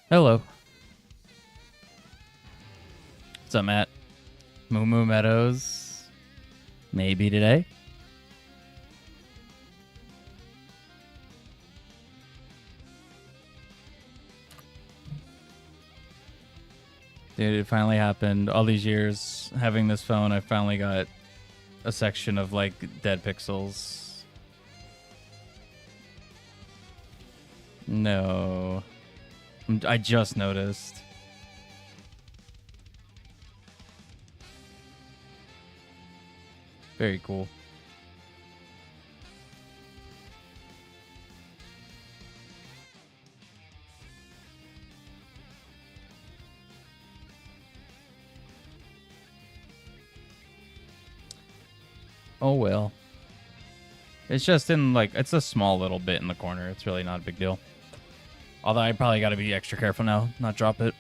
Hello. What's up, Matt? Moo Moo Meadows. Maybe today. Dude, it finally happened. All these years having this phone, I finally got a section of like dead pixels. No. I just noticed. Very cool. Oh well. It's just in like, it's a small little bit in the corner. It's really not a big deal. Although I probably got to be extra careful now, not drop it.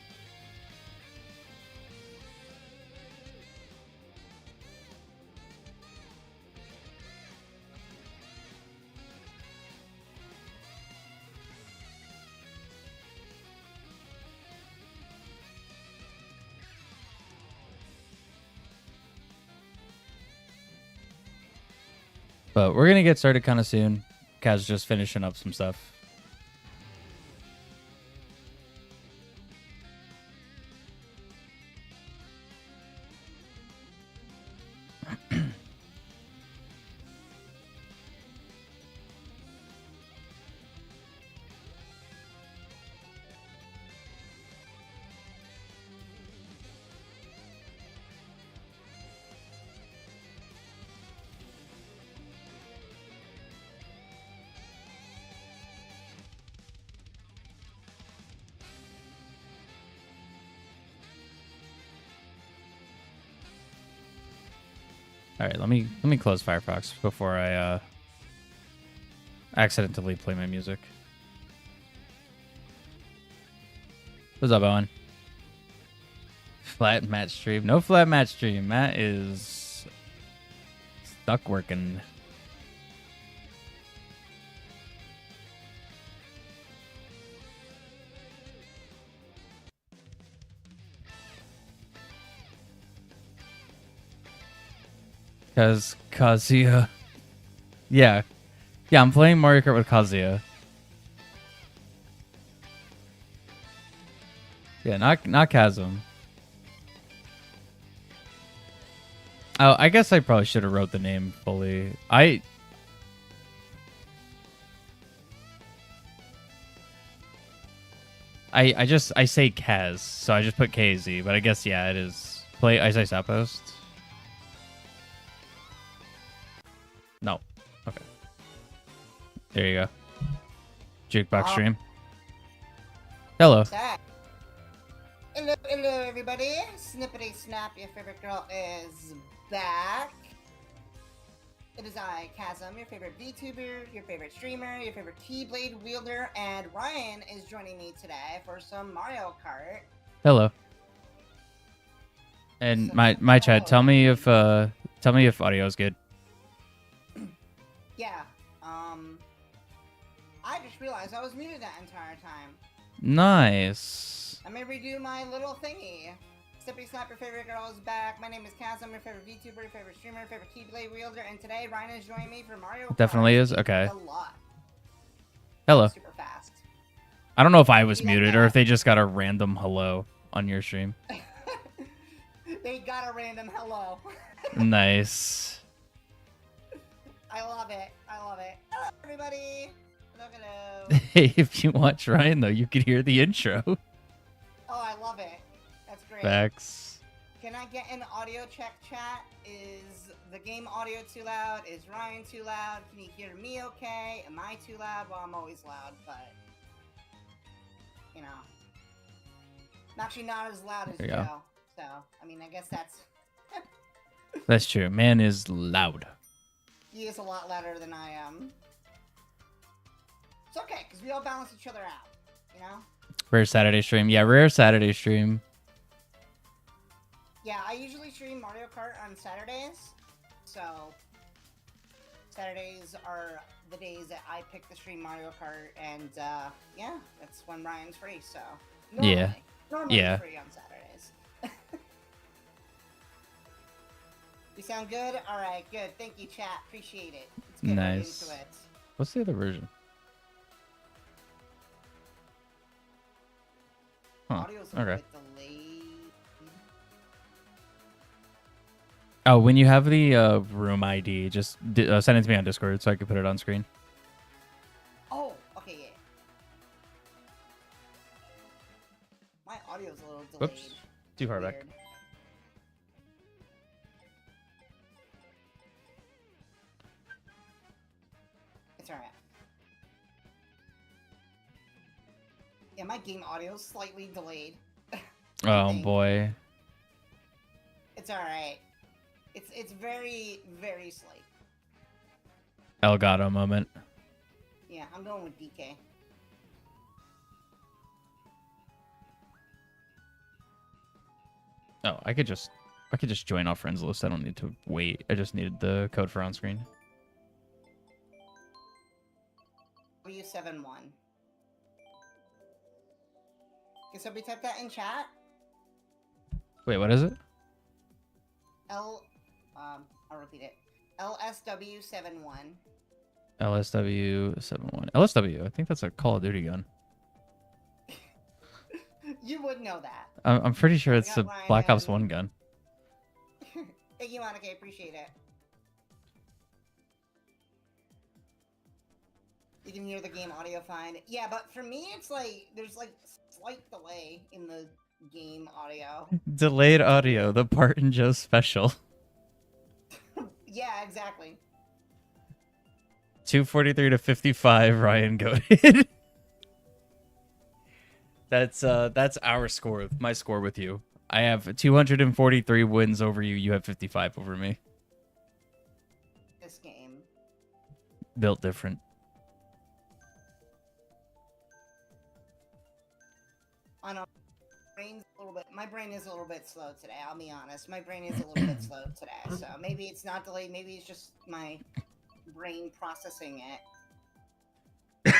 But we're going to get started kind of soon. Kaz just finishing up some stuff. All right, let me close Firefox before I accidentally play my music. What's up, Owen? Flat match stream? No flat match stream. Matt is stuck working. Because Kazuya. Yeah. Yeah, I'm playing Mario Kart with Kazuya. Yeah, not Chasm. Oh, I guess I probably should have wrote the name fully. I say Kaz, so I just put KZ, but I guess yeah, it is play Ice Outpost. No. Okay. There you go. Jukebox stream. Hello. Hello, everybody. Snippety Snap, your favorite girl, is back. It is I, Chasm, your favorite VTuber, your favorite streamer, your favorite Keyblade wielder, and Ryan is joining me today for some Mario Kart. Hello. And my chat, tell me if audio is good. Yeah. I just realized I was muted that entire time. Nice. Let me redo my little thingy. Snippety Snap, your favorite girl, is back. My name is Chasm, your favorite VTuber, your favorite streamer, your favorite Keyblade wielder, and today Ryan is joining me for Mario Kart. Definitely is. Okay. A lot. Hello. Super fast. I don't know if I was muted or if they just got a random hello on your stream. They got a random hello. Nice. I love it. I love it. Hello, everybody. Hello, hello. Hey, if you watch Ryan, though, you could hear the intro. Oh, I love it. That's great. Facts. Can I get an audio check, chat? Is the game audio too loud? Is Ryan too loud? Can you hear me okay? Am I too loud? Well, I'm always loud, but, you know. I'm actually not as loud as Joe. So, I mean, I guess that's... That's true. Man is loud. He is a lot louder than I am. It's okay, because we all balance each other out, you know? Rare Saturday stream. Yeah, rare Saturday stream. Yeah, I usually stream Mario Kart on Saturdays. So, Saturdays are the days that I pick to stream Mario Kart. And, yeah, that's when Ryan's free, so... Normally. Yeah. Normally Yeah. free on Saturdays. You sound good? Alright, good. Thank you, chat. Appreciate it. Let's get right Nice. into it. What's the other version? Huh. Audio's a little Okay. bit delayed. Oh, when you have the room ID, just send it to me on Discord so I can put it on screen. Oh, okay, yeah. My audio's a little delayed. Whoops. Too far back. Weird. It's alright. Yeah, my game audio's slightly delayed. Oh Thank- boy. It's alright. It's very, very slight. Elgato moment. Yeah, I'm going with DK. Oh, I could just join off friends list. I don't need to wait. I just needed the code for on screen. W71. Can somebody type that in chat? Wait, what is it? I'll repeat it. LSW71. LSW71. LSW. I think that's a Call of Duty gun. You would know that. I'm pretty sure it's got a Ryan Black Ops and- 1 gun. Thank you, Monica. Appreciate it. You can hear the game audio fine. Yeah, but for me, it's like there's like slight delay in the game audio. Delayed audio, the Bart and Joe special. Yeah, exactly. 243 to 55, Ryan goated. That's our score, my score with you. I have 243 wins over you. You have 55 over me. This game. Built different. I know. My brain is a little bit slow today. I'll be honest. My brain is a little bit slow today. So maybe it's not delayed. Maybe it's just my brain processing it.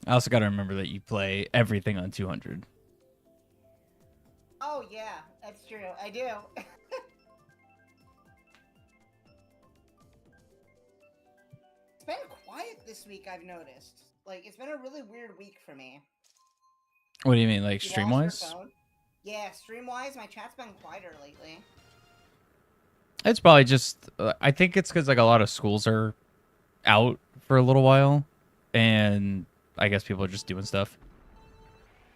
I also got to remember that you play everything on 200. Oh yeah, that's true. I do. It's been quiet this week. I've noticed. Like it's been a really weird week for me. What do you mean, like You stream lost your wise? phone? Yeah, stream wise, my chat's been quieter lately. It's probably just. I think it's because like a lot of schools are out for a little while, and I guess people are just doing stuff.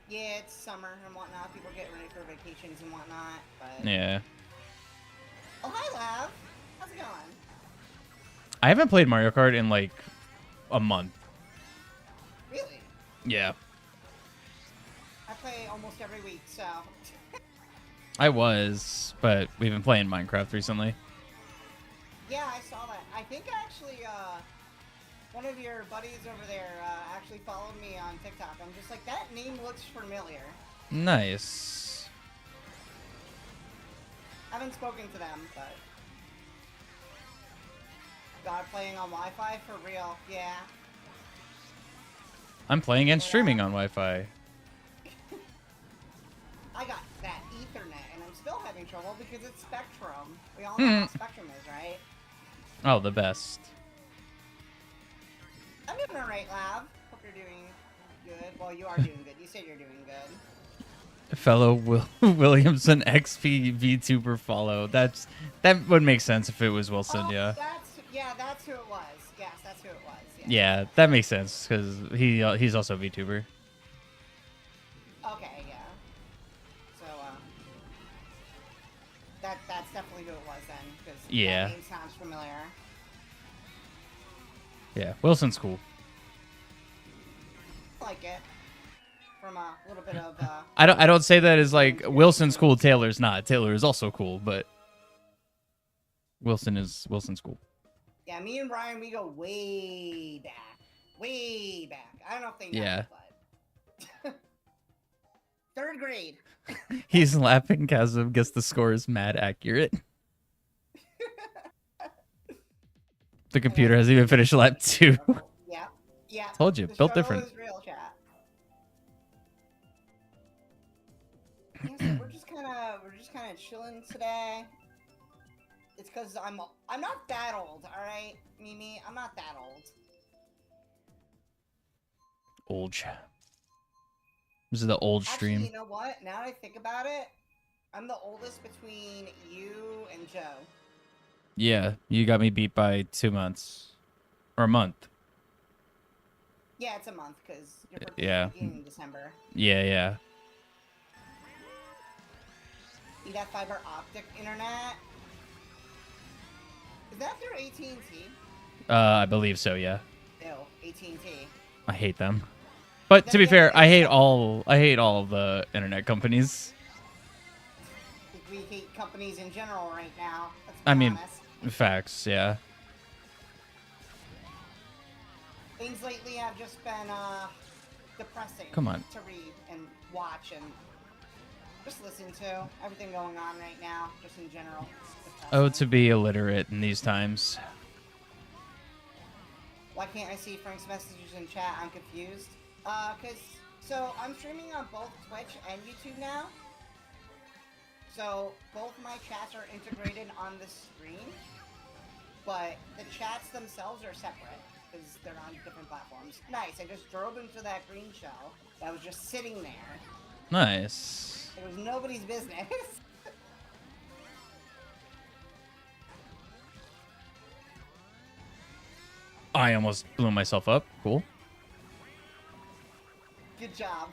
Yeah, it's summer and whatnot. People get ready for vacations and whatnot. But Yeah. oh hi, Lav. How's it going? I haven't played Mario Kart in like a month. Really? Yeah. I play almost every week, so. I was, but we've been playing Minecraft recently. Yeah, I saw that. I think actually, one of your buddies over there actually followed me on TikTok. I'm just like, that name looks familiar. Nice. I haven't spoken to them, but. God, playing on Wi-Fi for real, yeah. I'm playing and streaming on Wi-Fi. I got that Ethernet, and I'm still having trouble because it's Spectrum. We all know what Spectrum is, right? Oh, the best. I'm doing alright, Lav. Hope you're doing good. Well, you are doing good. You said you're doing good. Fellow Williamson XP VTuber follow. That would make sense if it was Wilson, Oh, yeah. That's who it was. Yes, that's who it was. Yeah. Yeah, that makes sense because he's also a VTuber. Okay, yeah. So, that's definitely who it was then, because Yeah. that name sounds familiar. Yeah, Wilson's cool. I like it. From a little bit of, I don't say that as like Wilson's cool, Taylor's not. Taylor is also cool, but Wilson's cool. yeah, me and Brian, we go way back. Way back. I don't know if they know, Yeah. but... Third grade. He's laughing because I guess the score is mad accurate. The computer hasn't even finished lap 2. Yeah, yeah. Told you, The built struggle different. is real, chat. Yeah, so we're just kind of chilling today. It's because I'm not that old, all right, Mimi. I'm not that old. Old. This is the old Actually, stream. you know what? Now that I think about it, I'm the oldest between you and Joe. Yeah, you got me beat by 2 months. Or a month. Yeah, it's a month because your birthday's Yeah. beginning in December. Yeah. You got fiber optic internet. Is that through AT&T? I believe so, yeah. Ew, AT&T. I hate them. But Then to be again, fair, it's like I hate all of the internet companies. we hate companies in general right now. Let's I be mean, honest. facts, yeah. Things lately have just been depressing. Come on. To read and watch and just listen to. Everything going on right now, just in general. Oh, to be illiterate in these times. Why can't I see Frank's messages in chat? I'm confused. So I'm streaming on both Twitch and YouTube now. So both my chats are integrated on the screen, but the chats themselves are separate because they're on different platforms. Nice. I just drove into that green shell that was just sitting there. Nice. It was nobody's business. I almost blew myself up. Cool. Good job.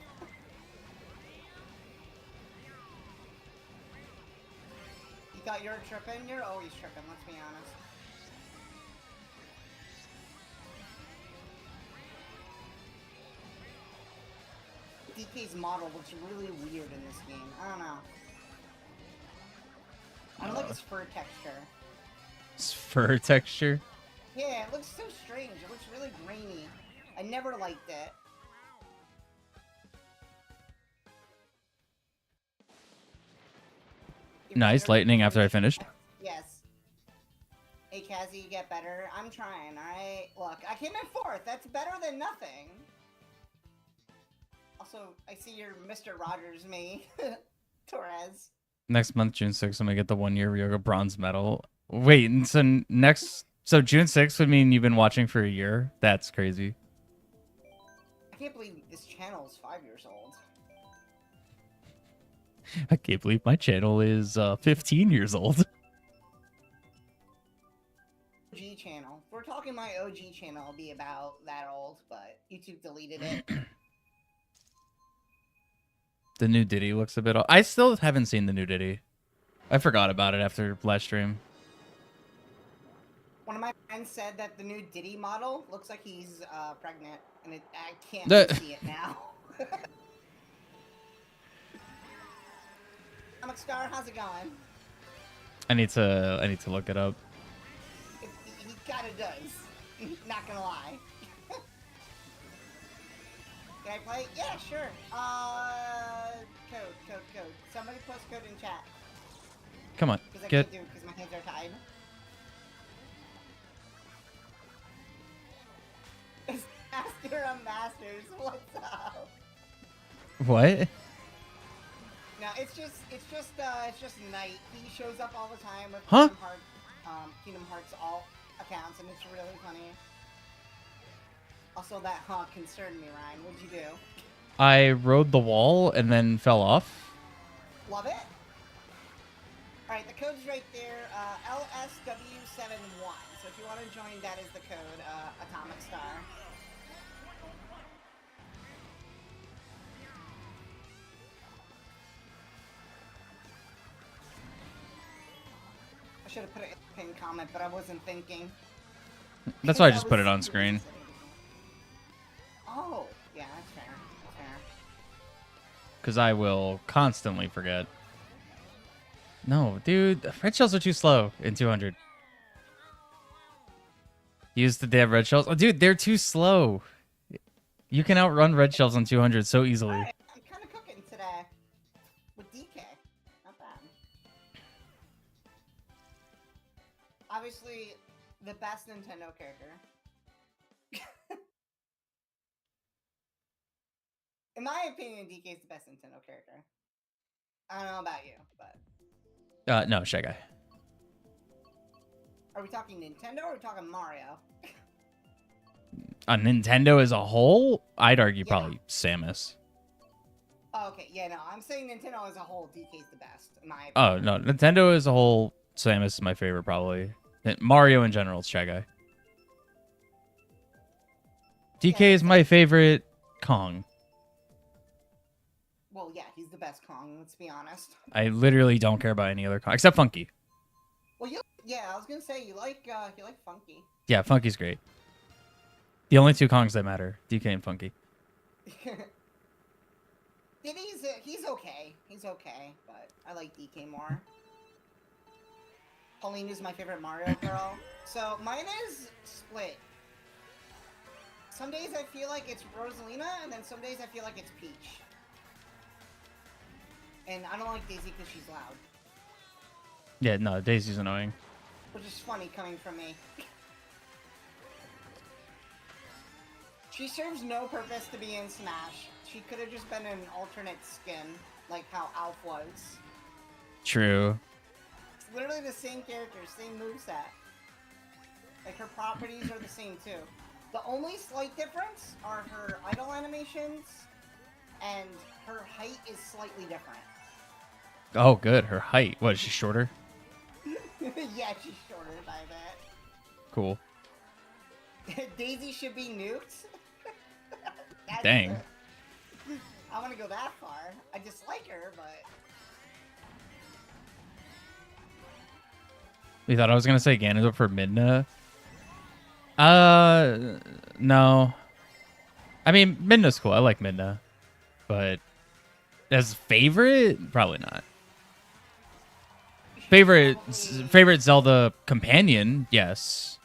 You thought you were tripping? You're always tripping, let's be honest. DK's model looks really weird in this game. I don't know. I don't like its fur texture. It's fur texture. Yeah, it looks so strange. It looks really grainy. I never liked it. Nice lightning after I finished. Yes. Hey, Kazzy, you get better. I'm trying, alright? Look, I came in 4th. That's better than nothing. Also, I see you're Mr. Rogers me. Torres. Next month, June 6th, I'm gonna get the 1-year Ryoga bronze medal. Wait, and so June 6th would mean you've been watching for a year? That's crazy. I can't believe this channel is 5 years old. I can't believe my channel is 15 years old. OG channel. If we're talking my OG channel, I'll be about that old, but YouTube deleted it. The new Diddy looks a bit off. I still haven't seen the new Diddy. I forgot about it after last stream. One of my friends said that the new Diddy model looks like he's pregnant, and I can't see it now. Comic Star, how's it going? I need to look it up. He kinda does. Not gonna lie. Can I play? Yeah, sure. Code. Somebody post code in chat. Come on, Because I get. can't do it because my hands are tied. Master of Masters, what's up? What? No, it's just Knight. He shows up all the time with Huh? Kingdom Hearts all accounts, and it's really funny. Also, that honk concerned me, Ryan. What'd you do? I rode the wall and then fell off. Love it. All right, the code's right there. LSW71. So if you want to join, that is the code. Atomic Star. I should have put it in the pinned comment, but I wasn't thinking. That's why I just put it on screen. Oh, yeah, that's fair. That's fair. Because I will constantly forget. No, dude, red shells are too slow in 200. Use the damn red shells. Oh, dude, they're too slow. You can outrun red shells on 200 so easily. Right, I'm kind of cooking today with DK. Not bad. Obviously, the best Nintendo character. In my opinion, DK is the best Nintendo character. I don't know about you, but No, Shy Guy. are we talking Nintendo or are we talking Mario? On Nintendo as a whole, I'd argue Yeah. probably Samus. Oh, okay, yeah, no, I'm saying Nintendo as a whole, DK's the best, in my opinion. Oh, no. Nintendo as a whole, Samus is my favorite, probably. Mario in general, it's Shy Guy. DK is my favorite Kong. Well, yeah, he's the best Kong, let's be honest. I literally don't care about any other Kong, except Funky. Well, yeah, I was gonna say, you like Funky. Yeah, Funky's great. The only two Kongs that matter, DK and Funky. He's okay. He's okay, but I like DK more. Pauline is my favorite Mario girl. So mine is split. Some days I feel like it's Rosalina, and then some days I feel like it's Peach. And I don't like Daisy because she's loud. Yeah, no, Daisy's annoying. Which is funny coming from me. She serves no purpose to be in Smash. She could have just been an alternate skin, like how Alf was. True. It's literally the same character, same moveset. Like, her properties are the same, too. The only slight difference are her idle animations, and her height is slightly different. Oh, good. Her height. What, is she shorter? Yeah, she's shorter by that. Cool. Daisy should be nuked. Dang. I want to go that far. I dislike her, but... You thought I was gonna say Ganondorf for Midna? No. I mean, Midna's cool. I like Midna. But as favorite, probably not. Favorite Zelda companion, yes.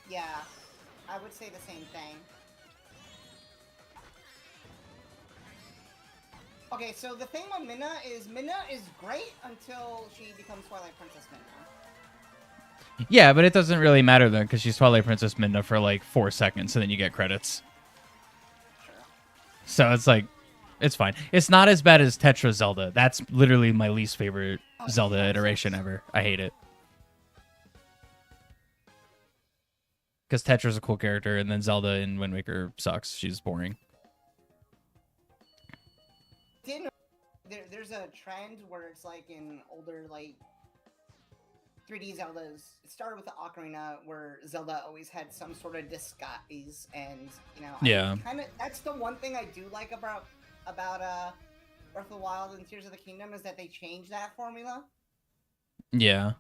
Yeah, I would say the same thing. Okay, so the thing with Minna is great until she becomes Twilight Princess Minna. Yeah, but it doesn't really matter then because she's Twilight Princess Midna for like 4 seconds and then you get credits. Sure. So it's like, it's fine. It's not as bad as Tetra Zelda. That's literally my least favorite Zelda iteration ever. I hate it. Because Tetra's a cool character and then Zelda in Wind Waker sucks. She's boring. There's a trend where it's like in older like 3D Zeldas. It started with the Ocarina, where Zelda always had some sort of disguise, and you know, yeah, that's the one thing I do like about Breath of the Wild and Tears of the Kingdom is that they changed that formula. Yeah.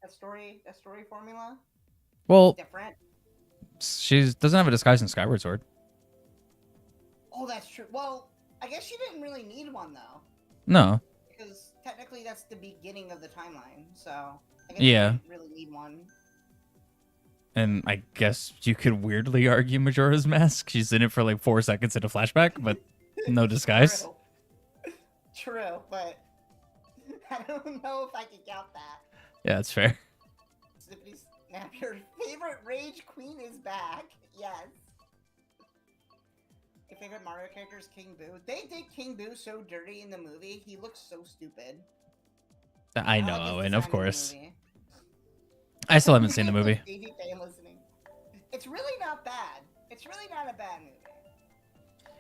That story formula. Well, it's different. She doesn't have a disguise in Skyward Sword. Oh, that's true. Well, I guess she didn't really need one though. No. Because technically that's the beginning of the timeline, so I guess yeah, you didn't really need one. And I guess you could weirdly argue Majora's Mask. She's in it for like 4 seconds in a flashback, but no disguise. True, but I don't know if I can count that. Yeah, that's fair. Snippity Snap, your favorite Rage Queen is back. Yes. Your favorite Mario character is King Boo. They did King Boo so dirty in the movie. He looks so stupid. I know, and of course. I still haven't seen the movie. It's really not bad. It's really not a bad movie.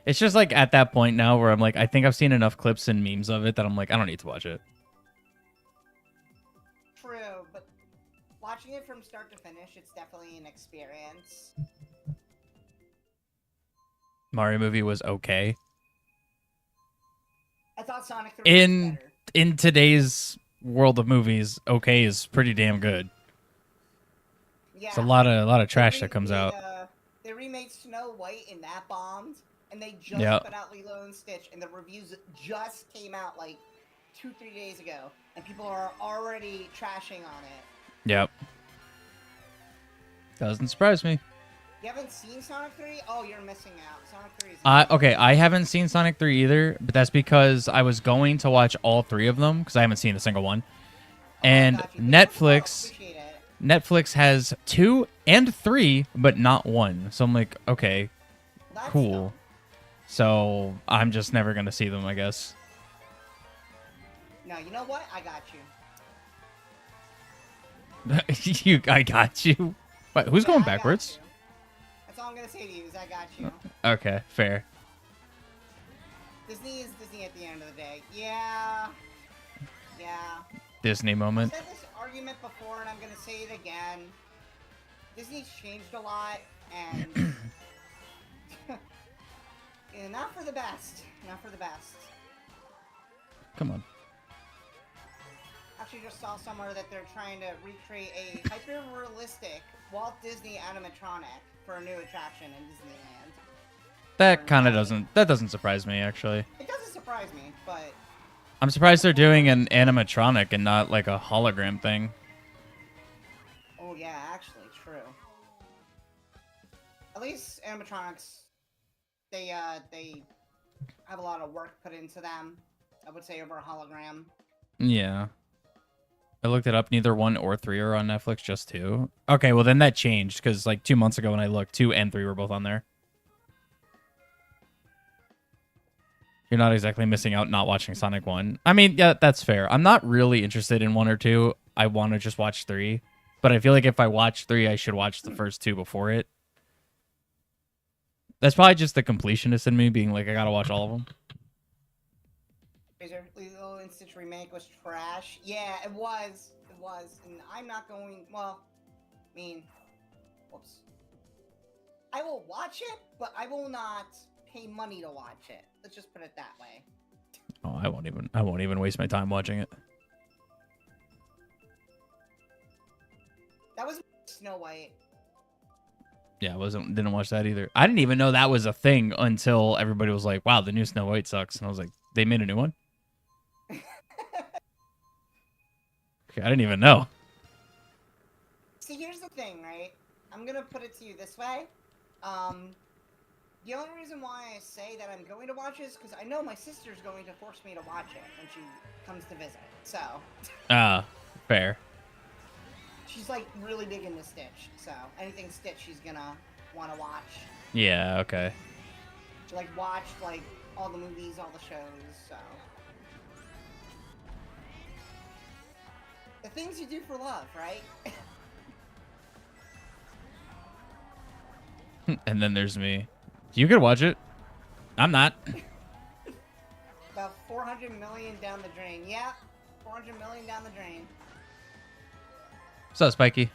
It's just like at that point now where I'm like, I think I've seen enough clips and memes of it that I'm like, I don't need to watch it. True, but watching it from start to finish, it's definitely an experience. Mario movie was okay. I thought Sonic 3 was better. In today's world of movies, okay is pretty damn good. Yeah, it's a lot of trash that comes out. They remade Snow White and that bombed, and they just put out Lilo and Stitch, and the reviews just came out like 2-3 days ago, and people are already trashing on it. Yep. Doesn't surprise me. You haven't seen Sonic 3? Oh, you're missing out. Sonic 3 is... Okay, I haven't seen Sonic 3 either, but that's because I was going to watch all 3 of them, because I haven't seen a single one. And Netflix has 2 and 3, but not 1. So I'm like, okay, cool. So I'm just never going to see them, I guess. No, you know what? I got you. I got you. Wait, who's Yeah, going I got backwards? you. That's all I'm gonna say to you is I got you. Okay, fair. Disney is Disney at the end of the day. Yeah. Yeah. Disney I've moment. said this argument before, and I'm gonna say it again. Disney's changed a lot, and yeah, not for the best. Not for the best. Come on. Actually, just saw somewhere that they're trying to recreate a hyper-realistic Walt Disney animatronic for a new attraction in Disneyland. That kind of doesn't surprise me, actually. It doesn't surprise me, but I'm surprised they're doing an animatronic and not like a hologram thing. oh yeah, actually, true. At least animatronics, they have a lot of work put into them. I would say over a hologram. Yeah. I looked it up. Neither 1 or 3 are on Netflix, just 2. Okay, well then that changed because like 2 months ago when I looked, 2 and 3 were both on there. You're not exactly missing out not watching Sonic 1. I mean, yeah, that's fair. I'm not really interested in 1 or 2. I want to just watch 3. But I feel like if I watch 3, I should watch the first 2 before it. That's probably just the completionist in me being like, I gotta watch all of them. Razor Lilo and Stitch remake was trash. Yeah, it was. It was. And I'm not going... Well, I mean... Whoops. I will watch it, but I will not pay money to watch it. Let's just put it that way. Oh, I won't even waste my time watching it. That was Snow White. Yeah, didn't watch that either. I didn't even know that was a thing until everybody was like, "Wow, the new Snow White sucks," and I was like, "They made a new one." Okay, I didn't even know. See, here's the thing, right? I'm gonna put it to you this way. The only reason why I say that I'm going to watch it is because I know my sister's going to force me to watch it when she comes to visit. So. Fair. She's like really big into Stitch, so anything Stitch she's gonna want to watch. Yeah. Okay. She like watched like all the movies, all the shows, so. The things you do for love, right? And then there's me. You could watch it. I'm not. About 400 million down the drain. Yeah, 400 million down the drain. What's up, Spiky?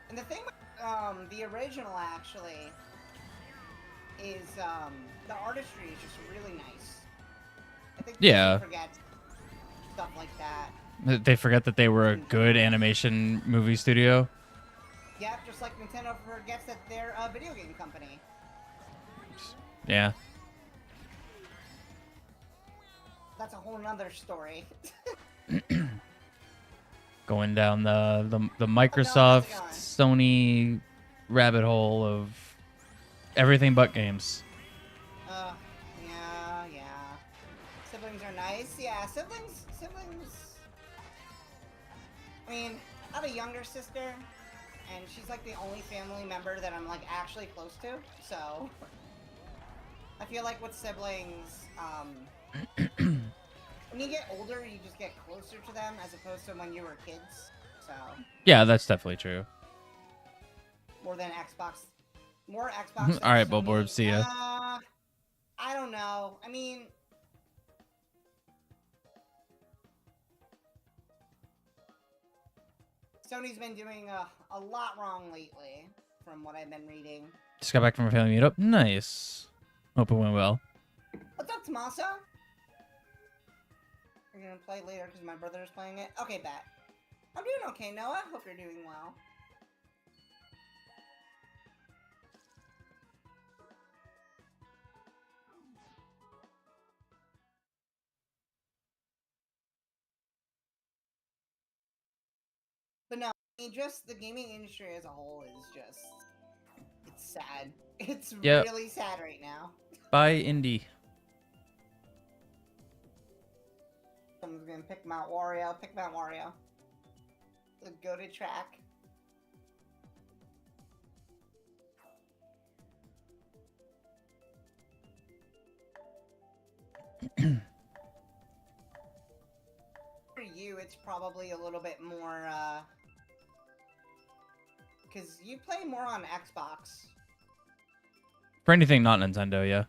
And the thing with the original actually is the artistry is just really nice. I think Yeah. people forget stuff like that. They forget that they were a good animation movie studio. Yeah, just like Nintendo forgets that they're a video game company. Yeah. That's a whole nother story. Going down the Microsoft, Sony rabbit hole of everything but games. Yeah. Siblings are nice. Yeah, siblings. I mean, I have a younger sister, and she's like the only family member that I'm like actually close to. So I feel like with siblings, when you get older, you just get closer to them as opposed to when you were kids. So Yeah, that's definitely true. more Xbox. Than All right, Sony. Billboard, see ya. I don't know. I mean, Sony's been doing a lot wrong lately, from what I've been reading. Just got back from a family meetup. Nice. Hope it went well. What's up, Tommaso? You're gonna play later because my brother is playing it? Okay, bet. I'm doing okay, Noah. Hope you're doing well. But no, I mean, just the gaming industry as a whole is just... It's sad. It's really sad right now. Bye, Indie. Someone's gonna pick Mount Wario. Pick Mount Wario. The go-to track. you, it's probably a little bit more, because you play more on Xbox. For anything not Nintendo, yeah.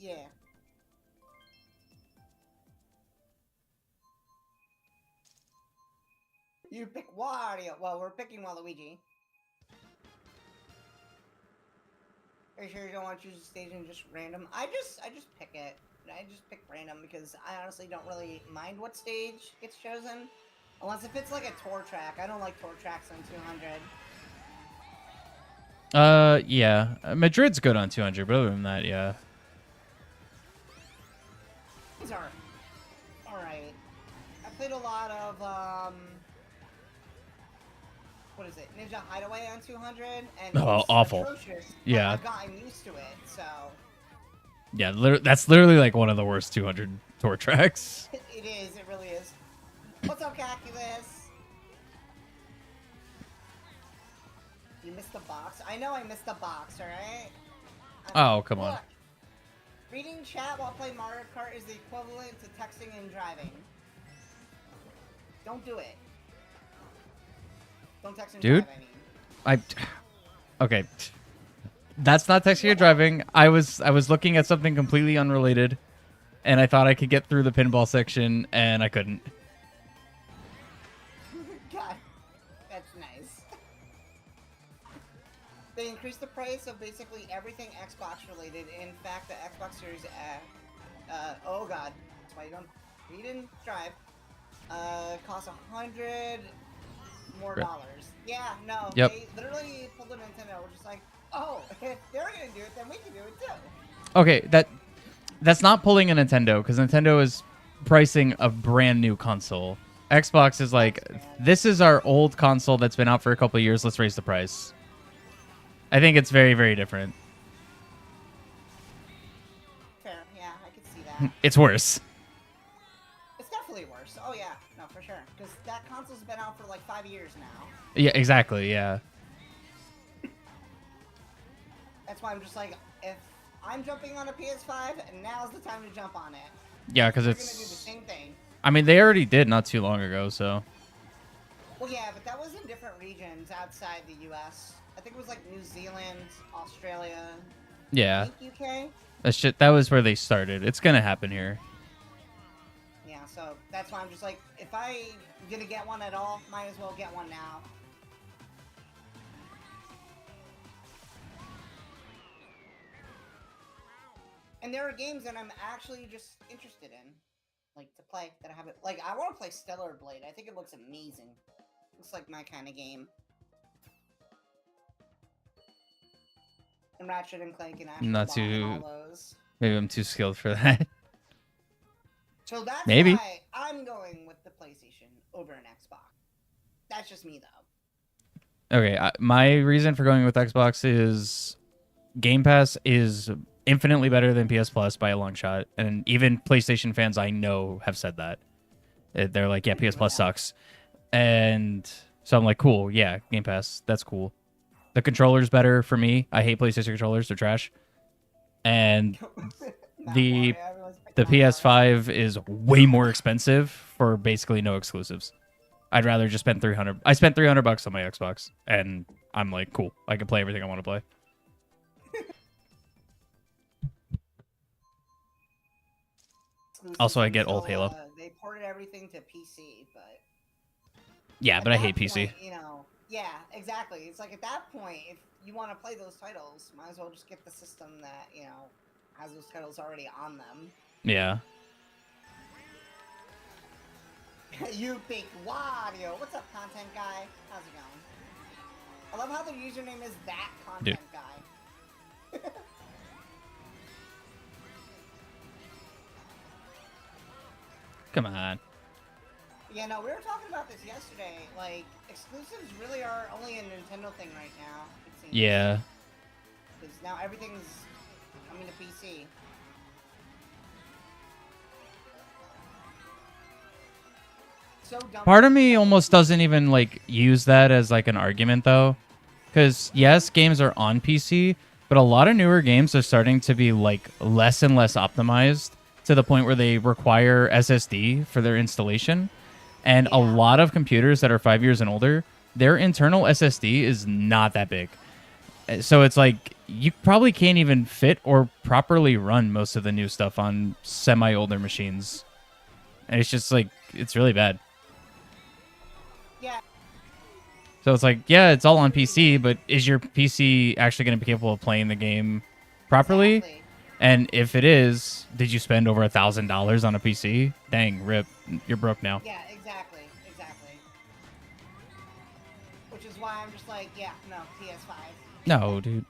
Yeah. You pick Wario. Well, we're picking Waluigi. Are you sure you don't want to choose a stage and just random? I just pick it. I just pick random because I honestly don't really mind what stage gets chosen. Unless if it's like a tour track. I don't like tour tracks on 200. Yeah. Madrid's good on 200, but other than that, yeah. These are alright. I played a lot of, what is it? Ninja Hideaway on 200, and Oh, awful. Atrocious. Yeah. I've gotten used to it, so... Yeah, that's literally like one of the worst 200 tour tracks. It is, it really is. What's up, Calculus? You missed the box? I know I missed the box, alright? Oh, come on. Look, reading chat while playing Mario Kart is the equivalent to texting and driving. Don't do it. Don't text and Dude, drive, I mean. Okay. That's not texting or driving. I was looking at something completely unrelated, and I thought I could get through the pinball section, and I couldn't. God, that's nice. They increased the price of basically everything Xbox related. In fact, the Xbox Series oh god, that's why you didn't drive. Costs $100 more dollars. Yeah, no. Yep. They literally pulled a Nintendo. We're just like, oh, if they're gonna do it, then we can do it too. Okay, that's not pulling a Nintendo, because Nintendo is pricing a brand new console. Xbox is like, this is our old console that's been out for a couple of years. Let's raise the price. I think it's very, very different. Fair, yeah, I could see that. It's worse. It's definitely worse. Oh yeah, no, for sure. Because that console's been out for like 5 years now. Yeah, exactly. Yeah. That's why I'm just like, if I'm jumping on a PS5, now's the time to jump on it. Yeah, because We're it's... gonna do the same thing. I mean, they already did not too long ago, so... Well, yeah, but that was in different regions outside the U.S. I think it was like New Zealand, Australia, Yeah. I think UK. That was where they started. It's gonna happen here. Yeah, so that's why I'm just like, if I'm gonna get one at all, might as well get one now. And there are games that I'm actually just interested in, like, to play, that I haven't... Like, I want to play Stellar Blade. I think it looks amazing. Looks like my kind of game. And Ratchet and Clank and Ash Not and too... all those. Maybe I'm too skilled for that. So that's Maybe. why I'm going with the PlayStation over an Xbox. That's just me, though. Okay, my reason for going with Xbox is Game Pass is infinitely better than PS Plus by a long shot, and even PlayStation fans I know have said that. They're like, yeah, PS Plus sucks. And so I'm like, cool, yeah, Game Pass, that's cool. The controller's better for me. I hate PlayStation controllers, they're trash. And the PS5 is way more expensive for basically no exclusives. I'd rather just spend $300. I spent $300 on my Xbox, and I'm like, cool, I can play everything I want to play. Also, I get old Halo. They ported everything to PC, but... Yeah, but I hate point, PC. You know, yeah, exactly. It's like, at that point, if you want to play those titles, might as well just get the system that, you know, has those titles already on them. Yeah. You big Wario. What's up, content guy? How's it going? I love how the username is that content guy. Come on. Yeah, no, we were talking about this yesterday. Like, exclusives really are only a Nintendo thing right now, it seems. Yeah. Because now everything's coming to PC. So dumb. Part of me almost doesn't even like use that as like an argument though, because yes, games are on PC, but a lot of newer games are starting to be like less and less optimized to the point where they require SSD for their installation. And a Yeah. lot of computers that are 5 years and older, their internal SSD is not that big. So it's like you probably can't even fit or properly run most of the new stuff on semi-older machines. And it's just like, it's really bad. Yeah. So it's like, yeah, it's all on PC, but is your PC actually going to be capable of playing the game properly? Exactly. And if it is, did you spend over $1,000 on a PC? Dang, rip. You're broke now. Yeah, exactly. Which is why I'm just like, yeah, no, PS5. No, dude.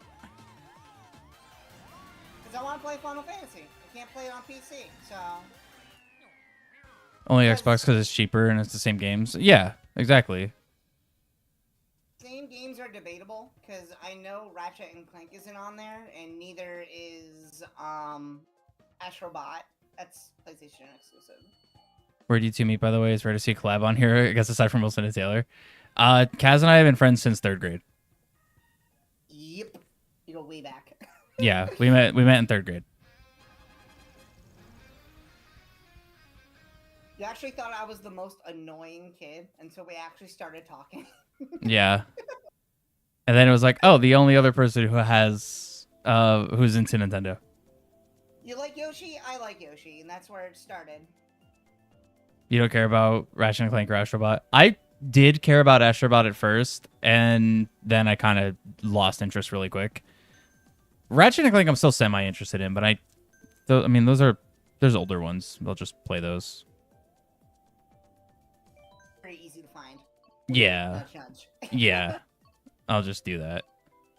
Because I want to play Final Fantasy. I can't play it on PC, so... Only Xbox because it's cheaper and it's the same games. Yeah, exactly. Same games are debatable, because I know Ratchet and Clank isn't on there, and neither is, Astrobot. That's PlayStation exclusive. Where do you two meet, by the way? Is rare to see a collab on here, I guess, aside from Wilson and Taylor. Kaz and I have been friends since 3rd grade. Yep. You go way back. Yeah, we met in 3rd grade. You actually thought I was the most annoying kid until we actually started talking. Yeah. And then it was like, oh, the only other person who has who's into Nintendo. You like Yoshi? I like Yoshi, and that's where it started. You don't care about Ratchet and Clank or Astrobot? I did care about Astrobot at first, and then I kind of lost interest really quick. Ratchet and Clank I'm still semi-interested in, but I mean, there's older ones. I'll just play those. Pretty easy to find. Yeah. No judge. Yeah. I'll just do that.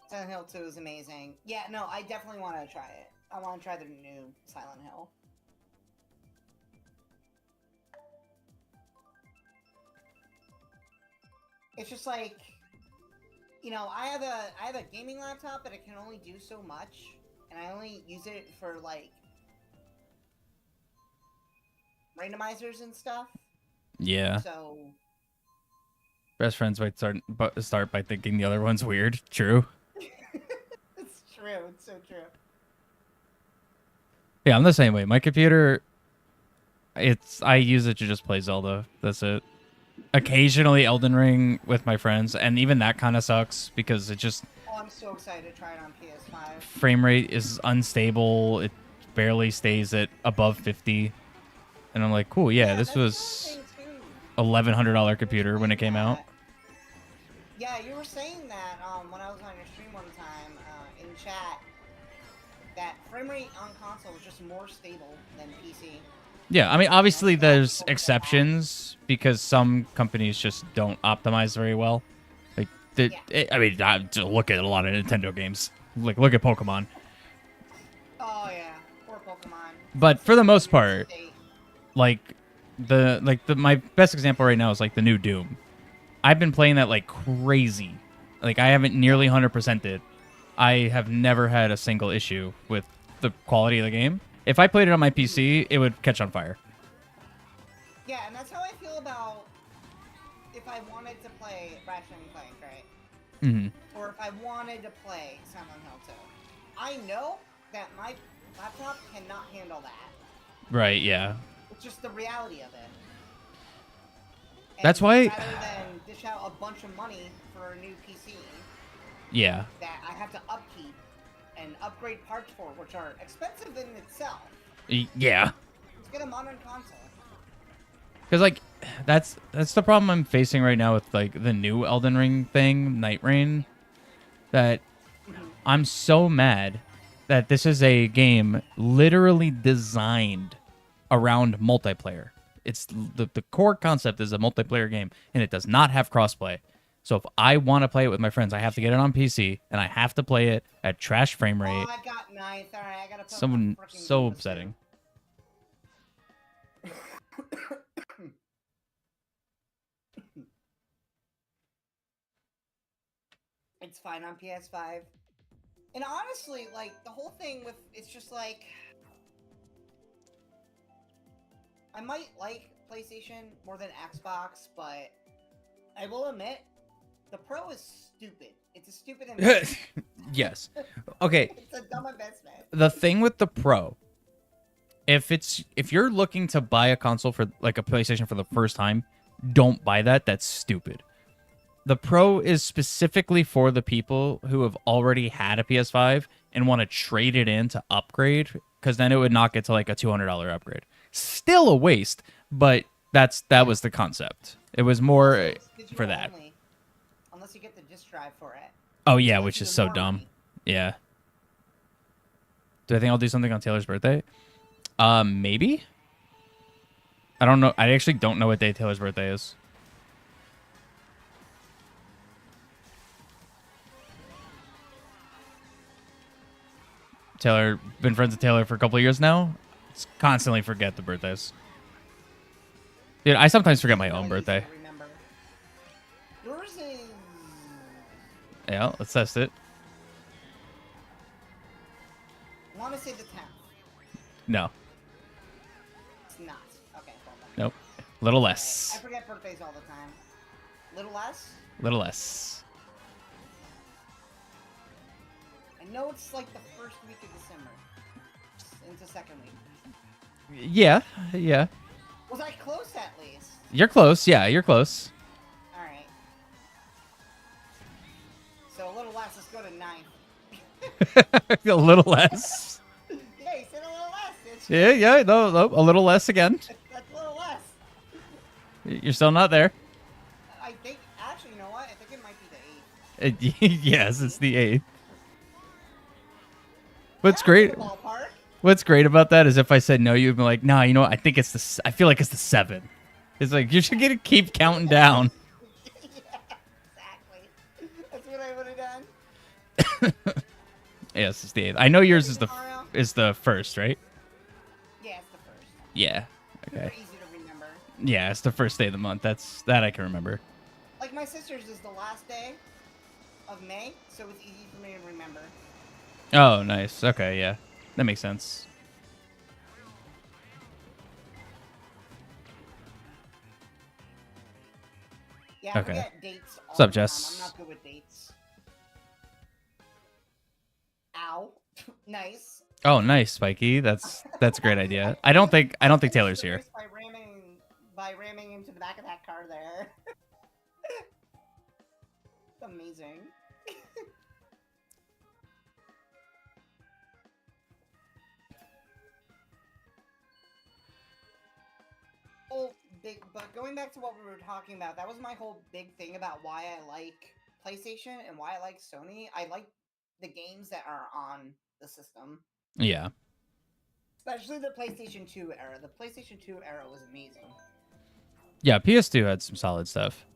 Silent Hill 2 is amazing. Yeah, no, I definitely want to try it. I want to try the new Silent Hill. It's just like, you know, I have a gaming laptop, but it can only do so much, and I only use it for like randomizers and stuff. Yeah. So Best friends might start by thinking the other one's weird. True. it's true. It's so true. Yeah, I'm the same way. My computer, I use it to just play Zelda. That's it. Occasionally Elden Ring with my friends, and even that kind of sucks because it just Oh, I'm so excited to try it on PS5. frame rate is unstable. It barely stays at above 50. And I'm like, cool, yeah, this was $1,100 computer when it came out. Yeah, you were saying that when I was on your stream one time in chat, that frame rate on console is just more stable than PC. Yeah, I mean, obviously there's exceptions because some companies just don't optimize very well. Like, look at a lot of Nintendo games. Like, look at Pokemon. Oh yeah, poor Pokemon. But for the most part, like my best example right now is like the new Doom. I've been playing that like crazy. Like, I haven't nearly 100%ed it. I have never had a single issue with the quality of the game. If I played it on my PC, it would catch on fire. Yeah, and that's how I feel about if I wanted to play Ratchet and Clank, right? Mm-hmm. Or if I wanted to play Silent Hill 2. I know that my laptop cannot handle that. Right, yeah. It's just the reality of it. And That's why... rather than dish out a bunch of money for a new PC... Yeah. That I have to upkeep and upgrade parts for, which are expensive in itself. Yeah. Let's get a modern console. Because, like, that's the problem I'm facing right now with, like, the new Elden Ring thing, Night Rain, that I'm so mad that this is a game literally designed around multiplayer. It's the core concept is a multiplayer game, and it does not have crossplay. So if I want to play it with my friends, I have to get it on PC, and I have to play it at trash frame rate. Oh, I got ninth. All right, I gotta put Someone my frickin' so bonus upsetting. It's fine on PS5. And honestly, like, the whole thing with, it's just like, I might like PlayStation more than Xbox, but I will admit, the Pro is stupid. It's a stupid investment. Yes. Okay. It's a dumb investment. The thing with the Pro, if you're looking to buy a console for like a PlayStation for the first time, Don't buy that. That's stupid. The Pro is specifically for the people who have already had a PS5 and want to trade it in to upgrade, because then it would knock it to like a $200 upgrade. Still a waste, but that was the concept. It was more Also, it's digital for that. only, unless you get the disc drive for it. Oh yeah, So which it's is even so more dumb. money. Yeah. Do I think I'll do something on Taylor's birthday? Maybe. I don't know. I actually don't know what day Taylor's birthday is. Taylor, been friends with Taylor for a couple of years now. Constantly forget the birthdays. Dude, I sometimes forget my own Really easy birthday. to remember. Yours is... Yeah, let's test it. I want to say the 10th. No. It's not. Okay, hold on. Nope. Little I less. forget birthdays all the time. Little less? Little less. I know it's like the first week of December. Into second week. Yeah, yeah. Was I close at least? You're close. Yeah, you're close. Alright. So a little less, let's go to 9. A little less. Yeah, you said a little less. It's, Yeah, no, a little less again. that's a little less. You're still not there. I think, actually, you know what? I think it might be the 8th. Yes, it's the 8th. What's That's great? in the ballpark. What's great about that is if I said no, you'd be like, nah, you know what? I think it's the. I feel like it's the 7. It's like you should get to keep counting down. Yeah, exactly. That's what I would have done. Yes, it's the 8th. I know yours is Tomorrow? the first, right? Yeah, it's the first. Yeah. They're Okay. easy to remember. Yeah, it's the first day of the month. That I can remember. Like my sister's is the last day of May, so it's easy for me to remember. Oh, nice. Okay, yeah, that makes sense. Yeah, I Okay. forget dates all What's up, the time. Jess? I'm not good with dates. Ow. Nice. Oh, nice, Spiky. That's a great idea. I don't think Taylor's here. By ramming into the back of that car there. It's amazing. Oh, but going back to what we were talking about, that was my whole big thing about why I like PlayStation and why I like Sony. I like the games that are on the system. Yeah. Especially the PlayStation 2 era. The PlayStation 2 era was amazing. Yeah, PS2 had some solid stuff.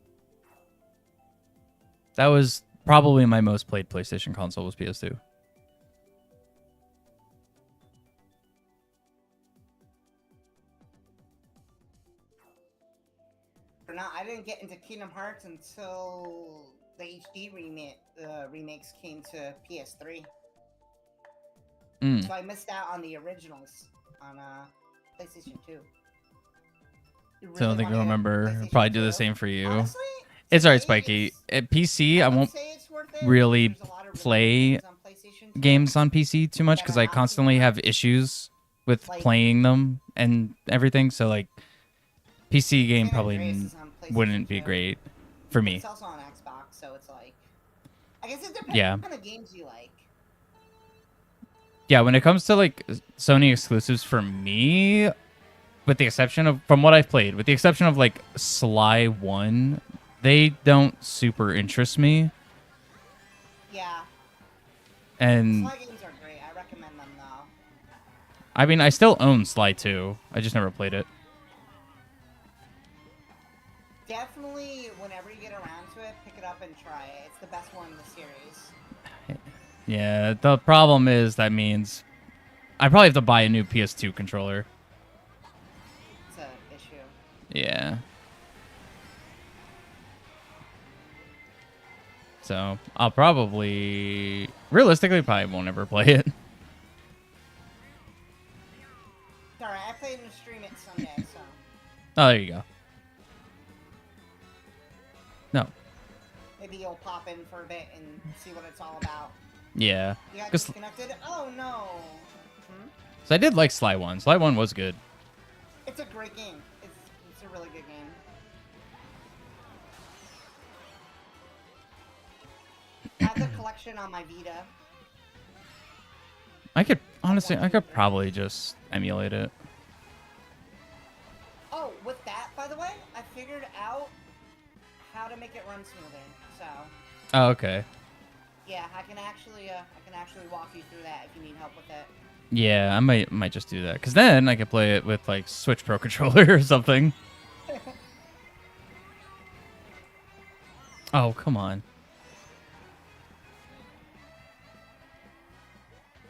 That was probably my most played PlayStation console was PS2. For now, I didn't get into Kingdom Hearts until the HD remakes came to PS3. Mm. So I missed out on the originals on PlayStation 2. So I don't think you'll remember. Probably do the same for you. Honestly, It's alright, today, Spiky. it's- At PC, I would won't say it's worth it, really because there's a lot of really play good games on PlayStation 2. games on PC too much because I constantly have issues with playing them and everything. So like, PC game San probably Andreas is on PlayStation wouldn't be 2. great for me. It's also on Xbox, so it's like, I guess it depends Yeah. on what kind of games you like. Yeah, when it comes to like Sony exclusives for me, with the exception of from what I've played, with the exception of like Sly 1, they don't super interest me. Yeah. And Sly games are great. I recommend them though. I mean, I still own Sly 2. I just never played it. Definitely, whenever you get around to it, pick it up and try it. It's the best one in the series. Yeah, the problem is that means I probably have to buy a new PS2 controller. It's an issue. Yeah. So I'll probably, realistically, probably won't ever play it. It's alright, I played and stream it Sunday, so. Oh, there you go. No. Maybe you'll pop in for a bit and see what it's all about. Yeah. You got 'Cause- disconnected? Oh no! So I did like Sly 1. Sly 1 was good. It's a great game. It's a really good game. have the collection on my Vita. I could probably just emulate it. Oh, with that, by the way, I figured out how to make it run smoother. So. Oh, okay. Yeah, I can actually walk you through that if you need help with it. Yeah, I might just do that, because then I could play it with like Switch Pro Controller or something. Oh, come on.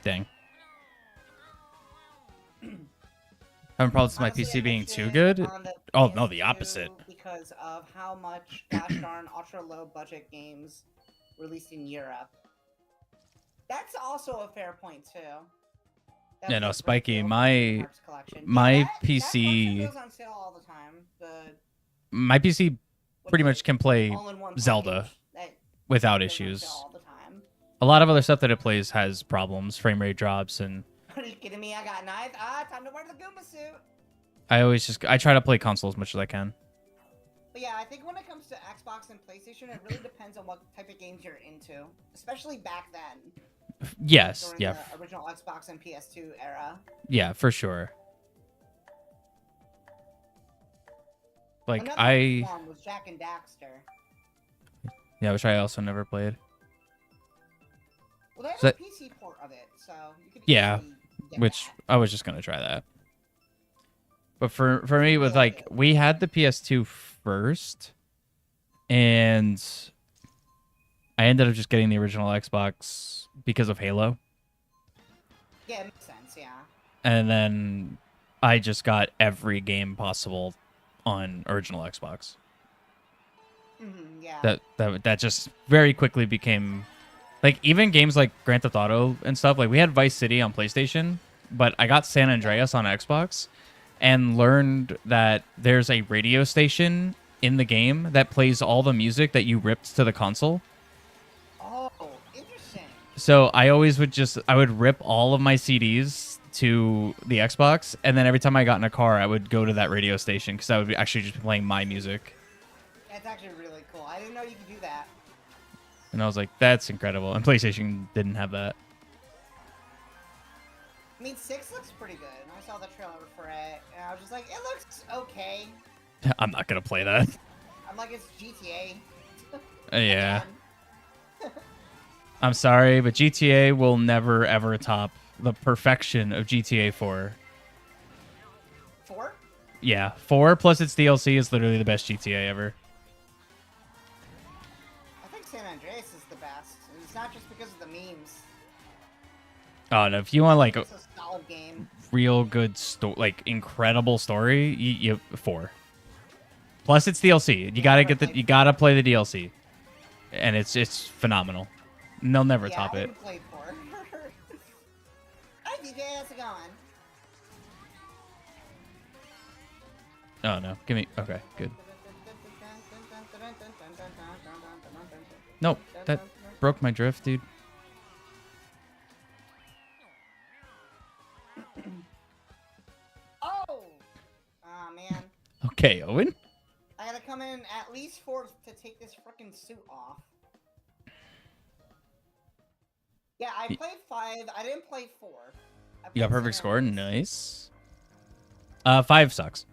Dang. Having problems with my Honestly, PC I being missed too it good? on the Oh, no, the PS2 opposite. because of how much gosh darn ultra low budget games released in Europe. That's also a fair point too. That's Yeah, no, a great Spiky, deal for my Kingdom Hearts collection. my That PC collection goes on sale all the time. my PC pretty With much the can play all-in-one Zelda package, that without goes on sale issues. all the time. A lot of other stuff that it plays has problems, frame rate drops, and Are you kidding me? I got knife. Time to wear the Goomba suit. I try to play console as much as I can. But yeah, I think when it comes to Xbox and PlayStation, it really depends on what type of games you're into. Especially back then. Yes, During yeah, the original Xbox and PS2 era. yeah, for sure. Like Another one was Jack and Daxter. yeah, which I also never played. Well, they have So a that- PC port of it, so you could Yeah, easily get which that. I was just gonna try that. But for me, with like we had the PS2 first, and I ended up just getting the original Xbox because of Halo, Yeah, it makes sense. Yeah. and then I just got every game possible on original Xbox. Yeah. That just very quickly became like even games like Grand Theft Auto and stuff. Like we had Vice City on PlayStation, but I got San Andreas on Xbox and learned that there's a radio station in the game that plays all the music that you ripped to the console. Oh, interesting. So I always I would rip all of my CDs to the Xbox, and then every time I got in a car, I would go to that radio station because I would actually just be playing my music. That's actually really cool. I didn't know you could do that. And I was like, that's incredible. And PlayStation didn't have that. I mean, 6 looks pretty good. And I saw the trailer for it, and I was just like, it looks okay. I'm not going to play that. I'm like, it's GTA. Yeah. I'm sorry, but GTA will never, ever top the perfection of GTA 4. 4? Yeah, 4 plus its DLC is literally the best GTA ever. I think San Andreas is the best. And it's not just because of the memes. Oh, no, if you want like a It's a solid game. real good like incredible story, you 4. Plus its DLC. You gotta play the DLC. And it's phenomenal. And they'll never top I it. haven't played 4. Hi, DJ, how's it going? Oh no, give me. Okay, good. Nope, that broke my drift, dude. Oh! Aw, man. Okay, Owen. I gotta come in at least 4th to take this frickin' suit off. Yeah, I played 5. I didn't play 4. You got perfect score. Nice. 5 sucks.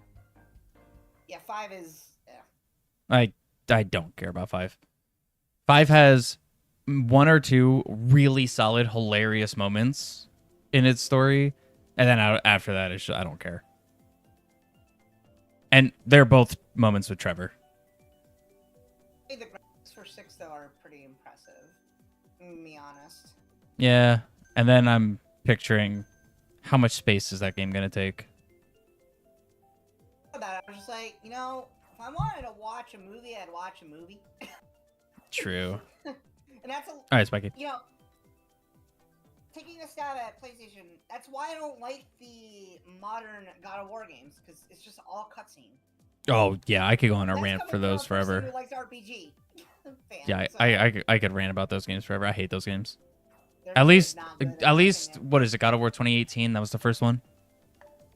Yeah, 5 is... Yeah. I don't care about 5. 5 has 1 or 2 really solid, hilarious moments in its story, and then after that, it's just, I don't care. And they're both moments with Trevor. Hey, the graphics for 6, though, are pretty impressive. To be honest. Yeah, and then I'm picturing how much space is that game gonna take. That I was just like, you know, if I wanted to watch a movie, I'd watch a movie. True. And that's a... All right, Spiky. You know, taking a stab at PlayStation, that's why I don't like the modern God of War games, because it's just all cutscene. Oh yeah, I could go on a That's rant coming for from those a person forever. Who likes RPG. Fan, Yeah, so I could rant about those games forever. I hate those games. they're At least, not good, in at my least, opinion. what is it? God of War 2018. That was the first one.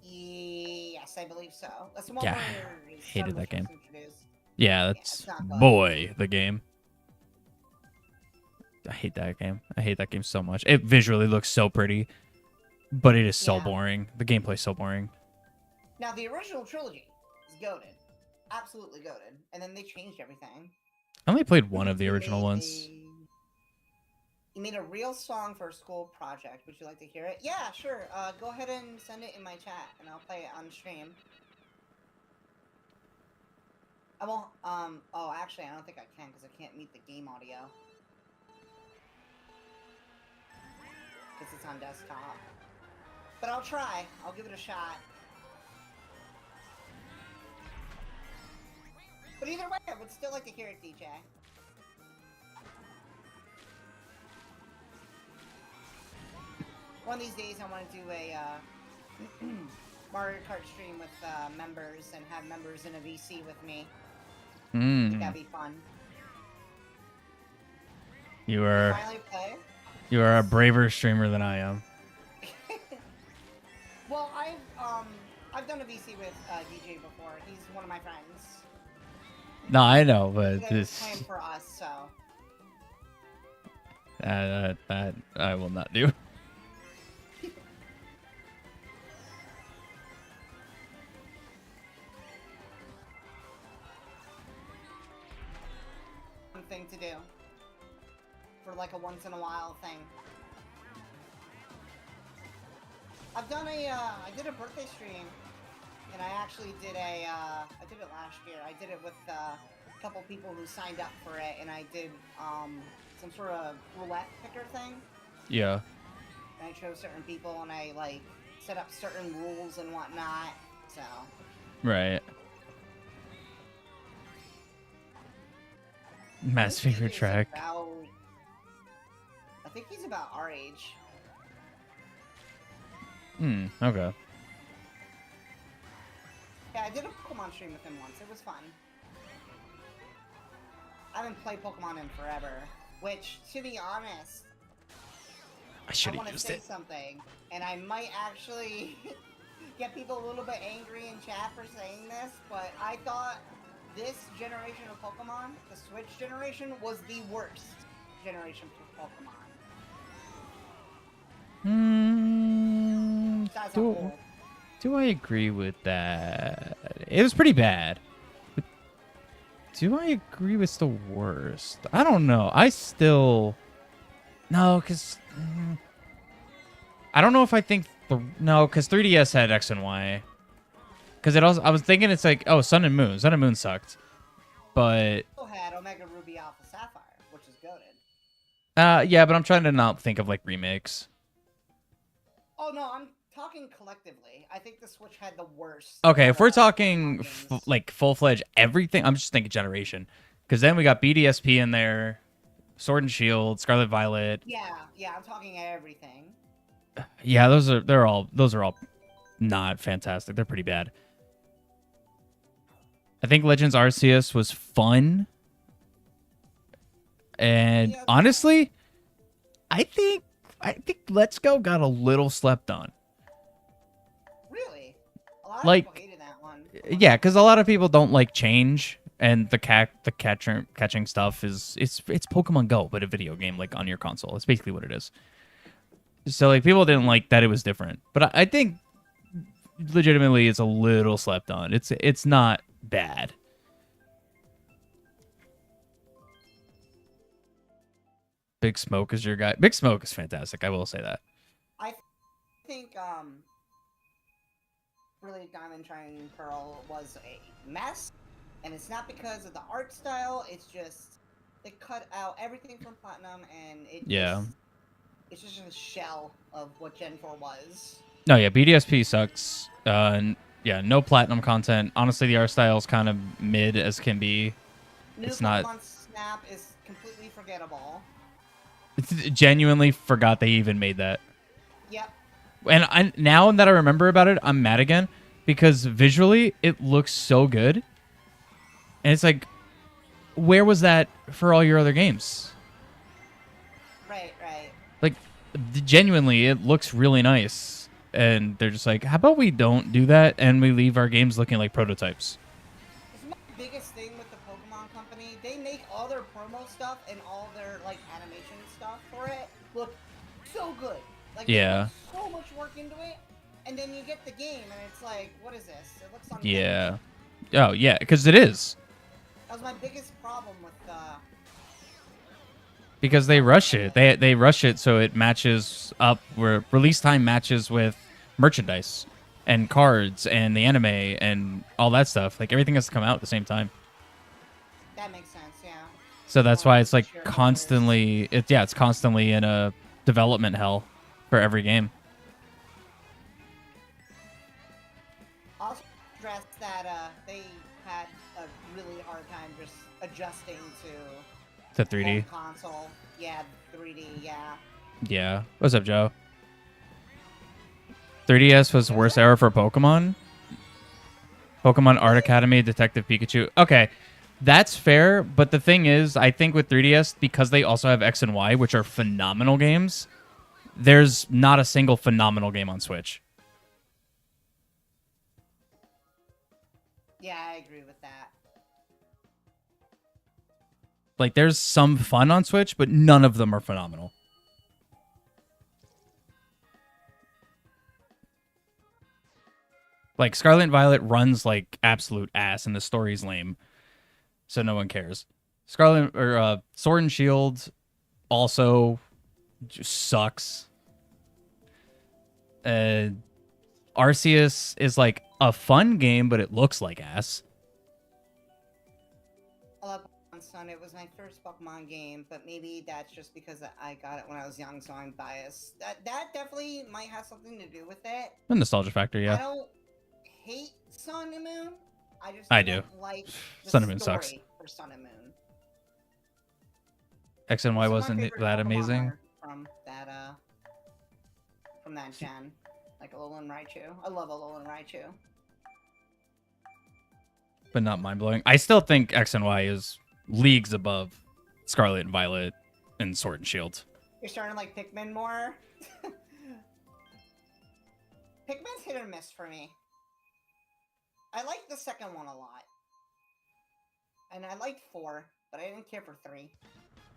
Yes, I believe so. That's the one Yeah, where hated Sun that game. was introduced. Yeah, Yeah, that's it's not good. boy the game. I hate that game. I hate that game so much. It visually looks so pretty, but it is so boring. The gameplay's so boring. Now, the original trilogy is goated. Absolutely goated. And then they changed everything. I only played one of the original ones. You made a real song for a school project. Would you like to hear it? Yeah, sure. Go ahead and send it in my chat, and I'll play it on stream. I won't, oh, actually, I don't think I can, because I can't meet the game audio. Because it's on desktop. But I'll try. I'll give it a shot. But either way, I would still like to hear it, DJ. One of these days, I want to do a Mario Kart stream with members and have members in a VC with me. I think that'd be fun. You are Finally play? You are a braver streamer than I am. Well, I've done a VC with DJ before. He's one of my friends. No, I know, but This playing for us, so that I will not do. thing to do for like a once in a while thing. I've done I did a birthday stream, and I actually did I did it last year. I did it with a couple people who signed up for it, and I did some sort of roulette picker thing. Yeah. And I chose certain people, and I like set up certain rules and whatnot. So. Right. Matt's favorite track. I think he's about our age. Okay. Yeah, I did a Pokemon stream with him once. It was fun. I haven't played Pokemon in forever. Which, to be honest, I want to say something, and I might actually get people a little bit angry in chat for saying this, but I thought this generation of Pokemon, the Switch generation, was the worst generation for Pokemon. Do I agree with that? It was pretty bad. But do I agree with the worst? I don't know. No, because I don't know if I think no, because 3DS had X and Y. Because I was thinking it's like, oh, Sun and Moon. Sun and Moon sucked, but Still had Omega Ruby Alpha Sapphire, which is goated. yeah, but I'm trying to not think of like remakes. Oh no, I'm talking collectively. I think the Switch had the worst. Okay, if we're talking like full-fledged everything, I'm just thinking generation. Because then we got BDSP in there, Sword and Shield, Scarlet Violet. Yeah, I'm talking everything. Yeah, those are all not fantastic. They're pretty bad. I think Legends Arceus was fun. And yeah, honestly, I think Let's Go got a little slept on. Really? A lot of like, people hated that one. Yeah, because a lot of people don't like change, and the catching stuff it's Pokemon Go, but a video game like on your console. That's basically what it is. So like people didn't like that it was different, but I think legitimately it's a little slept on. It's not bad. Big Smoke is your guy. Big Smoke is fantastic. I will say that. I think Brilliant Diamond Shining Pearl was a mess, and it's not because of the art style. It's just they cut out everything from Platinum, and it's just a shell of what Gen 4 was. No, yeah, BDSP sucks. Yeah, no Platinum content. Honestly, the art style is kind of mid as can be. It's not. Snap is completely forgettable. Genuinely forgot they even made that. Yep. And now that I remember about it, I'm mad again because visually it looks so good. And it's like, where was that for all your other games? Right. Like, genuinely, it looks really nice. And they're just like, how about we don't do that and we leave our games looking like prototypes? Isn't that the biggest thing with the Pokemon company? company, they make all their promo stuff and all their like animation stuff for it look so good. Like Yeah. they put so much work into it, and then you get the game and it's like, what is this? It looks unfinished. Yeah. Oh yeah, because it is. That was my biggest problem with Because they rush it. They rush it so it matches up where release time matches with merchandise and cards and the anime and all that stuff. Like everything has to come out at the same time. That makes sense, yeah. So that's why it's like Sure. constantly it's constantly in a development hell for every game. Also stress that they had a really hard time just adjusting to To 3D. home console. Yeah, 3D, yeah. Yeah. What's up, Joe? 3DS was the worst era for Pokemon. Pokemon Art Academy, Detective Pikachu. Okay, that's fair, but the thing is, I think with 3DS, because they also have X and Y, which are phenomenal games, there's not a single phenomenal game on Switch. Yeah, I agree with that. Like, there's some fun on Switch, but none of them are phenomenal. Like, Scarlet and Violet runs like absolute ass, and the story's lame, so no one cares. Scarlet or Sword and Shield also just sucks. Arceus is like a fun game, but it looks like ass. I love Pokemon Sun. It was my first Pokemon game, but maybe that's just because I got it when I was young, so I'm biased. That definitely might have something to do with it. The nostalgia factor, I yeah. don't hate Sun and Moon. I don't do. like the Sun and Moon story sucks. for Sun and Moon. X and Y Some of my wasn't favorite that Pokemon amazing. are from that gen, like Alolan Raichu. I love Alolan Raichu. But not mind-blowing. I still think X and Y is leagues above Scarlet and Violet and Sword and Shield. You're starting to like Pikmin more. Pikmin's hit or miss for me. I like the second one a lot. And I liked 4, but I didn't care for 3.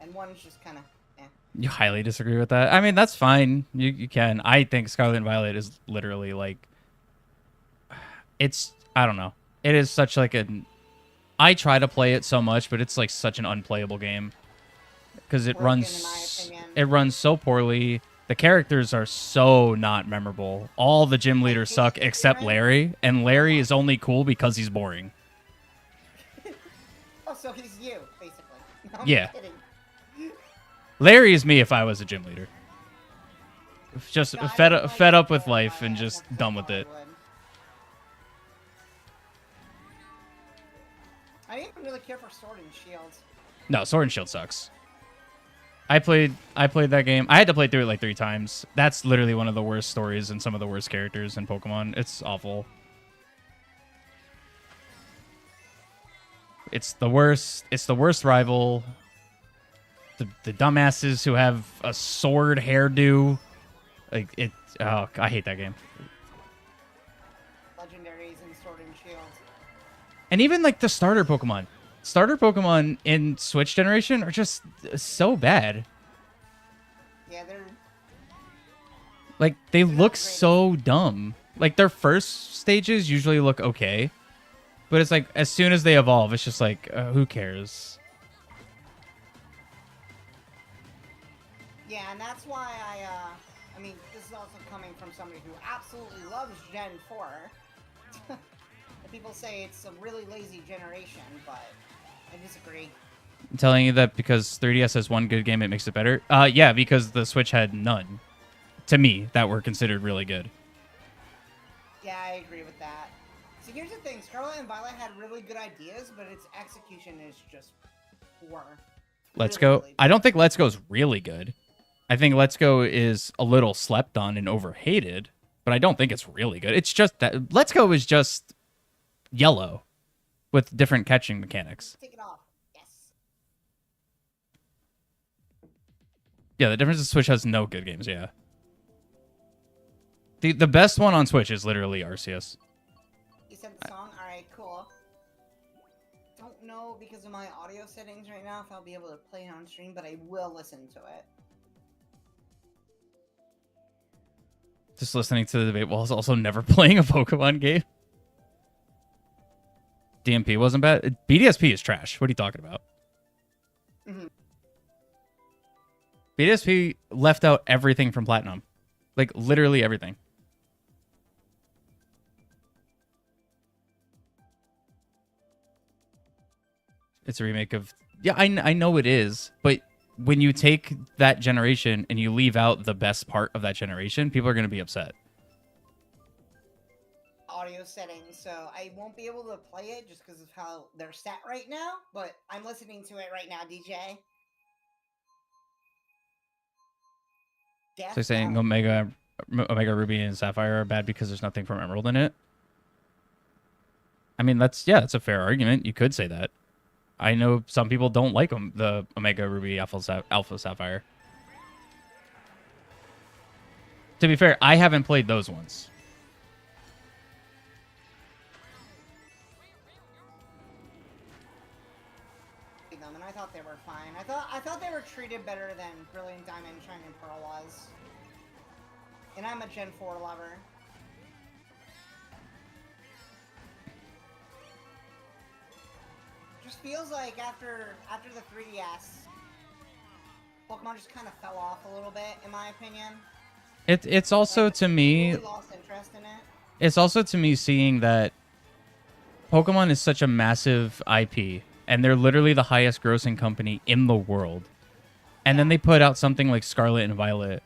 And 1's just kind of, eh. You highly disagree with that? I mean, that's fine. You can. I think Scarlet and Violet is literally like... It's... I don't know. It is such like an... I try to play it so much, but it's like such an unplayable game. Because it Broken, in my runs... opinion. It runs so poorly. The characters are so not memorable. All the gym leaders suck except Larry. And Larry is only cool because he's boring. Oh, so he's you, basically. No, I'm Yeah. kidding. Larry is me if I was a gym leader. Just No, I fed don't like fed up with Scarlet life and and Violet just as much done as with I it. would. I didn't even really care for Sword and Shield. No, Sword and Shield sucks. I played that game. I had to play through it like 3 times. That's literally one of the worst stories and some of the worst characters in Pokemon. It's awful. It's the worst. It's the worst rival. The dumbasses who have a sword hairdo. Like it. Oh, I hate that game. Legendaries and Sword and Shield. And even like the starter Pokemon. Starter Pokemon in Switch generation are just so bad. Yeah, they're... Like they not look great. so dumb. Like their first stages usually look okay. But it's like as soon as they evolve, it's just like who cares? Yeah, and that's why I mean, this is also coming from somebody who absolutely loves Gen 4. And people say it's a really lazy generation, but I disagree. I'm telling you that because 3DS has one good game, it makes it better. Yeah, because the Switch had none. To me, that were considered really good. Yeah, I agree with that. So here's the thing, Scarlet and Violet had really good ideas, but its execution is just poor. Let's Really, Go. really I don't think Let's Go is really good. I think Let's Go is a little slept on and overhated, but I don't think it's really good. It's just that Let's Go is just yellow with different catching mechanics. Take it off. Yes. Yeah, the difference is Switch has no good games, yeah. The best one on Switch is literally Arceus. You said the song? Alright, cool. Don't know because of my audio settings right now if I'll be able to play it on stream, but I will listen to it. Just listening to the debate while also never playing a Pokemon game. DMP wasn't bad. BDSP is trash. What are you talking about? BDSP left out everything from Platinum. Like, literally everything. It's a remake of... Yeah, I know it is, but when you take that generation and you leave out the best part of that generation, people are going to be upset. Audio settings, so I won't be able to play it just because of how they're set right now, but I'm listening to it right now, DJ. So you're saying Omega Ruby and Sapphire are bad because there's nothing from Emerald in it? I mean, that's a fair argument. You could say that. I know some people don't like them, the Omega Ruby Alpha Sapphire. To be fair, I haven't played those ones. And I thought they were fine. I thought they were treated better than Brilliant Diamond, Shine, and Pearl was. And I'm a Gen 4 lover. Just feels like after the 3DS, Pokemon just kind of fell off a little bit, in my opinion. It's also like, to me. Really lost interest in it. It's also to me seeing that Pokemon is such a massive IP, and they're literally the highest grossing company in the world. And then they put out something like Scarlet and Violet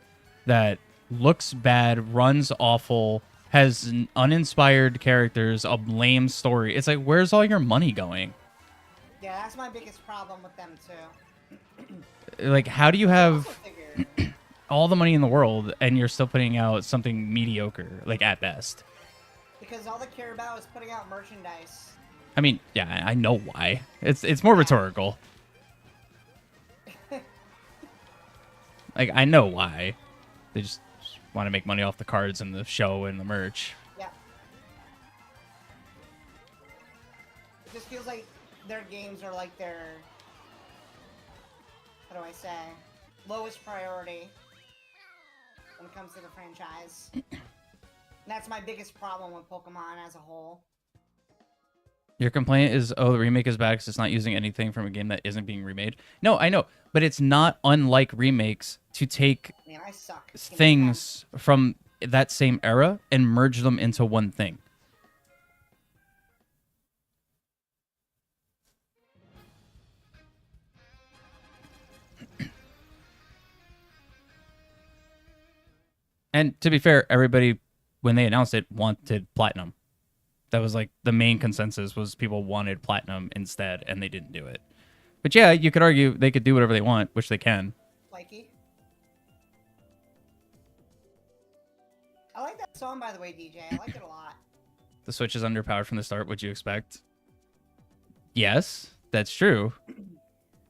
that looks bad, runs awful, has uninspired characters, a lame story. It's like, where's all your money going? Yeah, that's my biggest problem with them too. Like, how do you have all the money in the world and you're still putting out something mediocre, like at best? Because all they care about is putting out merchandise. I mean, yeah, I know why. It's more rhetorical. Like, I know why. They just want to make money off the cards and the show and the merch. Yeah. It just feels like their games are like their, how do I say, lowest priority when it comes to the franchise. And that's my biggest problem with Pokemon as a whole. Your complaint is, oh, the remake is bad because it's not using anything from a game that isn't being remade. No, I know, but it's not unlike remakes to take things from that same era and merge them into one thing. And to be fair, everybody, when they announced it, wanted Platinum. That was like the main consensus, was people wanted Platinum instead, and they didn't do it. But yeah, you could argue they could do whatever they want, which they can. Likey. I like that song, by the way, DJ. I like it a lot. The Switch is underpowered from the start. What'd you expect? Yes, that's true.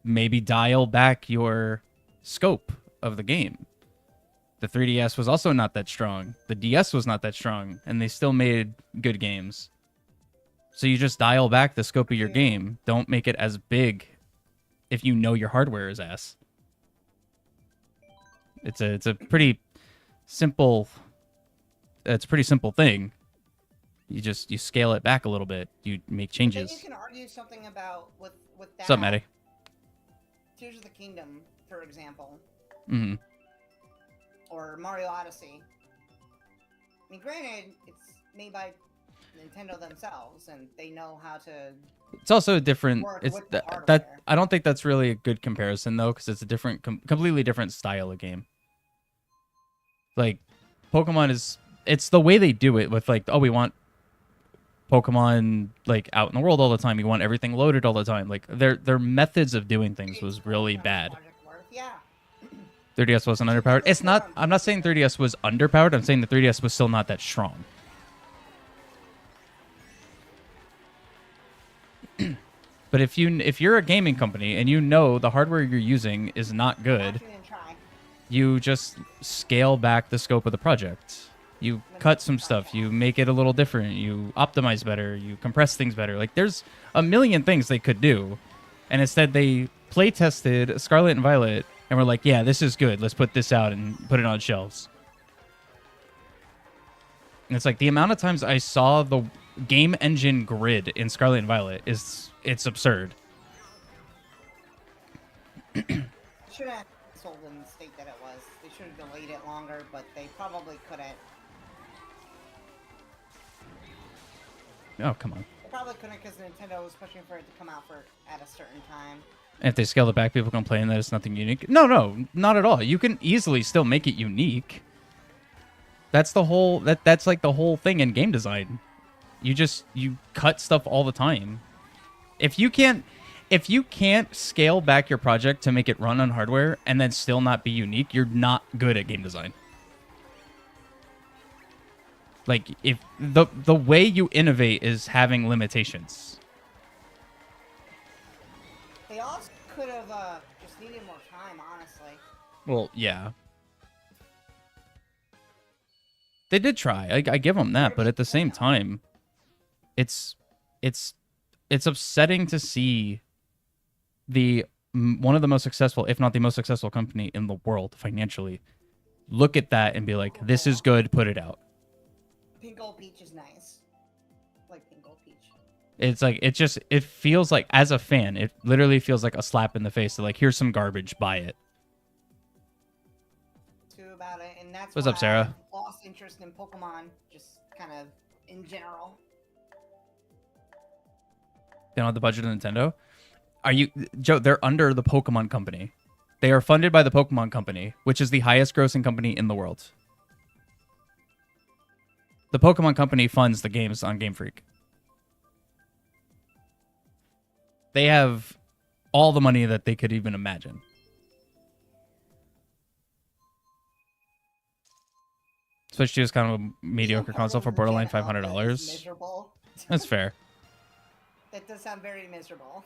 Maybe dial back your scope of the game. The 3DS was also not that strong. The DS was not that strong, and they still made good games. So you just dial back the scope of your game. Don't make it as big if you know your hardware is ass. It's a pretty simple thing. You scale it back a little bit. You make changes. Then you can argue something about with that. What's up, Maddie? Tears of the Kingdom, for example. Mm-hmm. Or Mario Odyssey. I mean, granted, it's made by Nintendo themselves, and they know how to. It's also a different. It's with the that I don't think that's really a good comparison though, because it's a different, completely different style of game. Like, Pokemon is. It's the way they do it with like, oh, we want Pokemon like out in the world all the time. You want everything loaded all the time. Like their methods of doing things was really bad. Yeah. 3DS wasn't underpowered. It's not. I'm not saying 3DS was underpowered. I'm saying the 3DS was still not that strong. But if you're a gaming company and you know the hardware you're using is not good, you just scale back the scope of the project. You cut some stuff, you make it a little different, you optimize better, you compress things better. Like, there's a million things they could do. And instead, they play tested Scarlet and Violet and were like, yeah, this is good. Let's put this out and put it on shelves. And it's like the amount of times I saw the game engine grid in Scarlet and Violet it's absurd. Should have told them the state that it was. They should have delayed it longer, but they probably couldn't. Oh, come on. They probably couldn't because Nintendo was pushing for it to come out at a certain time. And if they scale it back, people complain that it's nothing unique. No, not at all. You can easily still make it unique. That's the whole that's like the whole thing in game design. You cut stuff all the time. If you can't scale back your project to make it run on hardware and then still not be unique, you're not good at game design. Like, if the way you innovate is having limitations. They also could have just needed more time, honestly. Well, yeah. They did try. I give them that, but at the same time, it's upsetting to see one of the most successful, if not the most successful company in the world financially, look at that and be like, this is good, put it out. Pink Gold Peach is nice. Like Pink Gold Peach. It's like, it feels like, as a fan, it literally feels like a slap in the face. So like, here's some garbage, buy it. About it, and that's What's why up, Sarah? I lost interest in Pokemon, just kind of in general. They don't have the budget of Nintendo. Are you, Joe? They're under the Pokemon Company. They are funded by the Pokemon Company, which is the highest grossing company in the world. The Pokemon Company funds the games on Game Freak. They have all the money that they could even imagine. Switch 2 is kind of a mediocre console for borderline $500. Miserable. That's fair. That does sound very miserable.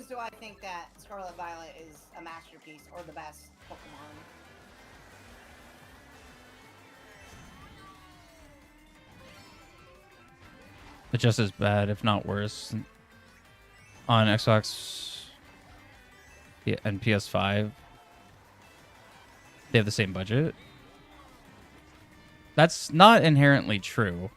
Do I think that Scarlet Violet is a masterpiece or the best Pokemon? But just as bad, if not worse, on Xbox and PS5. They have the same budget. That's not inherently true.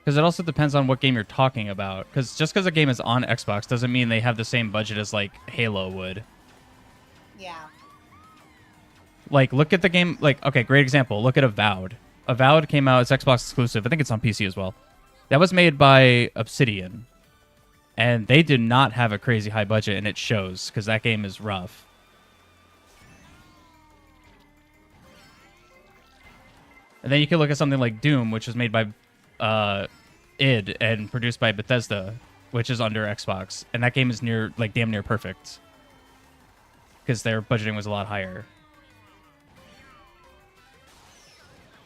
Because it also depends on what game you're talking about. Because just because a game is on Xbox doesn't mean they have the same budget as, like, Halo would. Yeah. Like, look at the game. Like, okay, great example. Look at Avowed. Avowed came out. It's Xbox exclusive. I think it's on PC as well. That was made by Obsidian. And they did not have a crazy high budget, and it shows. Because that game is rough. And then you can look at something like Doom, which was made by id and produced by Bethesda, which is under Xbox, and that game is damn near perfect because their budgeting was a lot higher.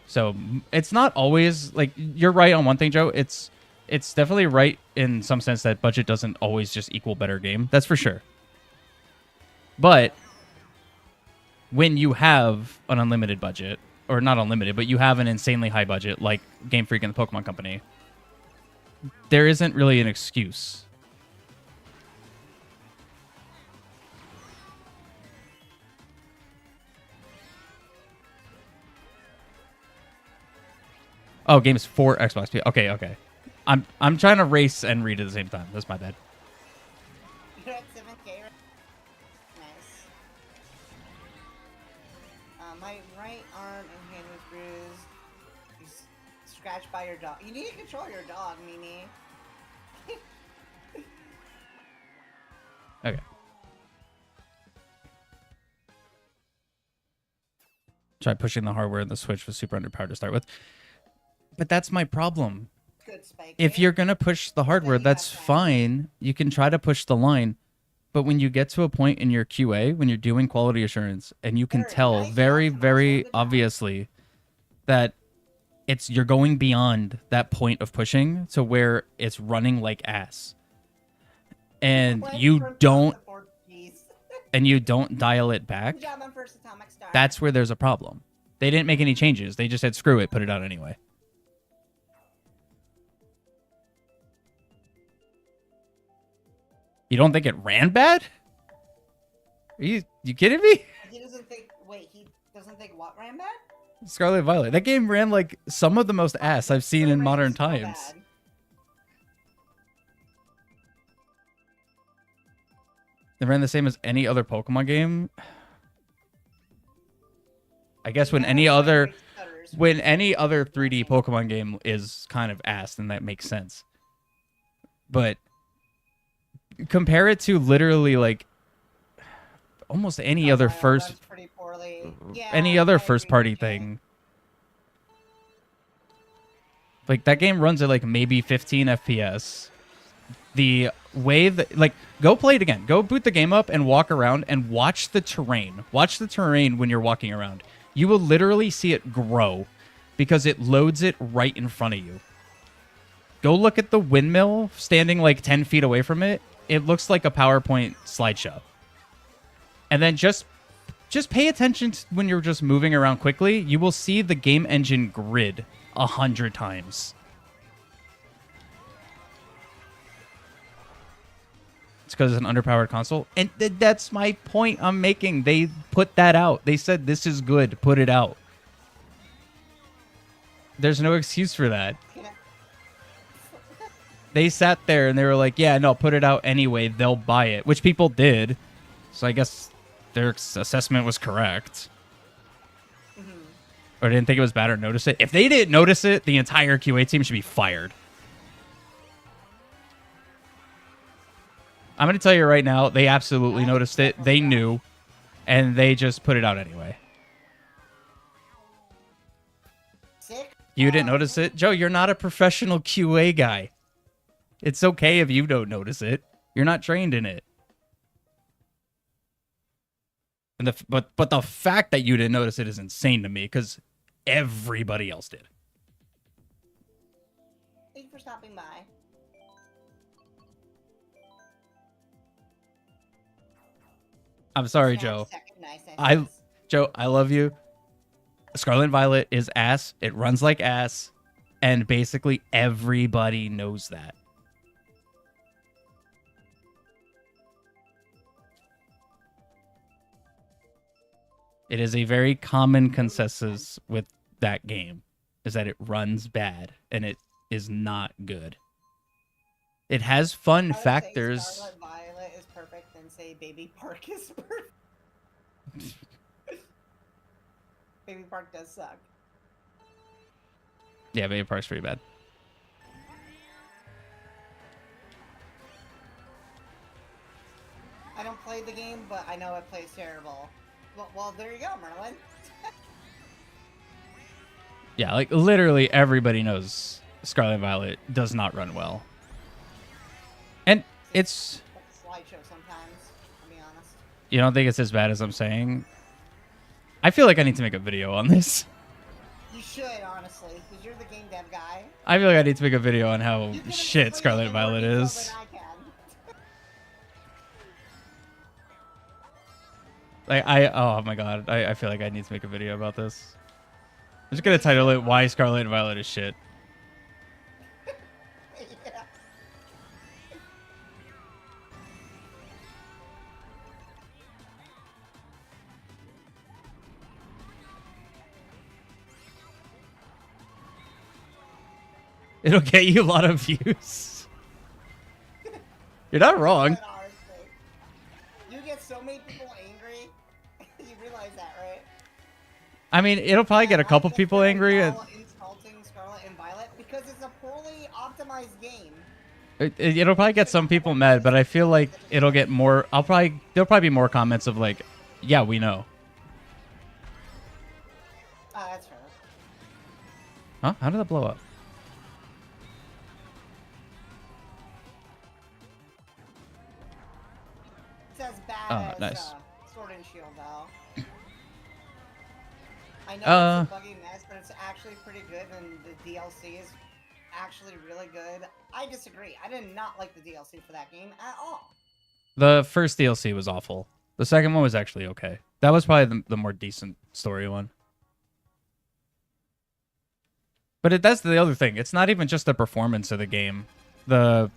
So it's not always like, you're right on one thing, Joe. It's definitely right in some sense that budget doesn't always just equal better game. That's for sure. But when you have an unlimited budget, or not unlimited, but you have an insanely high budget like Game Freak and the Pokemon Company, there isn't really an excuse. Oh, games for Xbox. Okay. I'm trying to race and read at the same time. That's my bad. You're at 7K. Nice. My right arm and hand was bruised. He's scratched by your dog. You need to control your dog, Mimi. Okay. Try pushing the hardware and the Switch was super underpowered to start with. But that's my problem. Good, Spike. If you're going to push the hardware, that's fine. You can try to push the line. But when you get to a point in your QA, when you're doing quality assurance, and you can Very tell nice, very, nice, very nice. obviously that you're going beyond that point of pushing to where it's running like ass. And you don't dial it back. Good job on first atomic star. That's where there's a problem. They didn't make any changes. They just said, screw it, put it out anyway. You don't think it ran bad? Are you kidding me? He doesn't think. Wait, he doesn't think what ran bad? Scarlet Violet. That game ran like some of the most ass I've seen in modern So times. bad. They ran the same as any other Pokemon game. I guess when any other 3D Pokemon game is kind of ass, then that makes sense. But compare it to literally like almost any other first party thing. Like that game runs at like maybe 15 FPS. The way that, like, go play it again. Go boot the game up and walk around and watch the terrain. Watch the terrain when you're walking around. You will literally see it grow because it loads it right in front of you. Go look at the windmill standing like 10 feet away from it. It looks like a PowerPoint slideshow. And then just pay attention to when you're just moving around quickly. You will see the game engine grid 100 times. It's because it's an underpowered console. And that's my point I'm making. They put that out. They said, this is good. Put it out. There's no excuse for that. They sat there and they were like, yeah, no, put it out anyway. They'll buy it, which people did. So I guess their assessment was correct. Mm-hmm. Or didn't think it was bad or notice it. If they didn't notice it, the entire QA team should be fired. I'm going to tell you right now, they absolutely noticed it. They knew, and they just put it out anyway. You didn't notice it? Joe, you're not a professional QA guy. It's okay if you don't notice it. You're not trained in it. And but the fact that you didn't notice it is insane to me, because everybody else did. Thank you for stopping by. I'm sorry, Joe. Joe, I love you. Scarlet and Violet is ass. It runs like ass. And basically everybody knows that. It is a very common consensus with that game, is that it runs bad and it is not good. It has fun factors. Scarlet Violet is perfect, and say Baby Park is perfect. Baby Park does suck. Yeah, Baby Park's pretty bad. I don't play the game, but I know it plays terrible. Well, there you go, Merlin. Yeah, like literally everybody knows Scarlet Violet does not run well. And it's slideshow sometimes, to be honest. You don't think it's as bad as I'm saying? I feel like I need to make a video on this. You should, honestly, because you're the game dev guy. I feel like I need to make a video on how shit Scarlet Violet is. Like oh my god, I feel like I need to make a video about this. I'm just gonna title it "Why Scarlet and Violet is Shit." Yeah. It'll get you a lot of views. You're not wrong. You get so many people angry. You realize that, right? I mean, it'll probably get a couple people angry. Insulting Scarlet and Violet because it's a poorly optimized game. It'll probably get some people mad, but I feel like it'll get more. There'll probably be more comments of like, "Yeah, we know." That's fair. Huh? How did that blow up? It's as bad as nice. Sword and Shield, though. I know it's a buggy mess, but it's actually pretty good, and the DLC is actually really good. I disagree. I did not like the DLC for that game at all. The first DLC was awful. The second one was actually okay. That was probably the more decent story one. But that's the other thing. It's not even just the performance of the game. The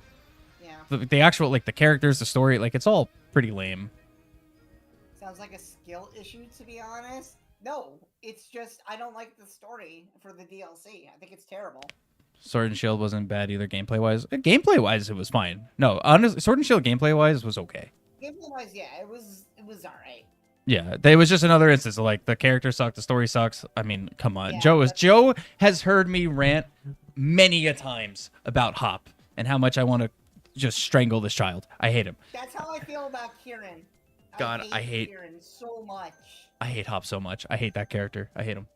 actual, like, the characters, the story, like, it's all pretty lame. Sounds like a skill issue, to be honest. No, it's just I don't like the story for the DLC. I think it's terrible. Sword and Shield wasn't bad either gameplay-wise. Gameplay-wise, it was fine. No, honestly, Sword and Shield gameplay-wise was okay. Gameplay-wise, yeah, it was alright. Yeah, it was just another instance of, like, the character sucked, the story sucks. I mean, come on. Yeah, Joe has heard me rant many a times about Hop and how much I want to just strangle this child. I hate him. That's how I feel about Kieran. God, I hate Kieran so much. I hate Hop so much. I hate that character. I hate him.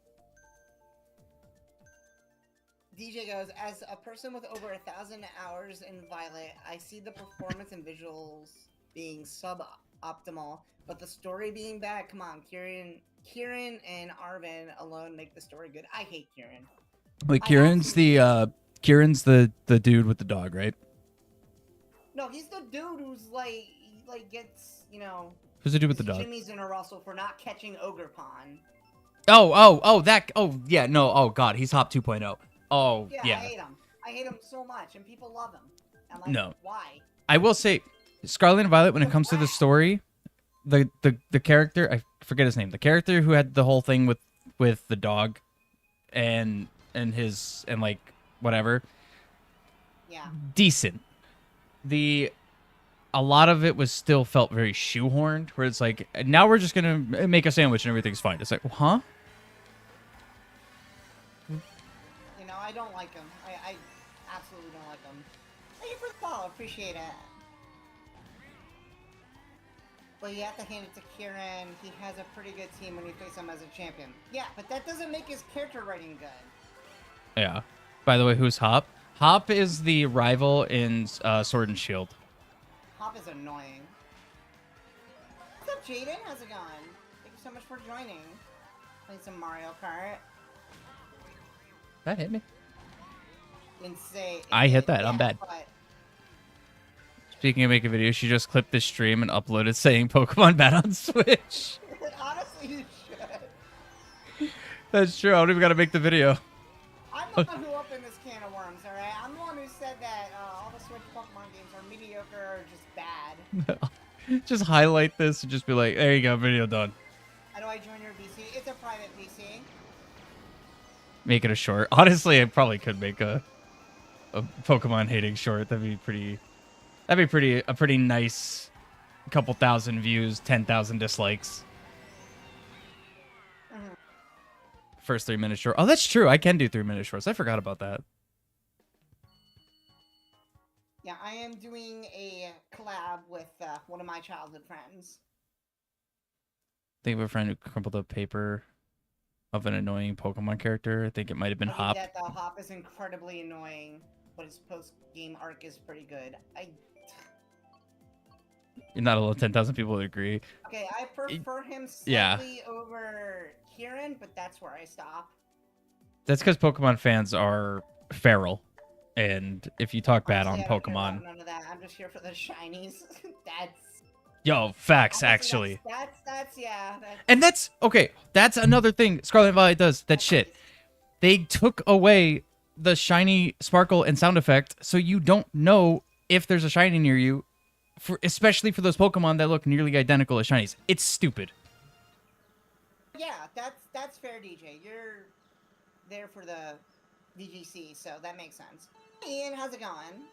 DJ goes, as a person with over 1,000 hours in Violet, I see the performance and visuals being suboptimal, but the story being bad. Come on, Kieran and Arvin alone make the story good. I hate Kieran. Like Kieran's the dude with the dog, right? No, he's the dude who's like gets, you know, Who's the dude with the dog? Jimmy's in a Russell for not catching Ogre Pond. Yeah, no, oh god, he's Hop 2.0. Oh, yeah. I hate him. I hate him so much, and people love him. I'm like, no. Why? I will say, Scarlet and Violet, when it comes to the story, the character, I forget his name, the character who had the whole thing with the dog and his, and like, whatever. Yeah. Decent. A lot of it was still felt very shoehorned, where it's like, now we're just gonna make a sandwich and everything's fine. It's like, huh? You know, I don't like him. I absolutely don't like him. Thank you for the follow. Appreciate it. But you have to hand it to Kieran. He has a pretty good team when you face him as a champion. Yeah, but that doesn't make his character writing good. Yeah. By the way, who's Hop? Hop is the rival in Sword and Shield. Hop is annoying. What's up, Jaden? How's it going? Thank you so much for joining. Playing some Mario Kart. That hit me. Didn't say. I hit that. I'm bad. But... Speaking of making videos, she just clipped this stream and uploaded saying Pokemon bad on Switch. Honestly, you should. That's true. I don't even got to make the video. I'm the one who opened this can of worms, alright? I'm the one who said that all the Switch Pokemon games are mediocre or just bad. Just highlight this and just be like, there you go, video done. How do I join your VC? It's a private VC. Make it a short. Honestly, I probably could make a Pokemon hating short. That'd be a pretty nice couple thousand views, 10,000 dislikes. First 3-minute short. Oh, that's true. I can do 3-minute shorts. I forgot about that. Yeah, I am doing a collab with one of my childhood friends. Think of a friend who crumpled up paper of an annoying Pokemon character. I think it might have been Hop. That the Hop is incredibly annoying, but his post-game arc is pretty good. Not a lot. 10,000 people would agree. Okay, I prefer him slightly over Kieran, but that's where I stop. That's because Pokemon fans are feral, and if you talk bad on Pokemon, none of that. I'm just here for the shinies. Facts actually. That's and that's okay. That's another thing Scarlet and Violet does. That shit. They took away the shiny sparkle and sound effect, so you don't know if there's a shiny near you. Especially for those Pokemon that look nearly identical as shinies. It's stupid. Yeah, that's fair, DJ. You're there for the VGC, so that makes sense. Hey, Ian, how's it going?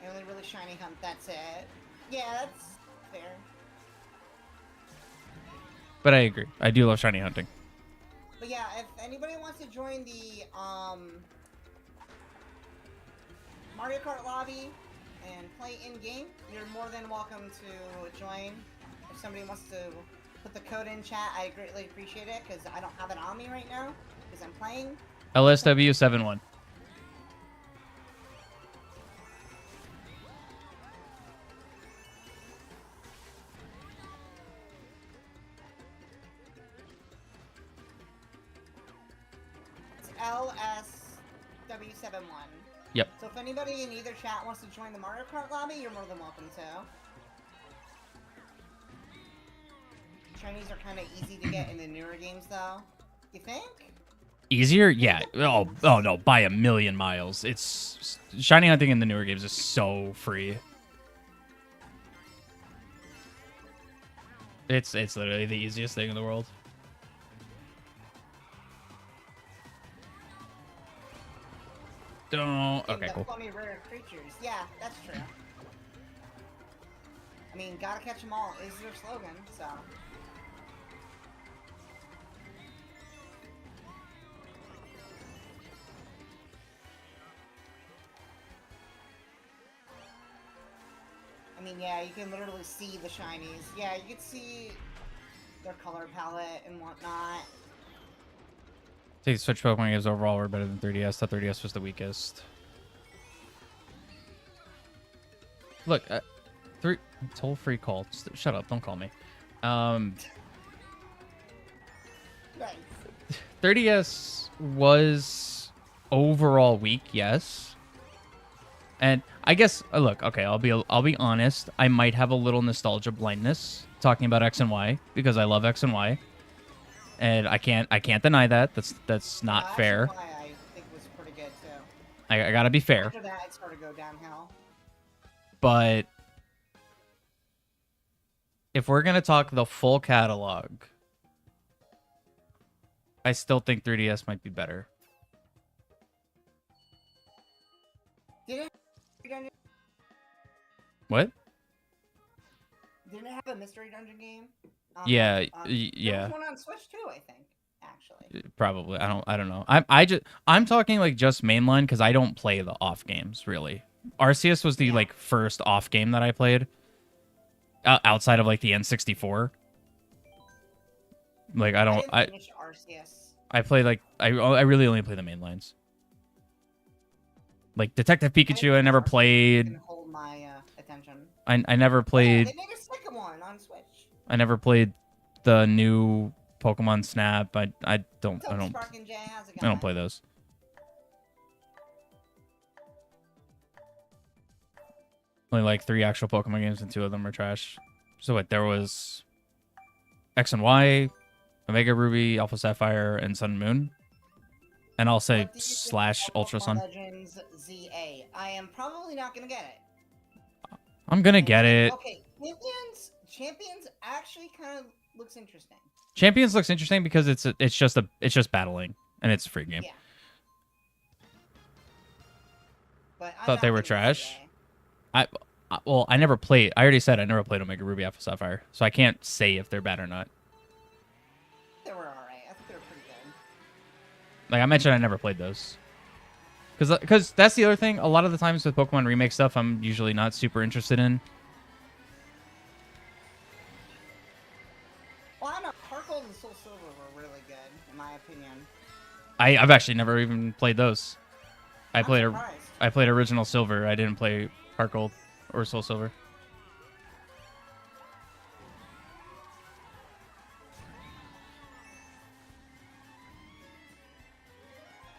I only really shiny hunt, that's it. Yeah, that's fair. But I agree. I do love shiny hunting. But yeah, if anybody wants to join the Mario Kart lobby and play in-game, you're more than welcome to join. If somebody wants to put the code in chat, I greatly appreciate it, because I don't have it on me right now, because I'm playing. LSW71. LSW71. Yep. So if anybody in either chat wants to join the Mario Kart lobby, you're more than welcome to. Chinese are kind of easy to get in the newer games, though. You think? Easier? Yeah. Oh no, by a million miles. It's shiny hunting in the newer games is so free. It's literally the easiest thing in the world. Don't. Okay, cool. Funny rare creatures. Yeah, that's true. I mean, gotta catch them all is their slogan, so. I mean, yeah, you can literally see the shinies. Yeah, you can see their color palette and whatnot. I think Switch Pokemon games overall were better than 3DS. Thought 3DS was the weakest. Look, toll-free call. Shut up, don't call me. Nice. 3DS was overall weak, yes. And I guess look, okay, I'll be honest. I might have a little nostalgia blindness talking about X and Y because I love X and Y, and I can't deny that. That's not fair. X and Y, I think was pretty good too. I gotta be fair. After that, it started to go downhill. But if we're gonna talk the full catalog, I still think 3DS might be better. Did it? Dungeon? What? Didn't it have a mystery dungeon game? Yeah, yeah. There was one on Switch too, I think. Actually. Probably. I don't know. I'm talking like just mainline because I don't play the off games really. Arceus was the like first off game that I played outside of like the N64. Like I didn't finish Arceus. I play like I really only play the main lines. Like Detective Pikachu, I never played. Can hold my attention. I never played. Yeah, they made a second one on Switch. I never played the new Pokemon Snap. I don't play those. Only like 3 actual Pokemon games and 2 of them are trash. So what? There was X and Y, Omega Ruby, Alpha Sapphire, and Sun and Moon. And I'll say / Ultra Sun. Legends ZA. I am probably not gonna get it. I'm gonna get it. Okay, Champions actually kind of looks interesting. Champions looks interesting because it's just battling and it's a free game. Yeah. But thought they were trash. Well, I never played. I already said I never played Omega Ruby Alpha Sapphire, so I can't say if they're bad or not. They were alright. I think they were pretty good. Like I mentioned, I never played those. Because that's the other thing. A lot of the times with Pokemon remake stuff, I'm usually not super interested in. Well, I know Heart Gold and Soul Silver were really good, in my opinion. I've actually never even played those. I played Original Silver. I didn't play Heart Gold or Soul Silver.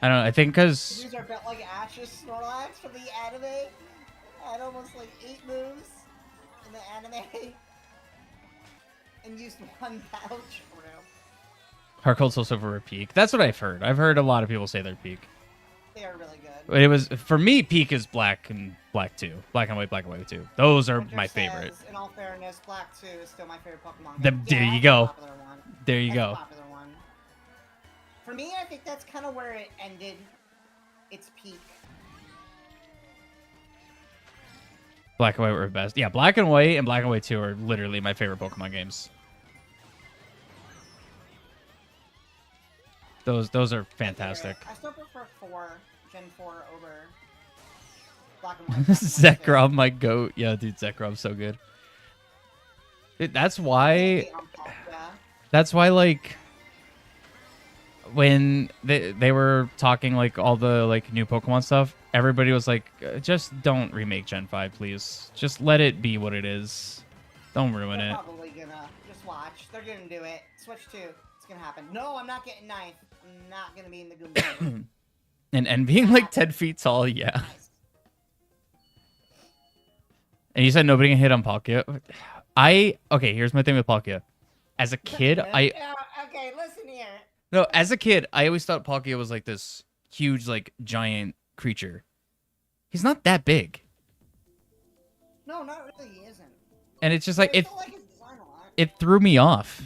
I don't know. I think because these are built like Ash's Snorlax from the anime. Had almost like 8 moves in the anime, and used 1 pouch for real. Heart Gold, Soul Silver are peak. That's what I've heard. I've heard a lot of people say they're peak. They are really good. But it was for me. Peak is Black and Black 2, Black and White 2. Those are my favorite. In all fairness, Black 2 is still my favorite Pokemon. There you go. There you go. For me, I think that's kind of where it ended its peak. Black and White were best. Yeah, Black and White and Black and White 2 are literally my favorite Pokemon games. Those are fantastic. I still prefer Gen 4 over Black and White. Zekrom, my goat. Yeah, dude, Zekrom's so good. That's why, like, when they were talking, like, all the, like, new Pokemon stuff, everybody was like, just don't remake Gen 5, please. Just let it be what it is. Don't ruin it. They're probably gonna. Just watch. They're gonna do it. Switch 2. It's gonna happen. No, I'm not getting 9th. not gonna be in the Goomba. And being like 10 feet tall, yeah. Nice. And you said nobody can hit on Palkia. Okay, here's my thing with Palkia. As a kid, Yeah, okay, listen here. No, as a kid, I always thought Palkia was like this huge, like giant creature. He's not that big. No, not really. He isn't. And it's just But like I still like his design a lot. it threw me off.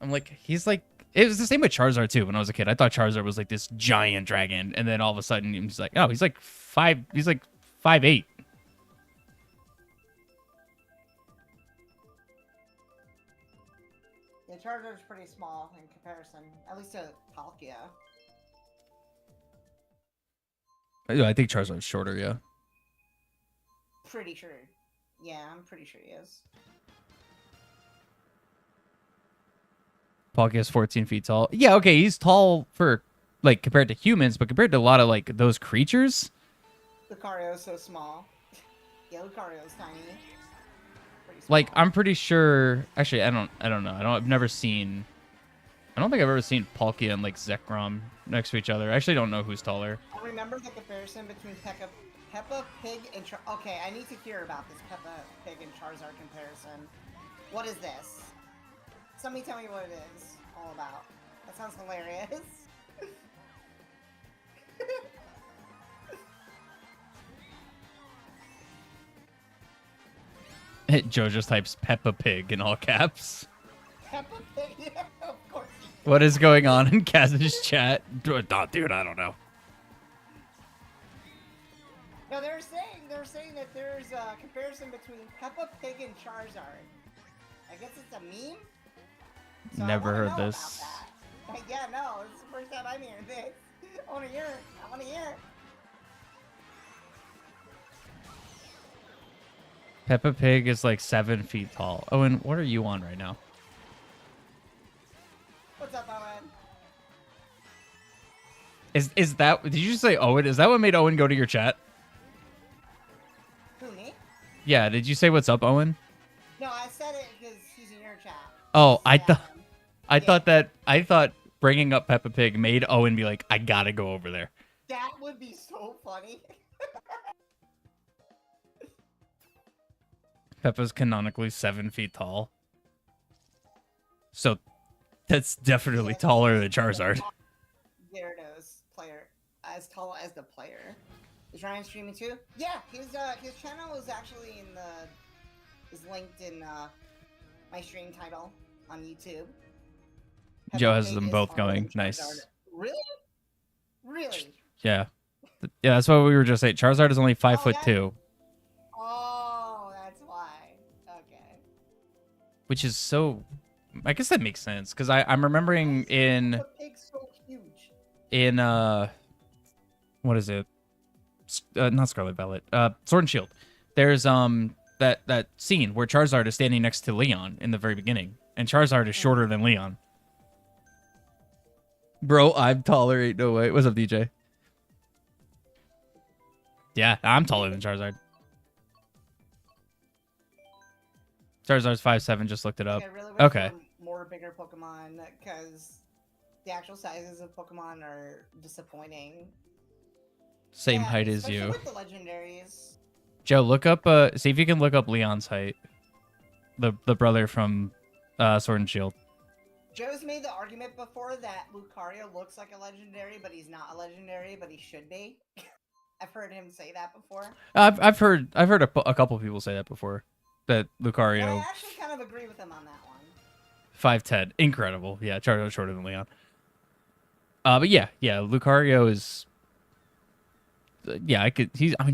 I'm like, he's like, it was the same with Charizard too. When I was a kid, I thought Charizard was like this giant dragon, and then all of a sudden, he's like, oh, he's like 5'8". Yeah, Charizard's pretty small in comparison, at least to Palkia. I think Charizard's shorter, yeah. Pretty sure. Yeah, I'm pretty sure he is. Palkia is 14 feet tall. Yeah, okay, he's tall for like compared to humans, but compared to a lot of like those creatures, Lucario's so small. Yeah, Lucario's tiny. Pretty small. like I'm pretty sure. Actually, I don't know. I've never seen. I don't think I've ever seen Palkia and like Zekrom next to each other. I actually don't know who's taller. I remember the comparison between Peppa Pig and Okay, I need to hear about this Peppa Pig and Charizard comparison. What is this? Somebody tell me what it is all about. That sounds hilarious. Joe just types Peppa Pig in all caps. Peppa Pig? Yeah, of course. What is going on in Kaz's chat? Dude, I don't know. No, they're saying that there's a comparison between Peppa Pig and Charizard. I guess it's a meme. So Never I heard wanna know this. about that. Yeah, no, it's the first time I'm hearing this. I want to hear it. I want to hear it. Peppa Pig is like 7 feet tall. Owen, what are you on right now? What's up, Owen? Is that? Did you just say Owen? Is that what made Owen go to your chat? Who, me? Yeah. Did you say what's up, Owen? No, I said it because he's in your chat. Oh, Yeah. I thought bringing up Peppa Pig made Owen be like, I gotta go over there. That would be so funny. Peppa's canonically 7 feet tall, so that's definitely taller than Charizard. Gyarados player, as tall as the player. Is Ryan streaming too? Yeah, his channel is actually is linked in my stream title on YouTube. Joe has Peppa them Pig both is taller going. than Nice. Charizard. Really? Really? Yeah. Yeah, that's what we were just saying. Charizard is only 5'2", Oh, that's why. Okay. which is so. I guess that makes sense because I'm remembering in Peppa Pig's so huge. what is it? Not Scarlet Violet. Sword and Shield. There's that scene where Charizard is standing next to Leon in the very beginning, and Charizard is shorter than Leon. Bro, I'm taller. Ain't no way. What's up, DJ? Yeah, I'm taller than Charizard. Charizard's 5'7". Just looked it up. I really wish Okay. there were more bigger Pokemon because the actual sizes of Pokemon are disappointing. Same Yeah, height as especially you. with the legendaries. Joe, look up. See if you can look up Leon's height. The brother from Sword and Shield. Joe's made the argument before that Lucario looks like a legendary, but he's not a legendary, but he should be. I've heard him say that before. I've heard a couple people say that before. That And I Lucario actually kind of agree with him on that one. 5'10", incredible. Yeah, Charizard's shorter than Leon. But yeah, Lucario is. Yeah,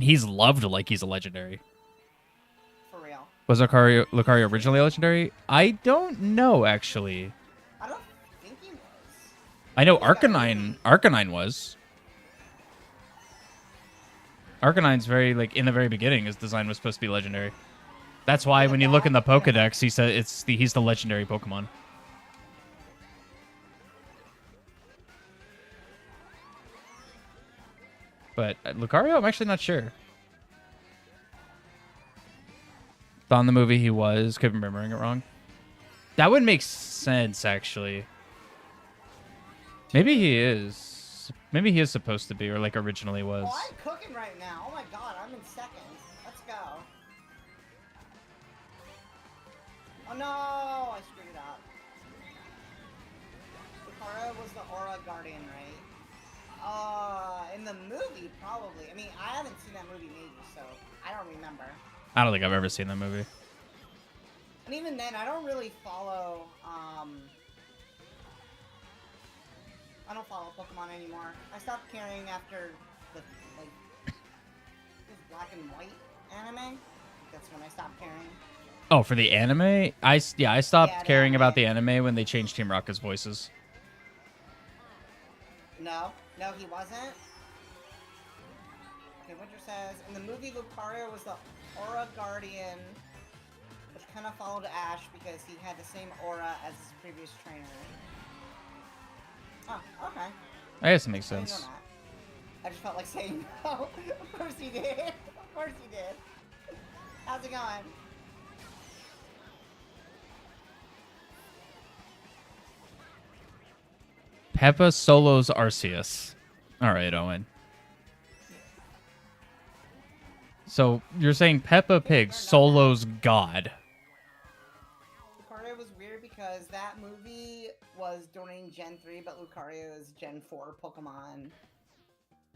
he's loved like he's a legendary. For real. Was Lucario originally a legendary? I don't know actually. I don't think he was. I know I think Arcanine was. Arcanine's very like in the very beginning, his design was supposed to be legendary. That's why when you look in the Pokedex, he said he's the legendary Pokemon. But Lucario, I'm actually not sure. Thought in the movie he was. Could be remembering it wrong. That would make sense, actually. Maybe he is. Maybe he is supposed to be, or like originally was. Oh, I'm cooking right now. Oh my god, I'm in second. Let's go. Oh no, I screwed it up. Lucario was the Aura Guardian, right? In the movie, probably. I mean, I haven't seen that movie in ages, so I don't remember. I don't think I've ever seen that movie. And even then, I don't really follow, I don't follow Pokemon anymore. I stopped caring after the, like, this black and white anime. That's when I stopped caring. Oh, for the anime? I stopped Yeah, caring anime. about the anime when they changed Team Rocket's voices. No, he wasn't. Okay, Winter says, in the movie, Lucario was the Aura Guardian, which kind of followed Ash because he had the same aura as his previous trainer. Oh, okay. I guess it makes I didn't sense. know that. I just felt like saying no. Of course he did. Of course he did. How's it going? Peppa solos Arceus. All right, Owen. So you're saying Peppa Pig solos God? Lucario was weird because that movie was during Gen 3, but Lucario is Gen 4 Pokemon.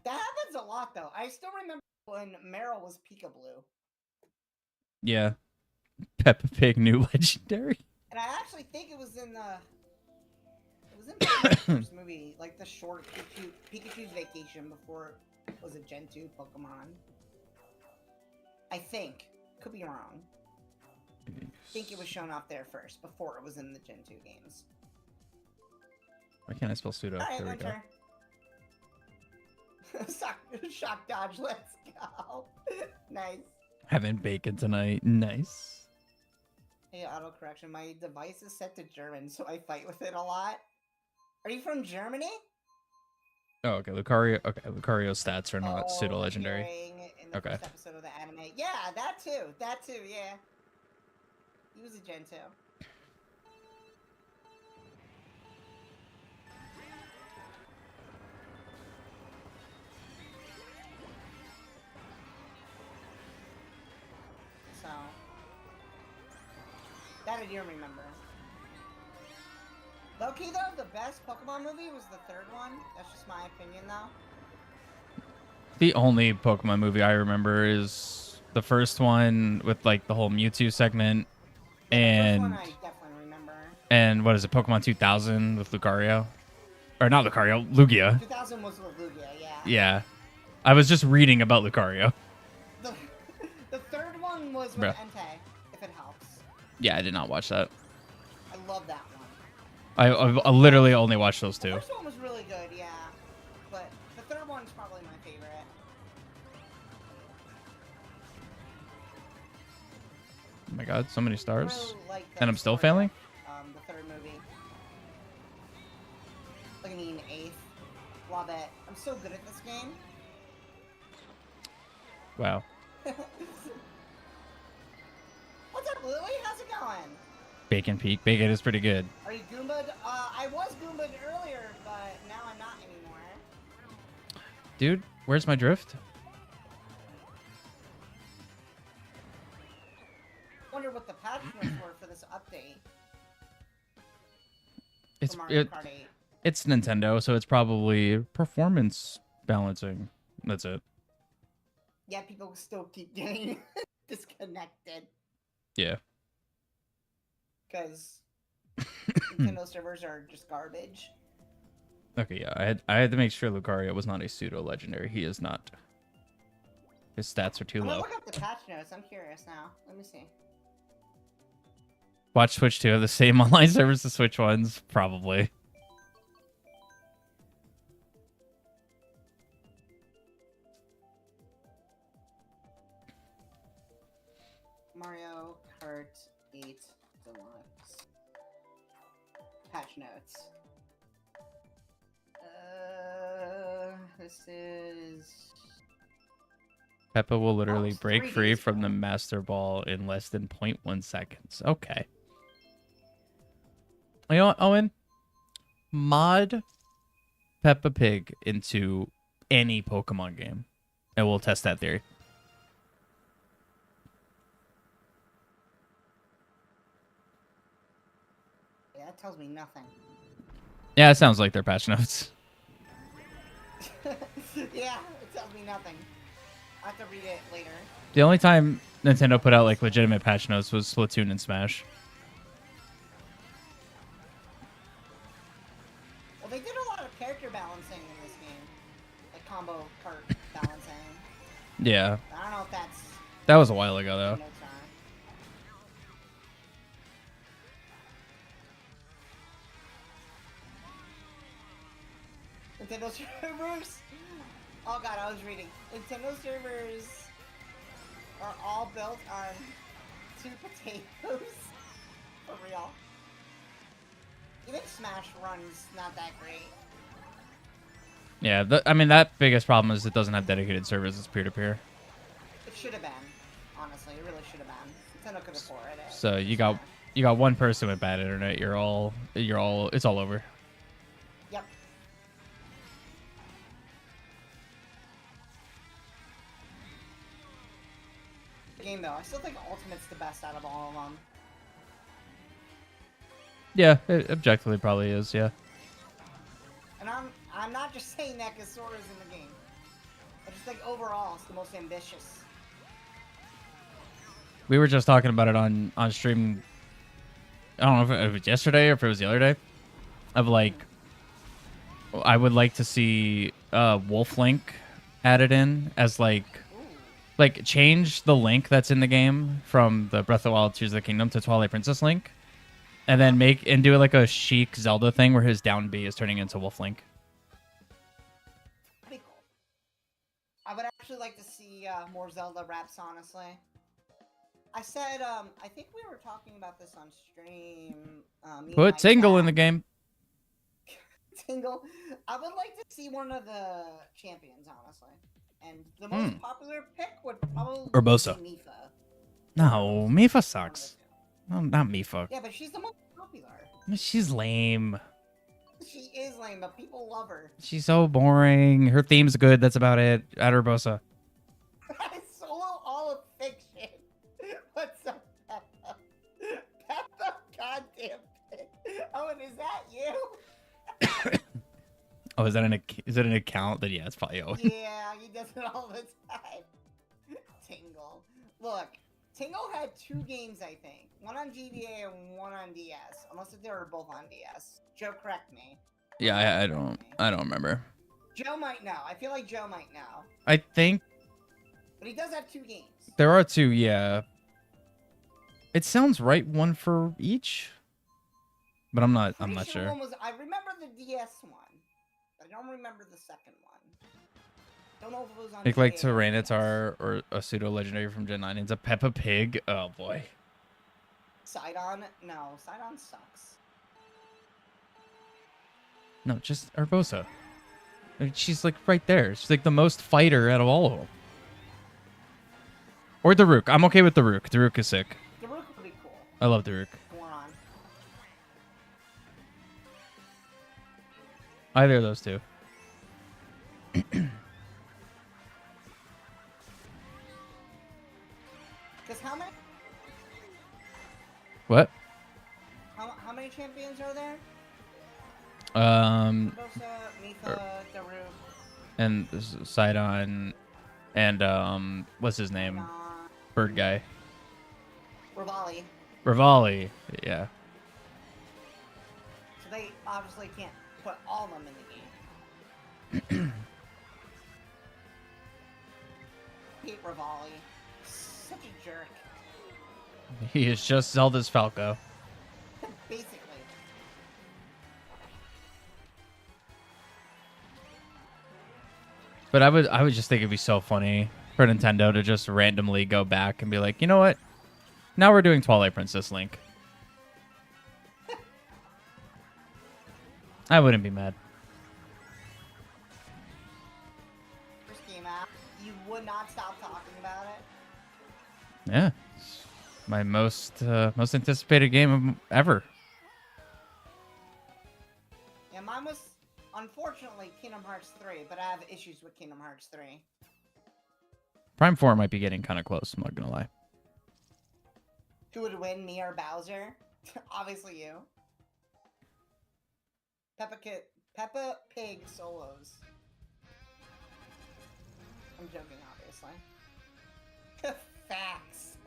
That happens a lot, though. I still remember when Meryl was Peekaboo. Yeah. Peppa Pig new legendary. And I actually think it was in the... It was in the first movie, like the short Pikachu's Vacation before it was a Gen 2 Pokemon. I think. Could be wrong. I think it was shown off there first, before it was in the Gen 2 games. Why can't I spell pseudo? Alright, There we go. Shock dodge, let's go. Nice. Having bacon tonight. Nice. Hey, autocorrection. My device is set to German, so I fight with it a lot. Are you from Germany? Oh, okay. Lucario. Okay, Lucario's stats are not Oh, pseudo legendary. appearing in the Okay. first episode of the anime. Yeah, that too. That too, yeah. He was a Gen 2. So, that I do remember. Low-key though, the best Pokemon movie was the third one. That's just my opinion though. The only Pokemon movie I remember is the first one with like the whole Mewtwo segment, Yeah, the first one and I definitely remember. what is it? Pokemon 2000 with Lucario, or not Lucario, Lugia. 2000 was with Lugia, yeah. Yeah, I was just reading about Lucario. The, the third one was with Bruh. Entei, if it helps. Yeah, I did not watch that. I love that one. I literally only watched those The two. first one was really good, yeah. But the third one's probably my favorite. Oh my god, so many I stars. really like the And I'm still story failing? of, the third movie. Look at me in 8th. Love it. I'm so good at this game. Wow. What's up, Lily? How's it going? Bacon Peak. Bacon is pretty good. Are you Goomba'd? I was Goomba'd earlier, but now I'm not anymore. Dude, where's my drift? Wonder what the patch notes were for this update. It's For Mario it, Kart 8. it's Nintendo, so it's probably performance balancing. That's it. Yeah, people still keep getting disconnected Yeah. because Nintendo servers are just garbage. Okay, yeah. I had to make sure Lucario was not a pseudo legendary. He is not. His stats are too I'm gonna low. look up the patch notes. I'm curious now. Let me see. Watch Switch 2 have the same online servers as Switch ones? Probably. Mario Kart 8 Deluxe. Patch notes. This is... Peppa will literally it's break 3 free days from ago. the Master Ball in less than 0.1 seconds. Okay. You know what, Owen? Mod Peppa Pig into any Pokemon game, and we'll test that theory. Yeah, that tells me nothing. Yeah, it sounds like they're patch notes. Yeah, it tells me nothing. I have to read it later. The only time Nintendo put out like legitimate patch notes was Splatoon and Smash. Well, they did a lot of character balancing in this game, like combo Kart balancing. Yeah, I don't know if that's that was a while ago though. notes on. Nintendo servers. Oh god, I was reading. Nintendo servers are all built on 2 potatoes. For real. Even Smash runs not that great. Yeah, I mean that biggest problem is it doesn't have dedicated servers. It's peer-to-peer. It should have been. Honestly, it really should have been. Nintendo could afford it. So you got one person with bad internet. It's all over. Yep. Game though, I still think Ultimate's the best out of all of them. Yeah, it objectively probably is. Yeah. And I'm not just saying that because Sora's in the game. I just think overall it's the most ambitious. We were just talking about it on stream. I don't know if it was yesterday or if it was the other day. Of like, I would like to see Wolf Link added in as like change the Link that's in the game from the Breath of the Wild Tears of the Kingdom to Twilight Princess Link, and then do it like a chic Zelda thing where his down B is turning into Wolf Link. Pretty cool. I would actually like to see more Zelda raps, honestly. I said, I think we were talking about this on stream. Put Tingle in the game. Tingle. I would like to see one of the champions, honestly. And the most popular pick would probably Urbosa. be Mifa. No, Mifa sucks. No, not Mifa. Yeah, but she's the most popular. She's lame. She is lame, but people love her. She's so boring. Her theme's good. That's about it. Add Urbosa. Solo all of fiction. What's up, Peppa? Peppa, goddamn pick. Oh, and is that you? Oh, is that an account? Then yeah, it's probably Owen. Yeah, he does it all the time. Tingle. Look, Tingle had 2 games, I think. One on GBA and one on DS. Unless if they were both on DS. Joe, correct me. Yeah, I don't remember. Joe might know. I feel like Joe might know. I think But he does have 2 games. there are 2. Yeah. It sounds right, one for each. But I'm not sure. One was, I remember the DS one. But I don't remember the second one. Don't know if it was on Like GBA or Tyranitar or a pseudo legendary from Gen 9 into Peppa Pig. Oh boy. Sidon? No, Sidon sucks. No, just Urbosa. I mean, she's like right there. She's like the most fighter out of all of them. Or Daruk. I'm okay with Daruk. Daruk is sick. Daruk would be cool. I love Daruk. Goron. Either of those 2. Because how many? What? How many champions are there? Urbosa, Mifa, Daruk, and Sidon, and what's his name? Bird guy. Rivali. Rivali. Yeah. So they obviously can't put all of them in the game. Hate Rivali. Such a jerk. He is just Zelda's Falco. Basically. But I would just think it'd be so funny for Nintendo to just randomly go back and be like, you know what? Now we're doing Twilight Princess Link. I wouldn't be mad. First game out, you would not stop talking about it. Yeah. It's my most anticipated game ever. Yeah, mine was unfortunately, Kingdom Hearts 3, but I have issues with Kingdom Hearts 3. Prime 4 might be getting kind of close, I'm not gonna lie. Who would win, me or Bowser? Obviously you. Peppa Pig solos. I'm joking, obviously. Facts.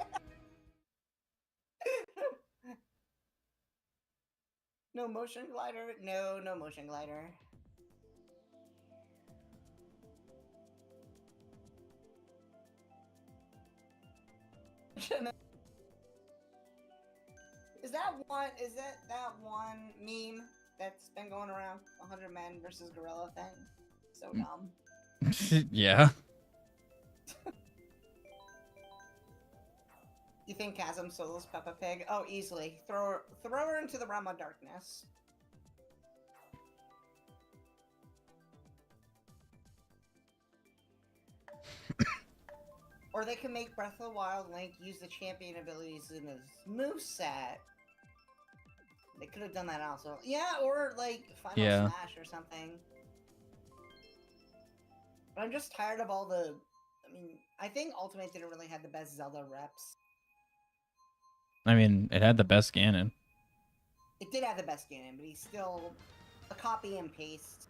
No motion glider? No, no motion glider. Is that one meme that's been going around? 100 men versus gorilla thing? So dumb. Yeah. You think Chasm solos Peppa Pig? Oh, easily. Throw her into the realm of darkness. Or they can make Breath of the Wild Link use the champion abilities in his moveset. They could have done that also. Yeah, or like Final Smash or something. But I'm just tired of all the... I mean, I think Ultimate didn't really have the best Zelda reps. I mean, it had the best Ganon. It did have the best Ganon, but he's still a copy and paste.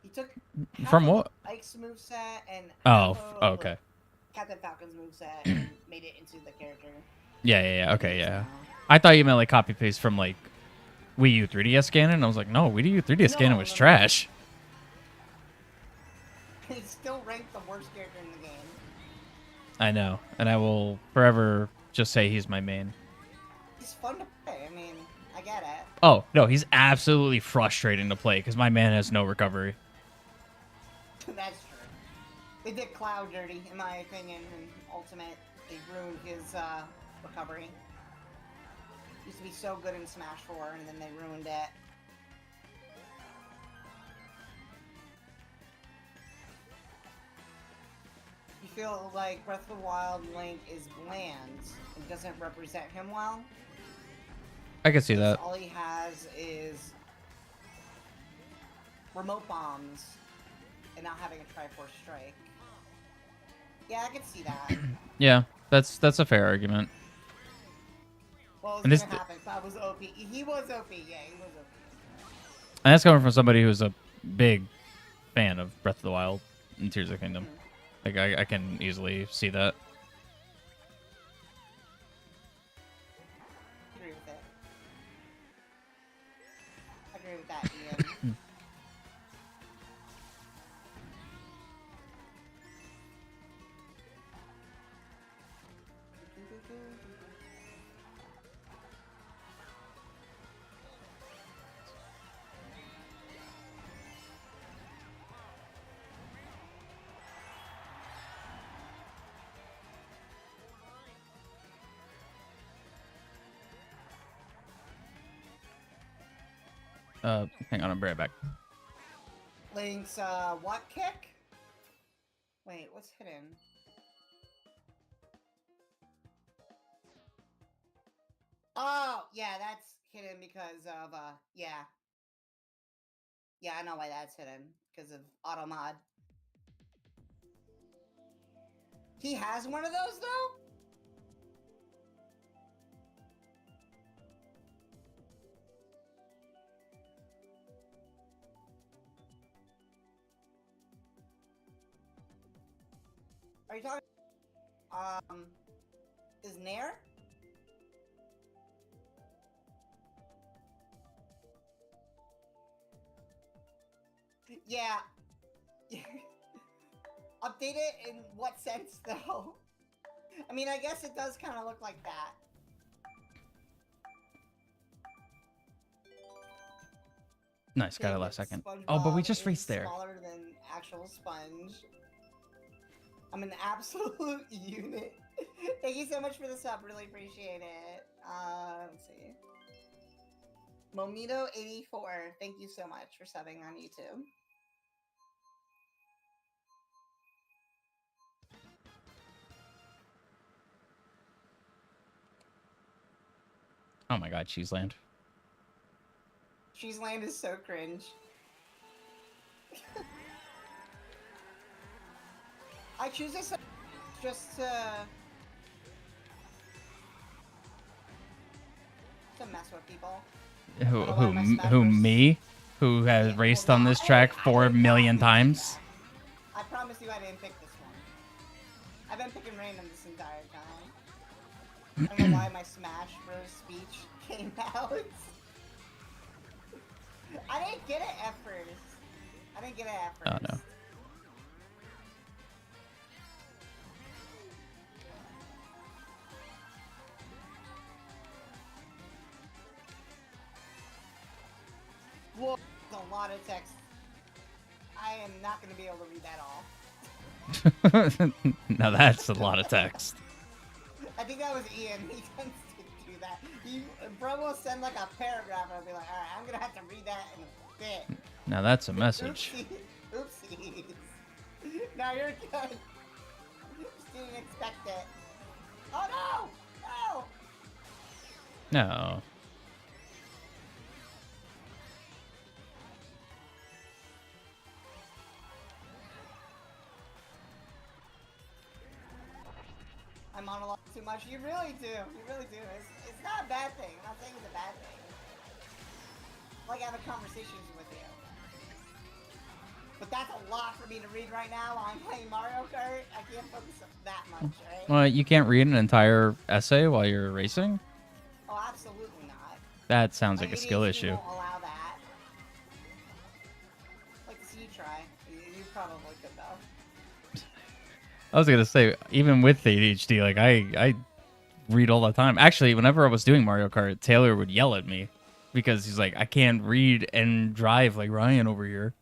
He took from what? Ike's moveset and okay. Captain Falcon's moveset and made it into the character. Yeah. Okay, yeah. I thought you meant like copy paste from like Wii U 3DS Ganon. I was like, no, Wii U 3DS Ganon was trash. He's still ranked the worst character in the game. I know, and I will forever just say he's my main. He's fun to play. I mean, I get it. Oh, no, he's absolutely frustrating to play because my man has no recovery. That's true. They did Cloud dirty, in my opinion, in Ultimate. They ruined his recovery. Used to be so good in Smash 4, and then they ruined it. You feel like Breath of the Wild Link is bland and doesn't represent him well? I can see that. All he has is remote bombs and not having a Triforce Strike. Yeah, I can see that. Yeah, that's a fair argument. Well, it was gonna happen. Cloud was OP. He was OP. Yeah, he was OP. And that's coming from somebody who's a big fan of Breath of the Wild and Tears of the Kingdom. Like, I can easily see that. Agree with it. I agree with that, Ian. Hang on, I'll be right back. Link's, what kick? Wait, what's hidden? Oh, yeah, that's hidden because of, yeah. Yeah, I know why that's hidden. Because of auto mod. He has one of those, though? Are you talking... Is Nair? Yeah. Update it in what sense, though? I mean, I guess it does kind of look like that. Nice, got it last second. Oh, but we just raced there. Smaller than actual Sponge. I'm an absolute unit. Thank you so much for the sub. Really appreciate it. Let's see. Momito84, thank you so much for subbing on YouTube. Oh my god, Cheeseland. Cheeseland is so cringe. I choose this just to mess with people. Who me? Who has raced on this track 4 million times? I promise you I didn't pick this one. I've been picking random this entire time. I don't know why my Smash Bros. Speech came out. I didn't get it at first. Oh, no. Whoa, that's a lot of text. I am not going to be able to read that all. Now that's a lot of text. I think that was Ian. He tends to do that. Bro will send like a paragraph and I'll be like, alright, I'm going to have to read that in a bit. Now that's a message. Oopsies. No, you're good. Just didn't expect it. Oh no! No! No. I monologue too much. You really do. It's not a bad thing. I'm not saying it's a bad thing. Like having conversations with you. But that's a lot for me to read right now while I'm playing Mario Kart. I can't focus that much, right? Well, you can't read an entire essay while you're racing? Oh, absolutely not. That sounds like a skill ADHD issue. won't allow that. Like to see you try. You probably could though. I was gonna say, even with ADHD, like I read all the time. Actually, whenever I was doing Mario Kart, Taylor would yell at me because he's like, I can't read and drive like Ryan over here.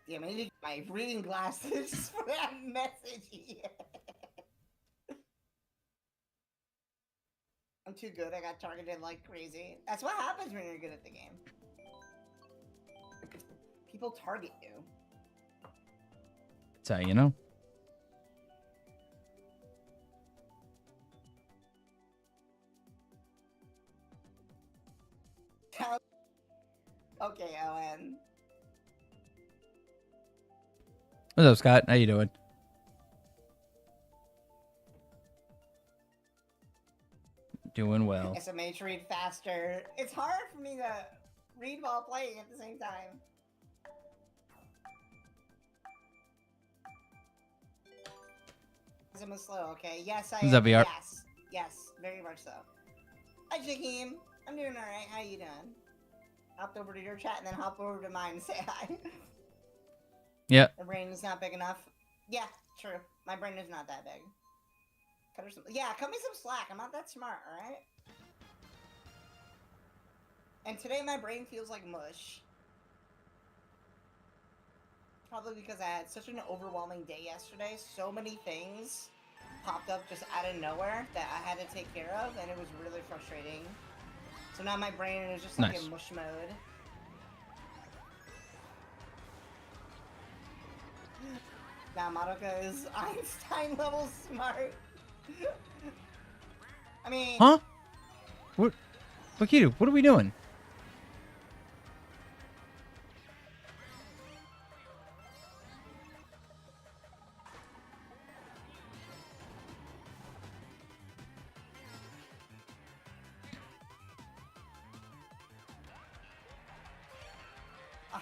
Yeah, maybe my reading glasses for that message. Yeah. I'm too good. I got targeted like crazy. That's what happens when you're good at the game. People target you. That's how you know. Okay, Owen. What's up, Scott? How you doing? Doing well. SMH read faster. It's hard for me to read while playing at the same time. I'm slow, okay? Yes, I What's up, VR? Yes, very much so. Hi, Jakeem. I'm doing alright. How you doing? Hopped over to your chat and then hop over to mine and say hi. Yeah. The brain is not big enough. Yeah, true. My brain is not that big. Cut her some. Yeah, cut me some slack. I'm not that smart, alright? And today my brain feels like mush. Probably because I had such an overwhelming day yesterday. So many things popped up just out of nowhere that I had to take care of, and it was really frustrating. So now my brain is just like in mush mode. Now Madoka is Einstein level smart. I mean... Huh? What? Lakitu, what are we doing?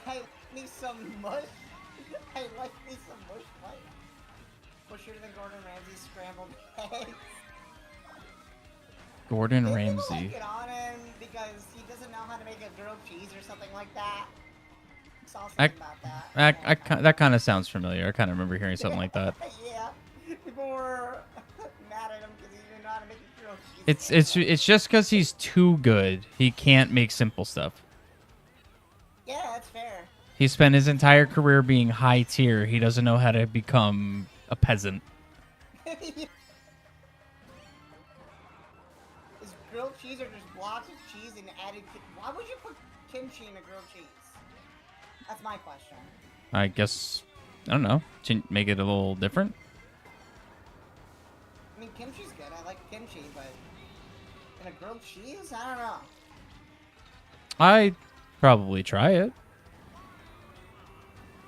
I like me some mush. I like me some mush light. Mushier than Gordon Ramsay's scrambled eggs. Gordon Maybe Ramsay. people like it on him because he doesn't know how to make a grilled cheese or something like that. I saw something about that. That kind of sounds familiar. I kind of remember hearing something like that. Yeah. People were mad at him because he didn't know how to make a grilled cheese. It's just because he's too good. He can't make simple stuff. Yeah, that's fair. He spent his entire career being high tier. He doesn't know how to become a peasant. Is grilled cheese or just blocks of cheese and added... Why would you put kimchi in a grilled cheese? That's my question. I guess, I don't know, to make it a little different. I mean, kimchi's good. I like kimchi, but in a grilled cheese, I don't know. I'd probably try it.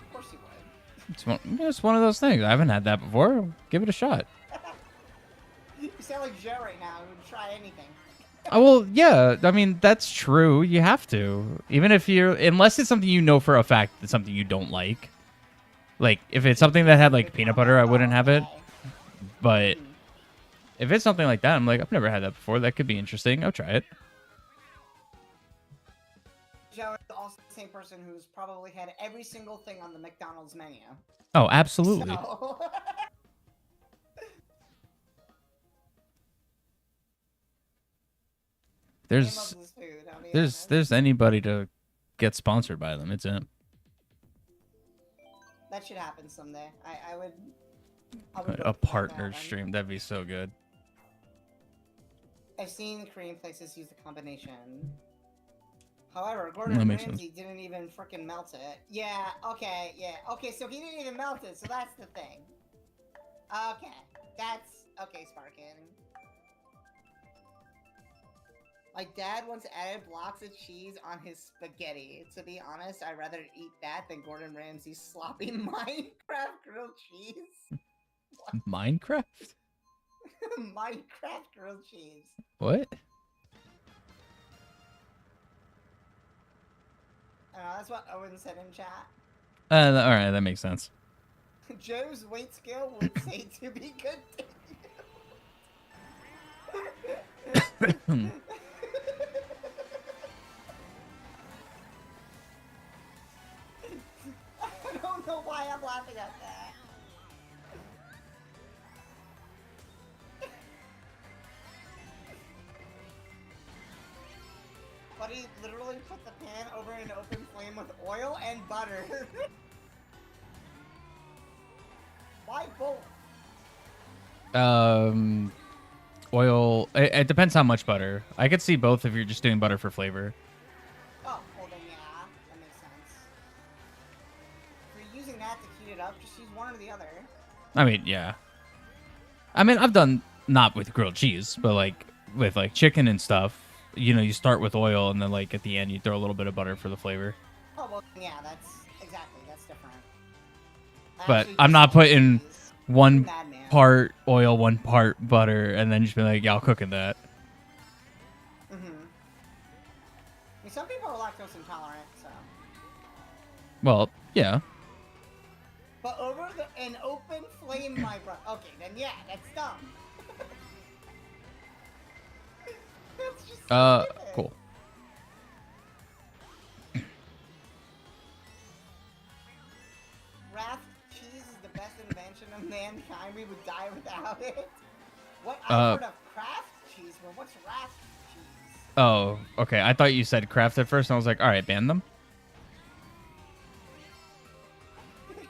Of course you would. It's one of those things. I haven't had that before. Give it a shot. You sound like Joe right now. Who would try anything. Oh, well, yeah. I mean, that's true. You have to. Even if unless it's something you know for a fact it's something you don't like. Like, if it's something that had, like, peanut butter, I wouldn't have it. But if it's something like that, I'm like, I've never had that before. That could be interesting. I'll try it. Joe is also the same person who's probably had every single thing on the McDonald's menu. Oh, absolutely. So... There's anybody to get sponsored by them. It's him. That should happen someday. I would A partner stream. That'd be so good. I've seen Korean places use the combination. However, Gordon Ramsay didn't even frickin' melt it. Yeah, okay, so he didn't even melt it, so that's the thing. Okay, okay, Sparkin. My dad once added blocks of cheese on his spaghetti. To be honest, I'd rather eat that than Gordon Ramsay's sloppy Minecraft grilled cheese. Minecraft? Minecraft grilled cheese. What? That's what Owen said in chat. Alright, that makes sense. Joe's weight scale would say to be continued. I don't know why I'm laughing at that. But he literally put the pan over an open flame with oil and butter. Why both? Oil. It depends how much butter. I could see both if you're just doing butter for flavor. Oh, well then yeah, that makes sense. If you're using that to heat it up, just use one or the other. I mean, yeah. I mean, I've done not with grilled cheese, but like with like chicken and stuff. You know, you start with oil and then like at the end you throw a little bit of butter for the flavor. Oh well, yeah, that's different. But I'm not putting one part oil, one part butter, and then just be like, y'all cooking that. I mean, some people are lactose intolerant, so. Well, yeah. But over an open flame, my bro. Okay, then yeah, that's dumb. That's just cool. Raft cheese is the best invention of mankind. We would die without it. What? I've heard of Kraft cheese, but what's Raft cheese? Oh, okay. I thought you said Kraft at first, and I was like, all right, ban them. Kraft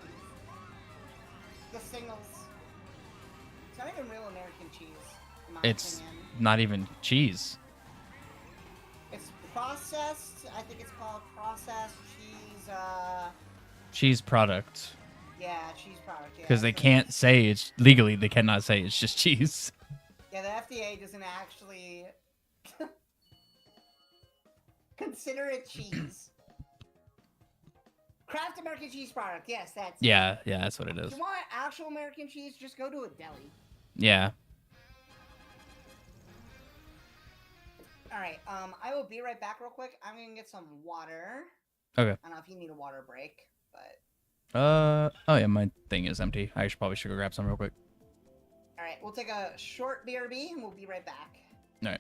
cheese. The singles. It's not even real American cheese, in my It's opinion. not even cheese. It's processed. I think it's called processed cheese. Cheese product. Yeah, cheese product. Because they can't say it's legally. They cannot say it's just cheese. Yeah, the FDA doesn't actually consider it cheese. Kraft American cheese product. Yes, that's. Yeah, that's what it is. If you want actual American cheese, just go to a deli. Yeah. All right. I will be right back real quick. I'm gonna get some water. Okay. I don't know if you need a water break, but. Oh yeah, my thing is empty. I should go grab some real quick. All right, we'll take a short BRB and we'll be right back. All right.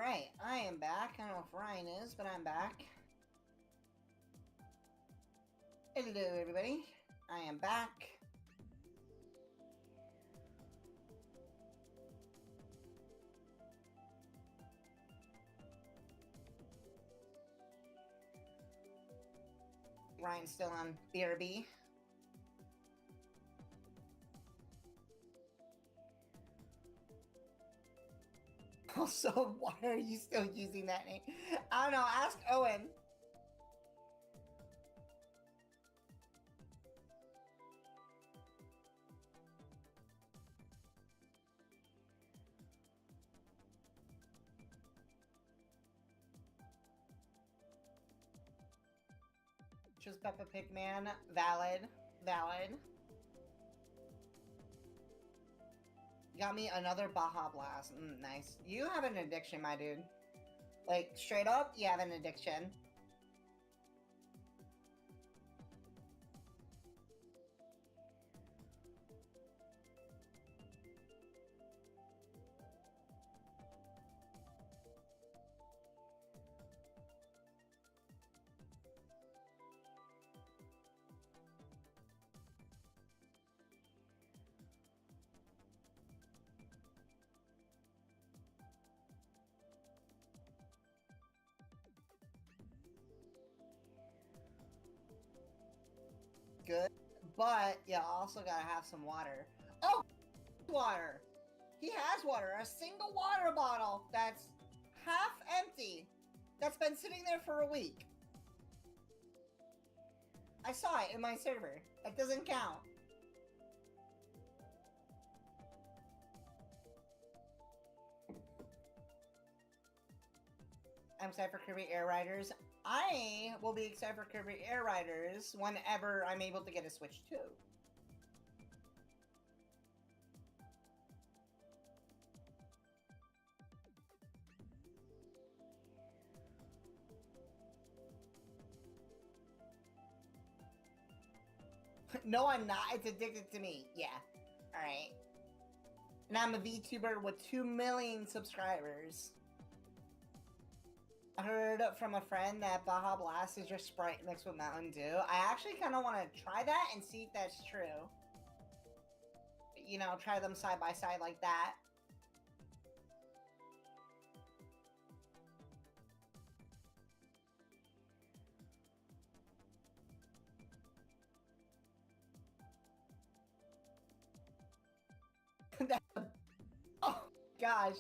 Alright, I am back. I don't know if Ryan is, but I'm back. Hello, everybody. I am back. Ryan's still on BRB. Also, why are you still using that name? I don't know. Ask Owen. Just Peppa Pig Man. Valid. Valid. Got me another Baja Blast. Nice. You have an addiction, my dude. Like, straight up, you have an addiction. Good, but you also gotta have some water. Oh, water! He has water, a single water bottle that's half empty, that's been sitting there for a week. I saw it in my server. That doesn't count. I'm excited for Kirby Air Riders. I will be excited for Kirby Air Riders whenever I'm able to get a Switch 2. No, I'm not. It's addicted to me. Yeah. Alright. And I'm a VTuber with 2 million subscribers. I heard from a friend that Baja Blast is just Sprite mixed with Mountain Dew. I actually kind of want to try that and see if that's true. You know, try them side by side like that. Oh, gosh.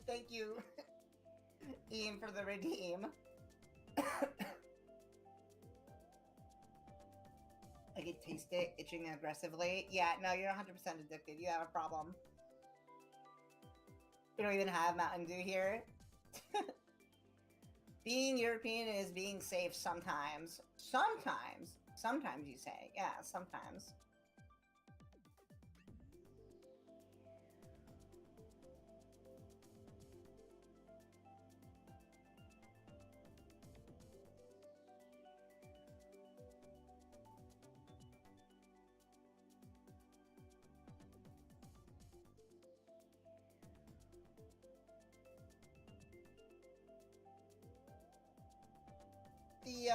Thank you, Ian, for the redeem. I can taste it itching aggressively. Yeah, no, you're 100% addicted. You have a problem. We don't even have Mountain Dew here. Being European is being safe sometimes. Sometimes. Sometimes you say. Yeah, sometimes. The,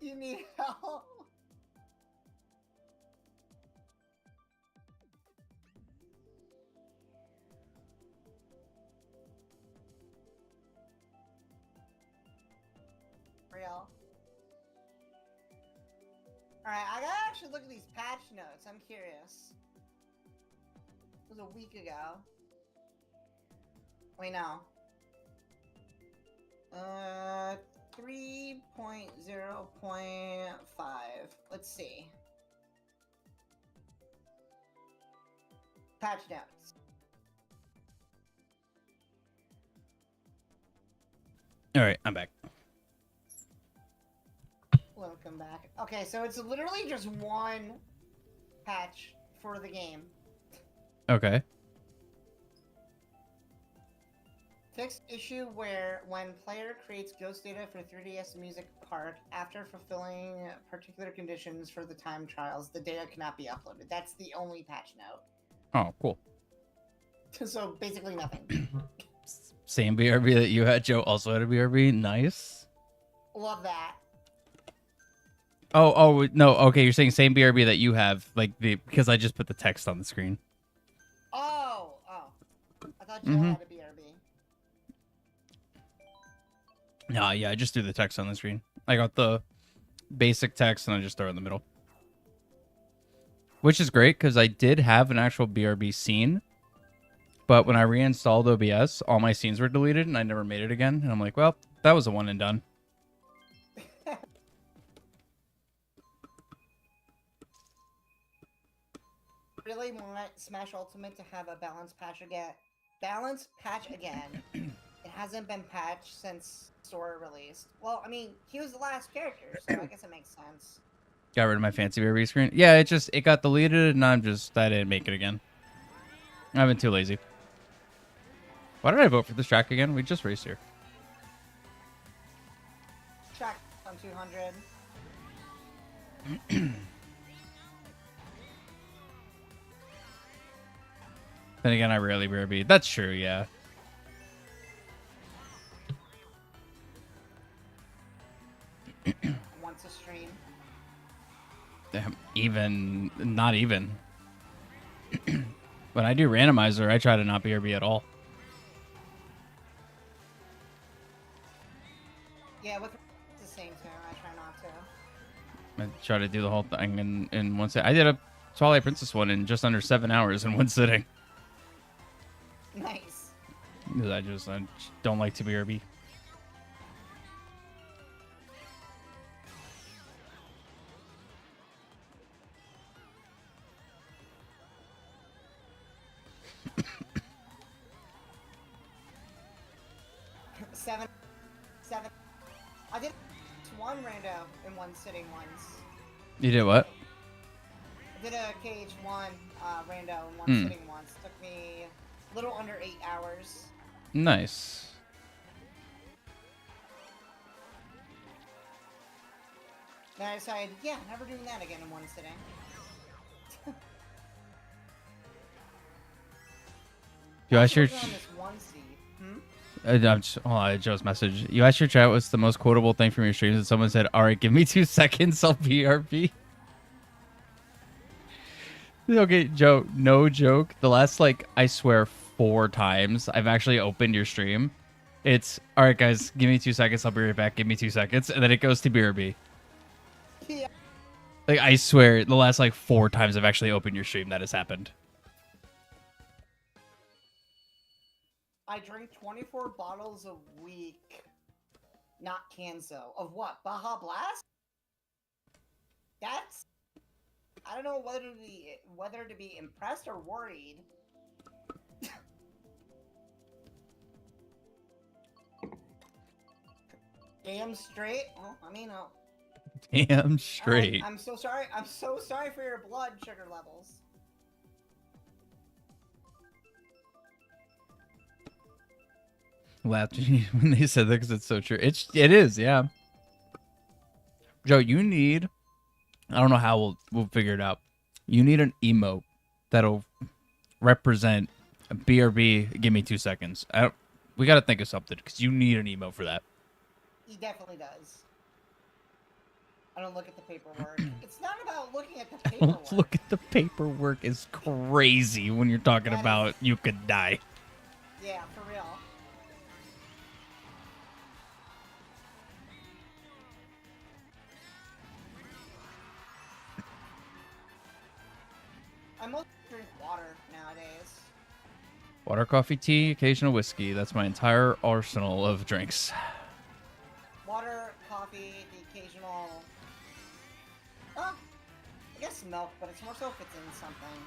You need help? Real. Alright, I gotta actually look at these patch notes. I'm curious. It was a week ago. Wait, no. 3.0.5. Let's see. Patch notes. All right, I'm back. Welcome back. Okay, so it's literally just one patch for the game. Okay. Fixed issue where when player creates ghost data for 3DS Music Kart after fulfilling particular conditions for the time trials, the data cannot be uploaded. That's the only patch note. Oh, cool. So basically nothing. Same BRB that you had, Joe also had a BRB. Nice. Love that. Oh, no. Okay, you're saying same BRB that you have, like because I just put the text on the screen. Oh. I thought Joe had a BRB. No, yeah, I just do the text on the screen. I got the basic text and I just throw it in the middle. Which is great because I did have an actual BRB scene. But when I reinstalled OBS, all my scenes were deleted and I never made it again. And I'm like, well, that was a one and done. Really want Smash Ultimate to have a balance patch again. It hasn't been patched since Sora released. Well, I mean, he was the last character, so I guess it makes sense. Got rid of my fancy BRB screen. Yeah, it got deleted and I didn't make it again. I've been too lazy. Why did I vote for this track again? We just raced here. Track on 200. Then again, I rarely BRB. That's true, yeah. Once a stream. Damn, not even. When I do randomizer, I try to not BRB at all. Yeah, with it's the same too. I try not to. I try to do the whole thing in one sitting. I did a Twilight Princess one in just under 7 hours in one sitting. Nice. Because I just don't like to BRB. Seven. I did one rando in one sitting once. You did what? I did a KH1 rando in one sitting once. Took me a little under 8 hours. Nice. Then I decided, yeah, never doing that again in one sitting. You asked your On this one seed. Joe's message. You asked your chat what's the most quotable thing from your streams, and someone said, "All right, give me 2 seconds, I'll BRB." Okay, Joe, no joke. The last I swear 4 times I've actually opened your stream. It's all right, guys. Give me 2 seconds. I'll be right back. Give me 2 seconds, and then it goes to BRB. Yeah. I swear, the last 4 times I've actually opened your stream, that has happened. I drink 24 bottles a week. Not cans, though. Of what? Baja Blast? That's... I don't know whether to be impressed or worried. Damn straight? Well, I mean, Damn straight. I'm so sorry. I'm so sorry for your blood sugar levels. Laughed when they said that because it's so true. It is, yeah. Joe, you need... I don't know how we'll figure it out. You need an emote that'll represent a BRB. Give me 2 seconds. We got to think of something because you need an emote for that. He definitely does. I don't look at the paperwork. It's not about looking at the paperwork. Look at the paperwork is crazy when you're talking That about is... you could die. Yeah, for real. I mostly drink water nowadays. Water, coffee, tea, occasional whiskey. That's my entire arsenal of drinks. Water, coffee, the occasional... I guess milk, but it's more so if it's in something.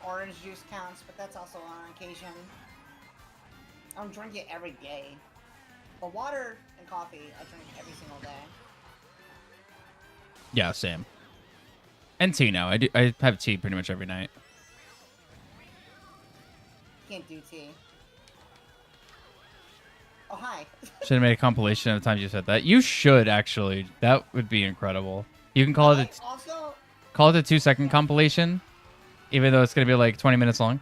So Orange juice counts, but that's also on occasion. I don't drink it every day. But water and coffee, I drink every single day. Yeah, same. And tea now. I have tea pretty much every night. Can't do tea. Oh, hi. Should have made a compilation of the times you said that. You should, actually. That would be incredible. You can call it a 2-second compilation, even though it's going to be like 20 minutes long.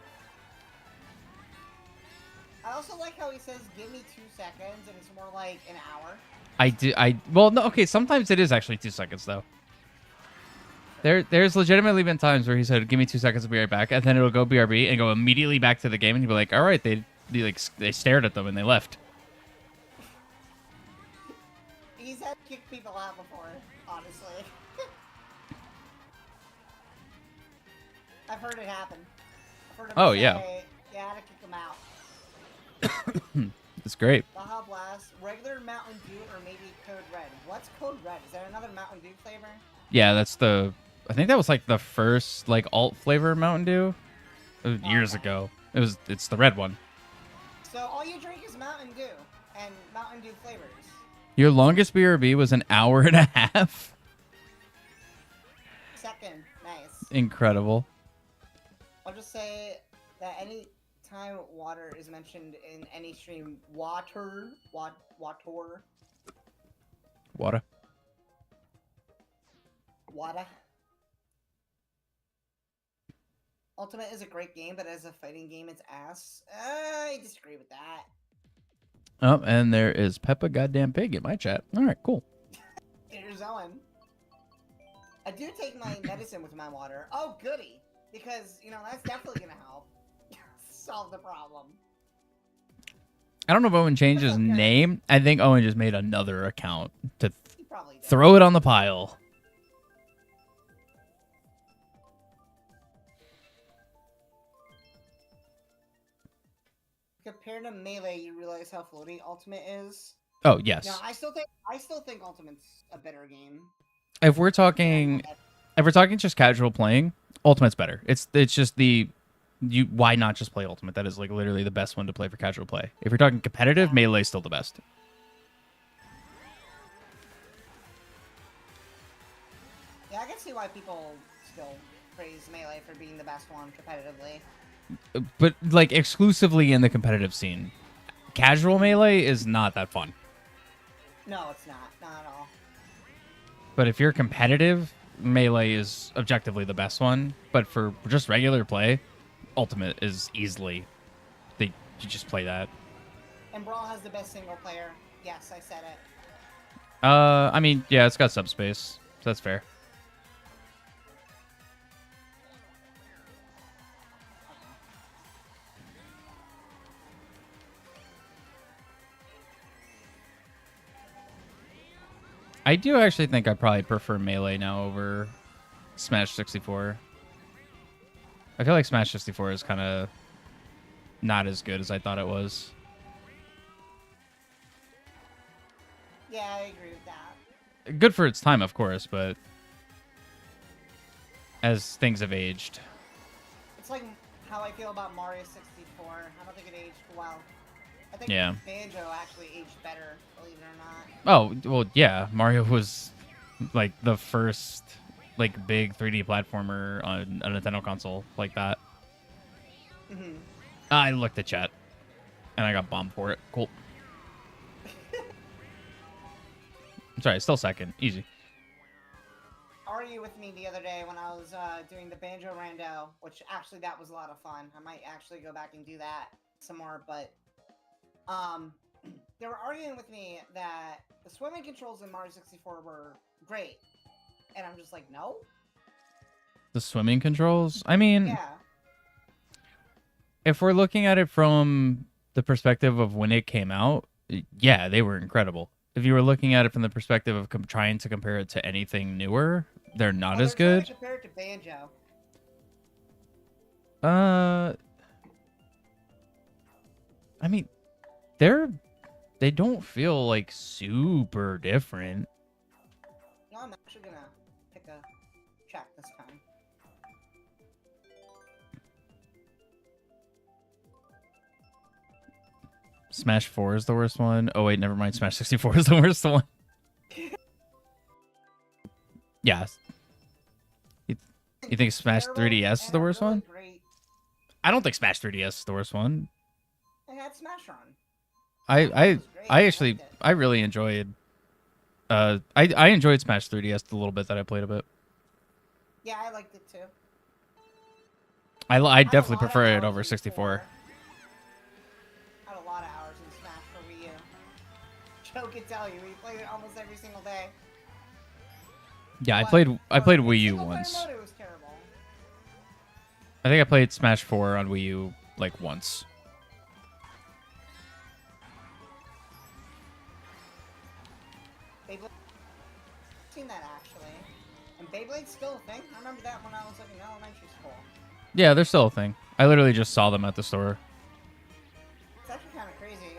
I also like how he says, give me 2 seconds, and it's more like an hour. Well, no, okay, sometimes it is actually 2 seconds, though. There's legitimately been times where he said, give me 2 seconds, I'll be right back, and then it'll go BRB and go immediately back to the game, and you'll be like, all right, they stared at them and they left. He's had to kick people out before, honestly. I've heard it happen. I've heard him say, yeah. Yeah, I had to kick them out. It's great. Baja Blast, regular Mountain Dew, or maybe Code Red. What's Code Red? Is there another Mountain Dew flavor? Yeah, I think that was like the first like alt flavor Mountain Dew. It was years ago. It's the red one. So all you drink is Mountain Dew and Mountain Dew flavors. Your longest BRB was an hour and a half. Second, nice. Incredible. I'll just say that any time water is mentioned in any stream, water. Ultimate is a great game, but as a fighting game, it's ass. I disagree with that. Oh, and there is Peppa Goddamn Pig in my chat. All right, cool. Here's Owen. I do take my medicine with my water. Oh, goody. Because, that's definitely going to help solve the problem. I don't know if Owen changed his name. I think Owen just made another account to probably throw it on the pile. Compared to Melee, you realize how floaty Ultimate is. Oh, yes. No, I still think Ultimate's a better game. If we're talking just casual playing, Ultimate's better. It's just why not just play Ultimate? That is like literally the best one to play for casual play. If you're talking competitive, Melee's still the best. Yeah, I can see why people still praise Melee for being the best one competitively. But like exclusively in the competitive scene. Casual Melee is not that fun. No, it's not. Not at all. But if you're competitive, Melee is objectively the best one. But for just regular play, Ultimate is easily you just play that. And Brawl has the best single player. Yes, I said it. I mean, yeah, it's got subspace, so that's fair. I do actually think I probably prefer Melee now over Smash 64. I feel like Smash 64 is kind of not as good as I thought it was. Yeah, I agree with that. Good for its time, of course, but as things have aged. It's like how I feel about Mario 64. I don't think it aged well. I think Banjo actually aged better, believe it or not. Oh, well, yeah. Mario was like the first like big 3D platformer on a Nintendo console like that. Mm-hmm. I looked at chat and I got bombed for it. Cool. I'm sorry, still second. Easy. Argue with me the other day when I was doing the Banjo Rando, which actually that was a lot of fun. I might actually go back and do that some more, but they were arguing with me that the swimming controls in Mario 64 were great. And I'm just like, no? The swimming controls? I mean, yeah. If we're looking at it from the perspective of when it came out, yeah, they were incredible. If you were looking at it from the perspective of trying to compare it to anything newer, they're not as good. Compare it to Banjo. I mean, they don't feel like super different. No, I'm actually gonna pick a track this time. Smash 4 is the worst one. Oh wait, never mind. Smash 64 is the worst one. Yeah. You think Smash 3DS is the worst one? Great. I don't think Smash 3DS is the worst one. I had Smash Run. I really enjoyed. I enjoyed Smash 3DS the little bit that I played of it. Yeah, I liked it too. I definitely prefer it over 64. I had a lot of hours in Smash for Wii U. Joe could tell you, we played it almost every single day. Yeah, I played Wii U once. Mode, it was terrible. I think I played Smash 4 on Wii U like once. Beyblade. I've seen that actually. And Beyblade's still a thing. I remember that when I was like in elementary school. Yeah, they're still a thing. I literally just saw them at the store. It's actually kind of crazy.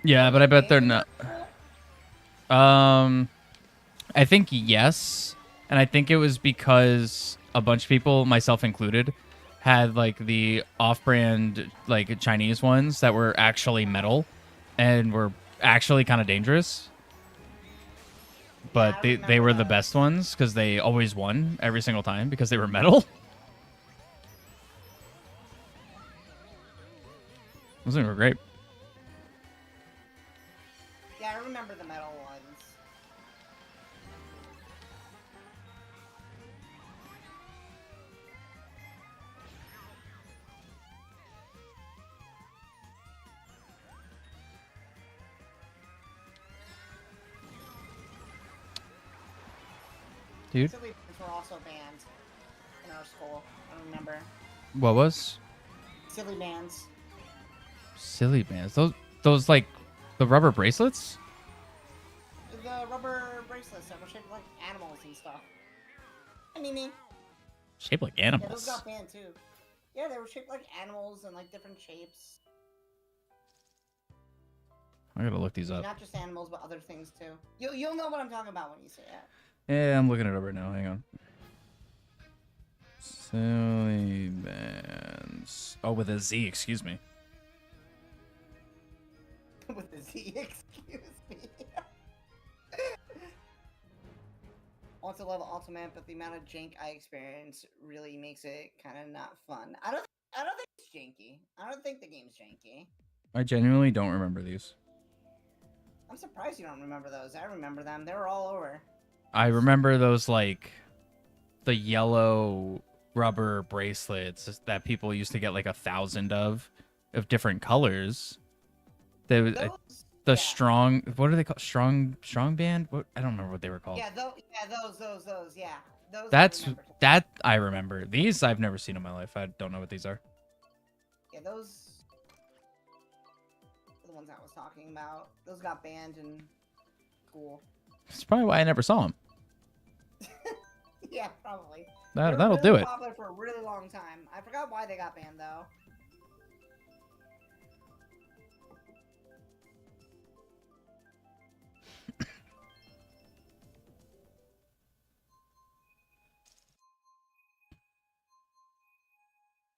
Yeah, but I bet they're not. I think yes, and I think it was because a bunch of people, myself included, had like the off-brand like Chinese ones that were actually metal and were actually kind of dangerous. But they were the best ones because they always won every single time because they were metal. Those things were great. Yeah, I remember the metal ones. Dude. Silly bands were also banned in our school. I remember. What was? Silly bands. Silly bands. Those like the rubber bracelets? The rubber bracelets that were shaped like animals and stuff. I mean, Shaped like yeah, those animals. got banned too. Yeah, they were shaped like animals and like different shapes. I gotta look these up. Not just animals, but other things too. You'll know what I'm talking about when you say it. Yeah, I'm looking it up right now. Hang on. Silly bands. Oh, with a Z, excuse me. With the Z, excuse me. Want to love Ultimate, but the amount of jank I experience really makes it kind of not fun. I don't think it's janky. I don't think the game's janky. I genuinely don't remember these. I'm surprised you don't remember those. I remember them. They were all over. I remember those like the yellow rubber bracelets that people used to get like 1,000 of different colors. The yeah. strong, what are they called? Strong band? What, I don't remember what they were called. Yeah, those. Yeah, those. That I remember. These I've never seen in my life. I don't know what these are. Yeah, those are the ones I was talking about. Those got banned and cool. That's probably why I never saw them. Yeah, probably. That'll really do it. Popular for a really long time. I forgot why they got banned though.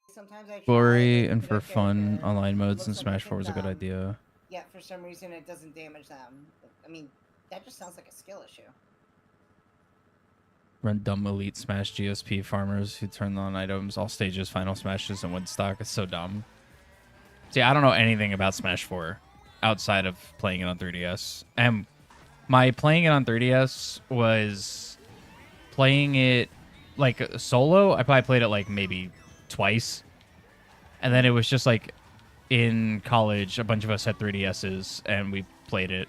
Sometimes I Glory try and to for pick fun character. online It modes and looks Smash amazing 4 is a good dumb. idea. Yeah, for some reason it doesn't damage them. I mean, that just sounds like a skill issue. Run dumb elite Smash GSP farmers who turn on items, all stages, final smashes, and Woodstock. It's so dumb. See, I don't know anything about Smash 4 outside of playing it on 3DS. And my playing it on 3DS was playing it like solo. I probably played it like maybe twice. And then it was just like in college, a bunch of us had 3DSs and we played it.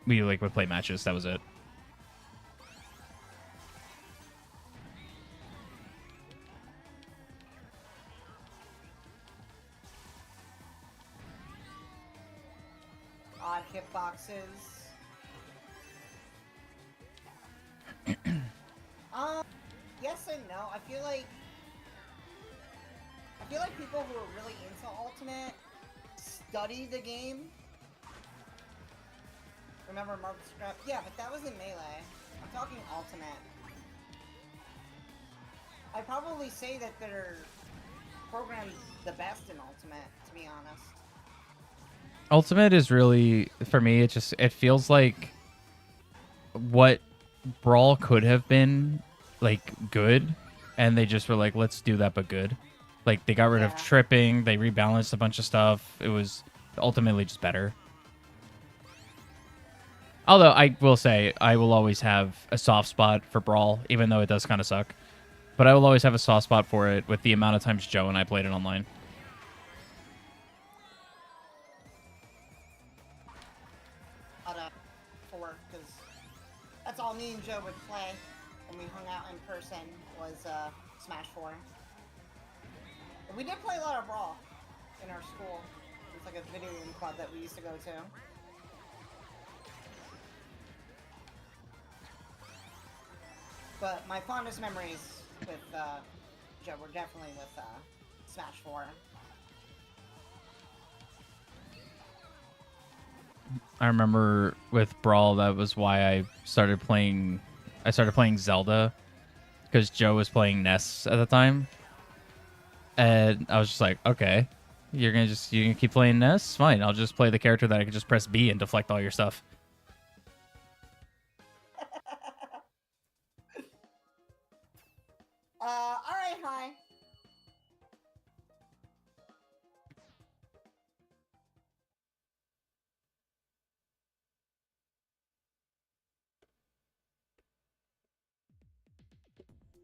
We like would play matches. That was it. Odd hitboxes. Yes and no. I feel like people who are really into Ultimate study the game. Remember Mark Scrap? Yeah, but that was in Melee. I'm talking Ultimate. I'd probably say that they're programmed the best in Ultimate, to be honest. Ultimate is really, for me, it feels like what Brawl could have been, like, good, and they just were like, let's do that but good. Like, they got rid of tripping, they rebalanced a bunch of stuff. It was ultimately just better. Although, I will say, I will always have a soft spot for Brawl, even though it does kind of suck. But I will always have a soft spot for it with the amount of times Joe and I played it online. Because that's all me and Joe would play when we hung out in person was Smash 4. But we did play a lot of Brawl in our school. It's like a video game club that we used to go to. But my fondest memories with Joe were definitely with Smash 4. I remember with Brawl, that was why I started playing Zelda, because Joe was playing Ness at the time. And I was just like, okay, you gonna keep playing Ness? Fine, I'll just play the character that I can just press B and deflect all your stuff. Alright, hi.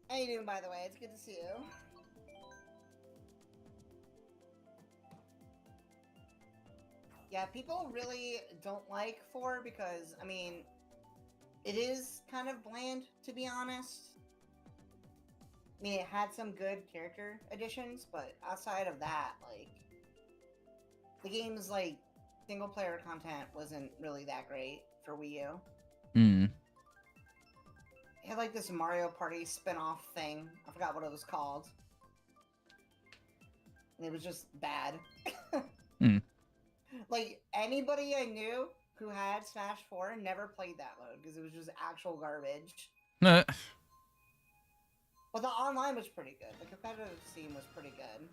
How you doing, by the way? It's good to see you. Yeah, people really don't like 4 because, I mean, it is kind of bland, to be honest. I mean, it had some good character additions, but outside of that, like, the game's, like, single-player content wasn't really that great for Wii U. Hmm. It had, like, this Mario Party spin-off thing. I forgot what it was called. And it was just bad. Like, anybody I knew who had Smash 4 never played that mode, because it was just actual garbage. But the online was pretty good. The competitive scene was pretty good.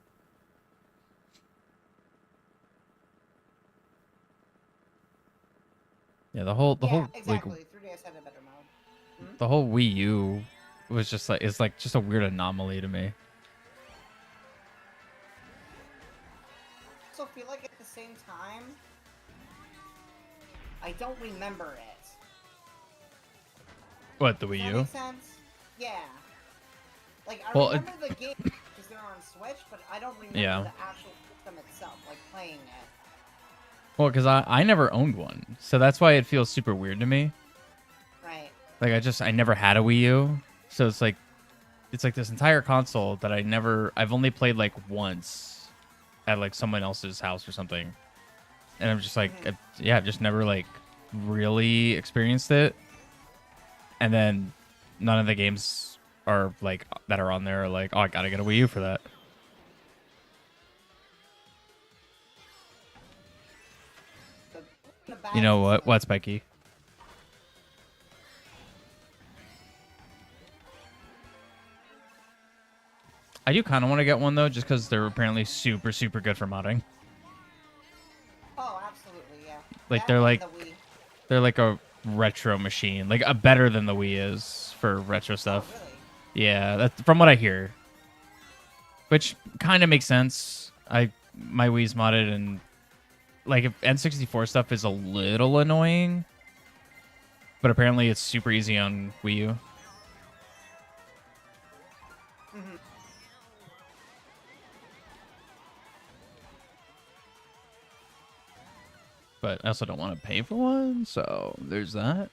Yeah, the whole exactly. like, 3DS had a better mode. the whole Wii U was just like, it's like just a weird anomaly to me. I also feel like at the same time, I don't remember it. What, the Wii Does that U? make sense? Yeah. Like, I remember the game because they're on Switch, but I don't remember the actual system itself, like playing it. Well, because I never owned one, so that's why it feels super weird to me. Right. Like, I never had a Wii U, so it's like this entire console that I've only played like once at like someone else's house or something. And I'm just like, I've just never like really experienced it. And then none of the games are like that are on there are like, oh, I gotta get a Wii U for that. You know what? What's Becky? I do kind of want to get one though, just because they're apparently super, super good for modding. Oh, absolutely, yeah. Like they're like a retro machine, like a better than the Wii is for retro stuff. Oh, really? Yeah, that's from what I hear. Which kind of makes sense. My Wii's modded, and like if N64 stuff is a little annoying, but apparently it's super easy on Wii U. But I also don't want to pay for one, so there's that.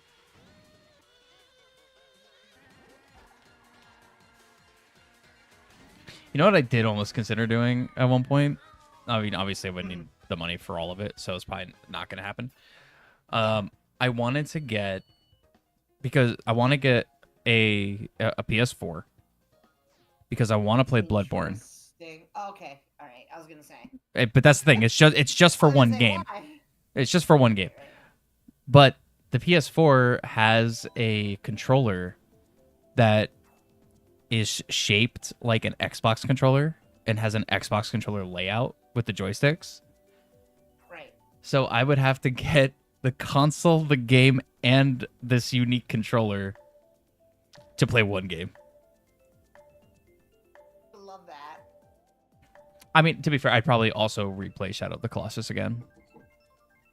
You know what I did almost consider doing at one point? I mean, obviously I wouldn't need the money for all of it, so it's probably not going to happen. I wanted to get, because I want to get a PS4 because I want to play Bloodborne. Okay, all right. I was gonna say. But that's the thing. It's just for one game. Why? It's just for one game. But the PS4 has a controller that is shaped like an Xbox controller and has an Xbox controller layout with the joysticks. Right. So I would have to get the console, the game, and this unique controller to play one game. Love that. I mean, to be fair, I'd probably also replay Shadow of the Colossus again.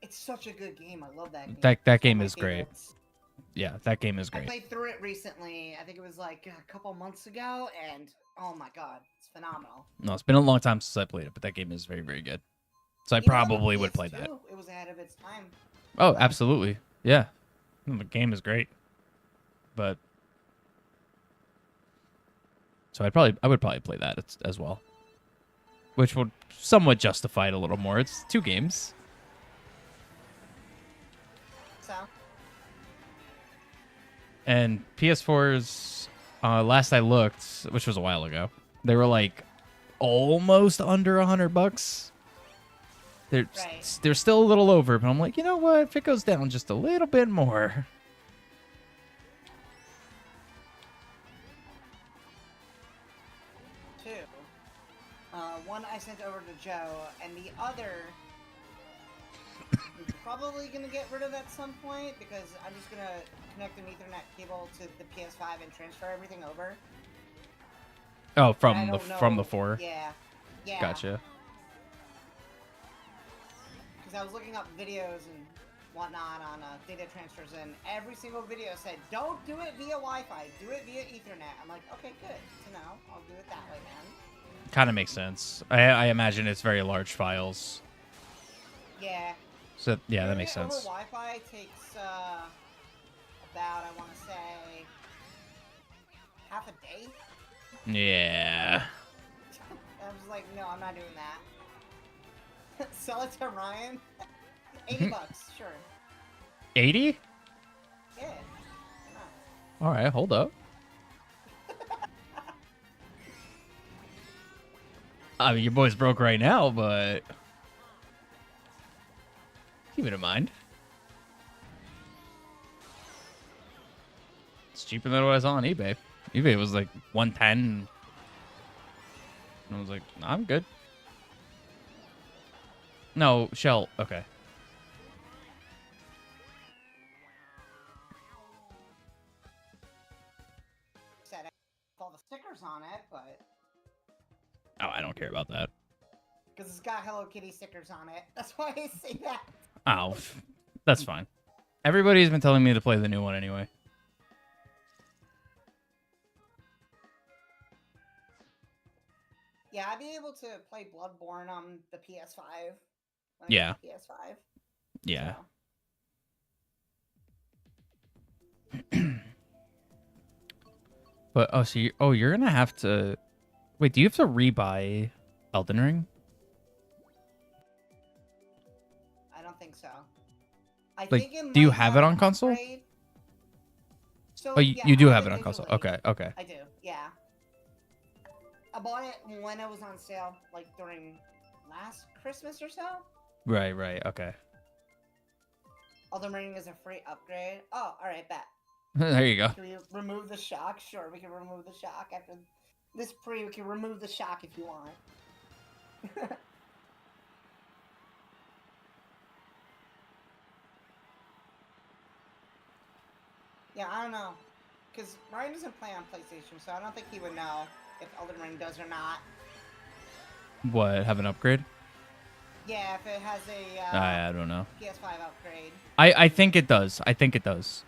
It's such a good game. I love that game. That game is great. Yeah, that game is great. I played through it recently. I think it was like a couple months ago, and oh my god, it's phenomenal. No, it's been a long time since I played it, but that game is very, very good. So I probably would play that. It was ahead of its time. Oh, absolutely. Yeah. The game is great. But so I would probably play that as well. Which would somewhat justify it a little more. It's 2 games. So And PS4's last I looked, which was a while ago, they were like almost under $100. They're still a little over, but I'm like, you know what? If it goes down just a little bit more. Two. One I sent over to Joe, and the other I'm probably gonna get rid of at some point because I'm just gonna connect an Ethernet cable to the PS5 and transfer everything over. Oh, from the 4. Yeah. Yeah. Gotcha. Because I was looking up videos and whatnot on data transfers, and every single video said, don't do it via Wi-Fi, do it via Ethernet. I'm like, okay, good to know. I'll do it that way, man. Kind of makes sense. I imagine it's very large files. Yeah. So, yeah, that makes sense. Over Wi-Fi takes about, I want to say, half a day. Yeah. I was like, no, I'm not doing that. Sell it to Ryan. $80, sure. 80? Yeah. All right, hold up. I mean, your boy's broke right now, but keep it in mind. It's cheaper than it was on eBay. eBay was like 110. And I was like, nah, I'm good. No, Shell. Okay. Said all the stickers on it, but Oh, I don't care about that. because it's got Hello Kitty stickers on it. That's why I say that. Oh, that's fine. Everybody's been telling me to play the new one anyway. Yeah, I'd be able to play Bloodborne on the PS5. Yeah. PS5. Yeah. So. But you're gonna have to wait. Do you have to rebuy Elden Ring? I don't think so. Do you have it on console? So, Oh, yeah, you do I have it it on console. digitally. Okay, okay. I do, yeah. I bought it when it was on sale, like during last Christmas or so. Right, okay. Elden Ring is a free upgrade. Oh, alright, bet. There you go. Can we remove the shock? Sure, we can remove the shock after this we can remove the shock if you want. Yeah, I don't know. Because Ryan doesn't play on PlayStation, so I don't think he would know if Elden Ring does or not. What? Have an upgrade? Yeah, if it has a I don't know. PS5 upgrade. I think it does. I think it does.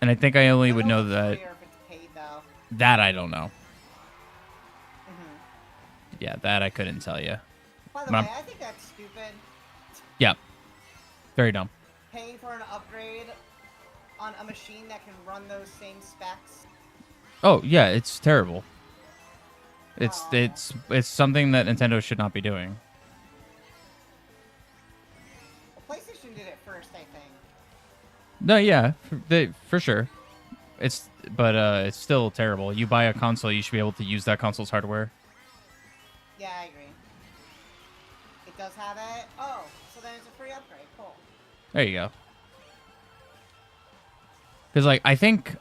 And I think I only would know if it's that. free or if it's paid, though. That I don't know. Mm-hmm. Yeah, that I couldn't tell you. By the way, I think that's stupid. Yeah. Very dumb. Paying for an upgrade on a machine that can run those same specs. Oh yeah, it's terrible. It's something that Nintendo should not be doing. Well, PlayStation did it first, I think. No, yeah, for sure. It's still terrible. You buy a console, you should be able to use that console's hardware. Yeah, I agree. It does have it. Oh, so then it's a free upgrade. Cool. There you go. Because like I think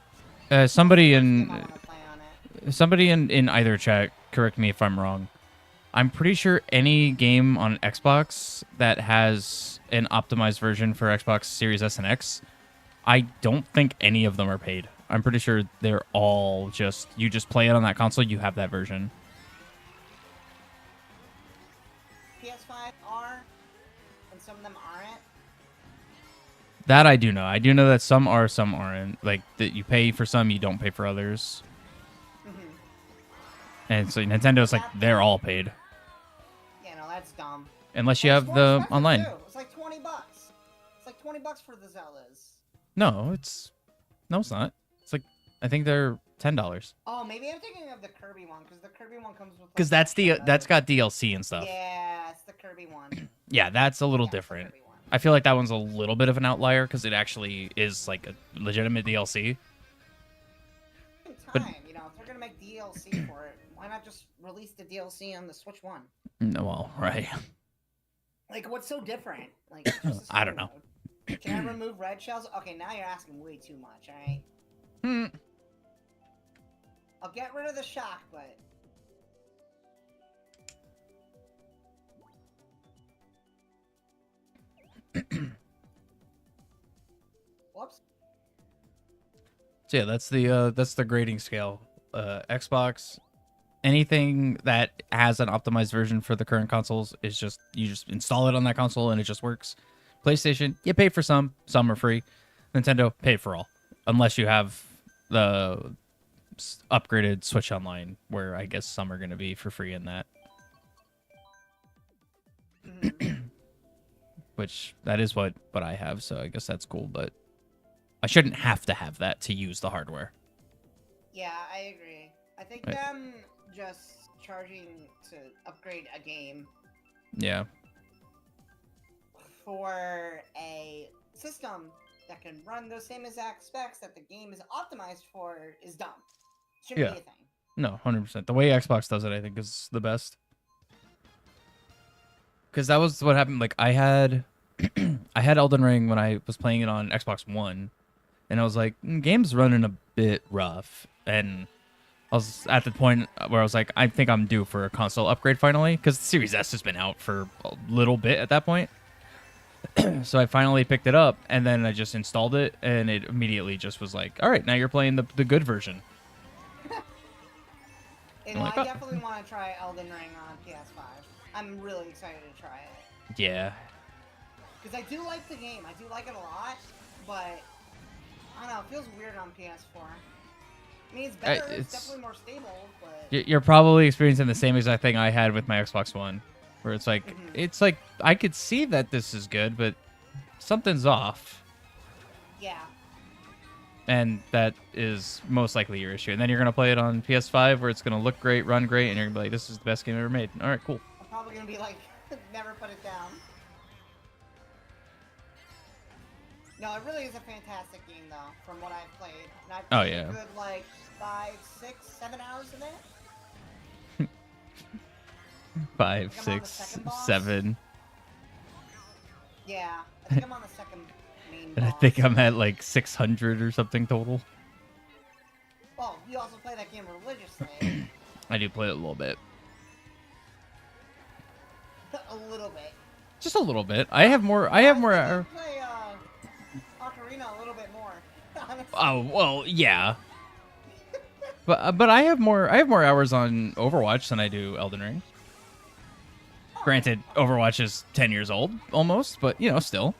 somebody in either chat, correct me if I'm wrong. I'm pretty sure any game on Xbox that has an optimized version for Xbox Series S and X, I don't think any of them are paid. I'm pretty sure they're all just, you just play it on that console, you have that version. PS5 are, and some of them aren't. That I do know. I do know that some are, some aren't. Like, that you pay for some, you don't pay for others. Mm-hmm. And so Nintendo's like, they're all paid. Yeah, no, that's dumb. Unless you And have it's more the expensive, online. too. It's like $20. It's like $20 for the Zeldas. No, it's not. It's like, I think they're $10. Oh, maybe I'm thinking of the Kirby one, because the Kirby one comes with... Like, Because that's got DLC and stuff. Yeah, it's the Kirby one. Yeah, that's a little different. I feel like that one's a little bit of an outlier because it actually is like a legitimate DLC. But you know, if they're gonna make DLC for it, why not just release the DLC on the Switch One? No, well, right. Like, what's so different? Like, it's just a I don't know. mode. Can I remove red shells? Okay, now you're asking way too much. All right. I'll get rid of the shock, but. Whoops. So yeah, that's the grading scale. Xbox, anything that has an optimized version for the current consoles is just, you just install it on that console and it just works. PlayStation, you pay for some are free. Nintendo, pay for all, unless you have the upgraded Switch Online, where I guess some are going to be for free in that. Which that is what I have, so I guess that's cool, but I shouldn't have to have that to use the hardware. Yeah, I agree. I think Right. them just charging to upgrade a game Yeah. for a system that can run those same exact specs that the game is optimized for is dumb. Shouldn't be a thing. No, 100%. The way Xbox does it, I think, is the best. Because that was what happened. Like, I had Elden Ring when I was playing it on Xbox One, and I was like, game's running a bit rough. And I was at the point where I was like, I think I'm due for a console upgrade finally, because the Series S has been out for a little bit at that point. So I finally picked it up, and then I just installed it, and it immediately just was like, all right, now you're playing the good version. You know, I definitely want to try Elden Ring on PS5. I'm really excited to try it. Yeah. Because I do like the game. I do like it a lot, but I don't know, it feels weird on PS4. I mean, it's better. It's definitely more stable, but... You're probably experiencing the same exact thing I had with my Xbox One, where it's like, it's like, I could see that this is good, but something's off. Yeah. And that is most likely your issue. And then you're going to play it on PS5, where it's going to look great, run great, and you're going to be like, this is the best game ever made. All right, cool. I'm probably going to be like, never put it down. No, it really is a fantastic game, though, from what I've played. And I've played a good, like, 5, 6, 7 hours in it. 5, 6, 7. Yeah, I think I'm on the second main And boss. I think I'm at like 600 or something total. Well, you also play that game religiously. I do play it a little bit. A little bit. Just a little bit. I have more. I play Ocarina a little bit more. Honestly. Oh well, yeah. but I have more. I have more hours on Overwatch than I do Elden Ring. Granted, Overwatch is 10 years old almost, but you know, still.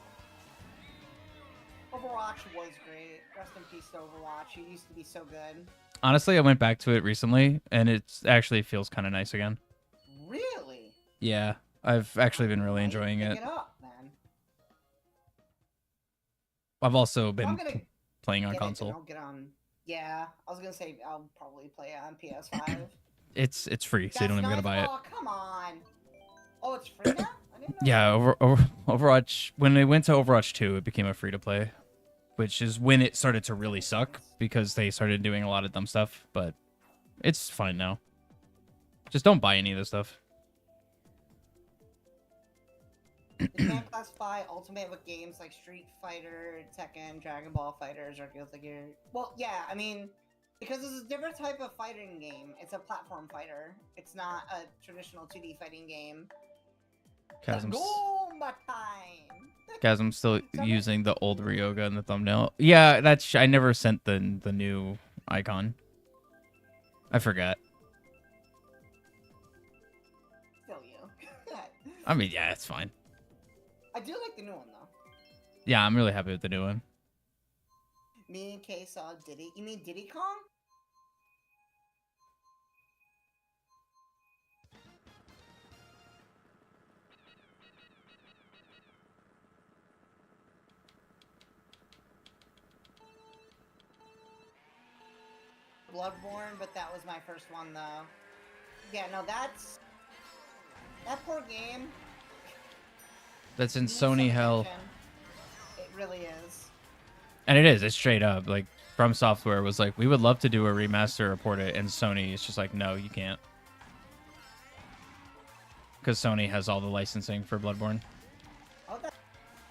Overwatch was great. Rest in peace to Overwatch. It used to be so good. Honestly, I went back to it recently, and it actually feels kind of nice again. Really? Yeah, I've actually been really enjoying it. Pick it up, man. I've also been playing on console. I'll get on. Yeah, I was gonna say I'll probably play it on PS5. It's free, so you don't even gotta buy it. Oh, come on. Oh, it's free now? I didn't know Yeah, Overwatch. When it went to Overwatch 2, it became a free to play, which is when it started to really suck because they started doing a lot of dumb stuff. But it's fine now. Just don't buy any of this stuff. You can't classify Ultimate with games like Street Fighter, Tekken, Dragon Ball Fighters, or Guilty Gear. Well, yeah, I mean, Because it's a different type of fighting game. It's a platform fighter. It's not a traditional 2D fighting game. Chasm's Goomba time! still using the old Ryoga in the thumbnail. Yeah, that's I never sent the new icon. I forgot. Still you. I mean, yeah, it's fine. I do like the new one though. Yeah, I'm really happy with the new one. Me and Kay saw Diddy. You mean Diddy Kong? Bloodborne, but that was my first one though. Yeah, no, that poor game. That's in needs some Sony hell. attention. It really is. And it is. It's straight up. Like, From Software was like, we would love to do a remaster or port it, and Sony is just like, no, you can't. Because Sony has all the licensing for Bloodborne. Oh, that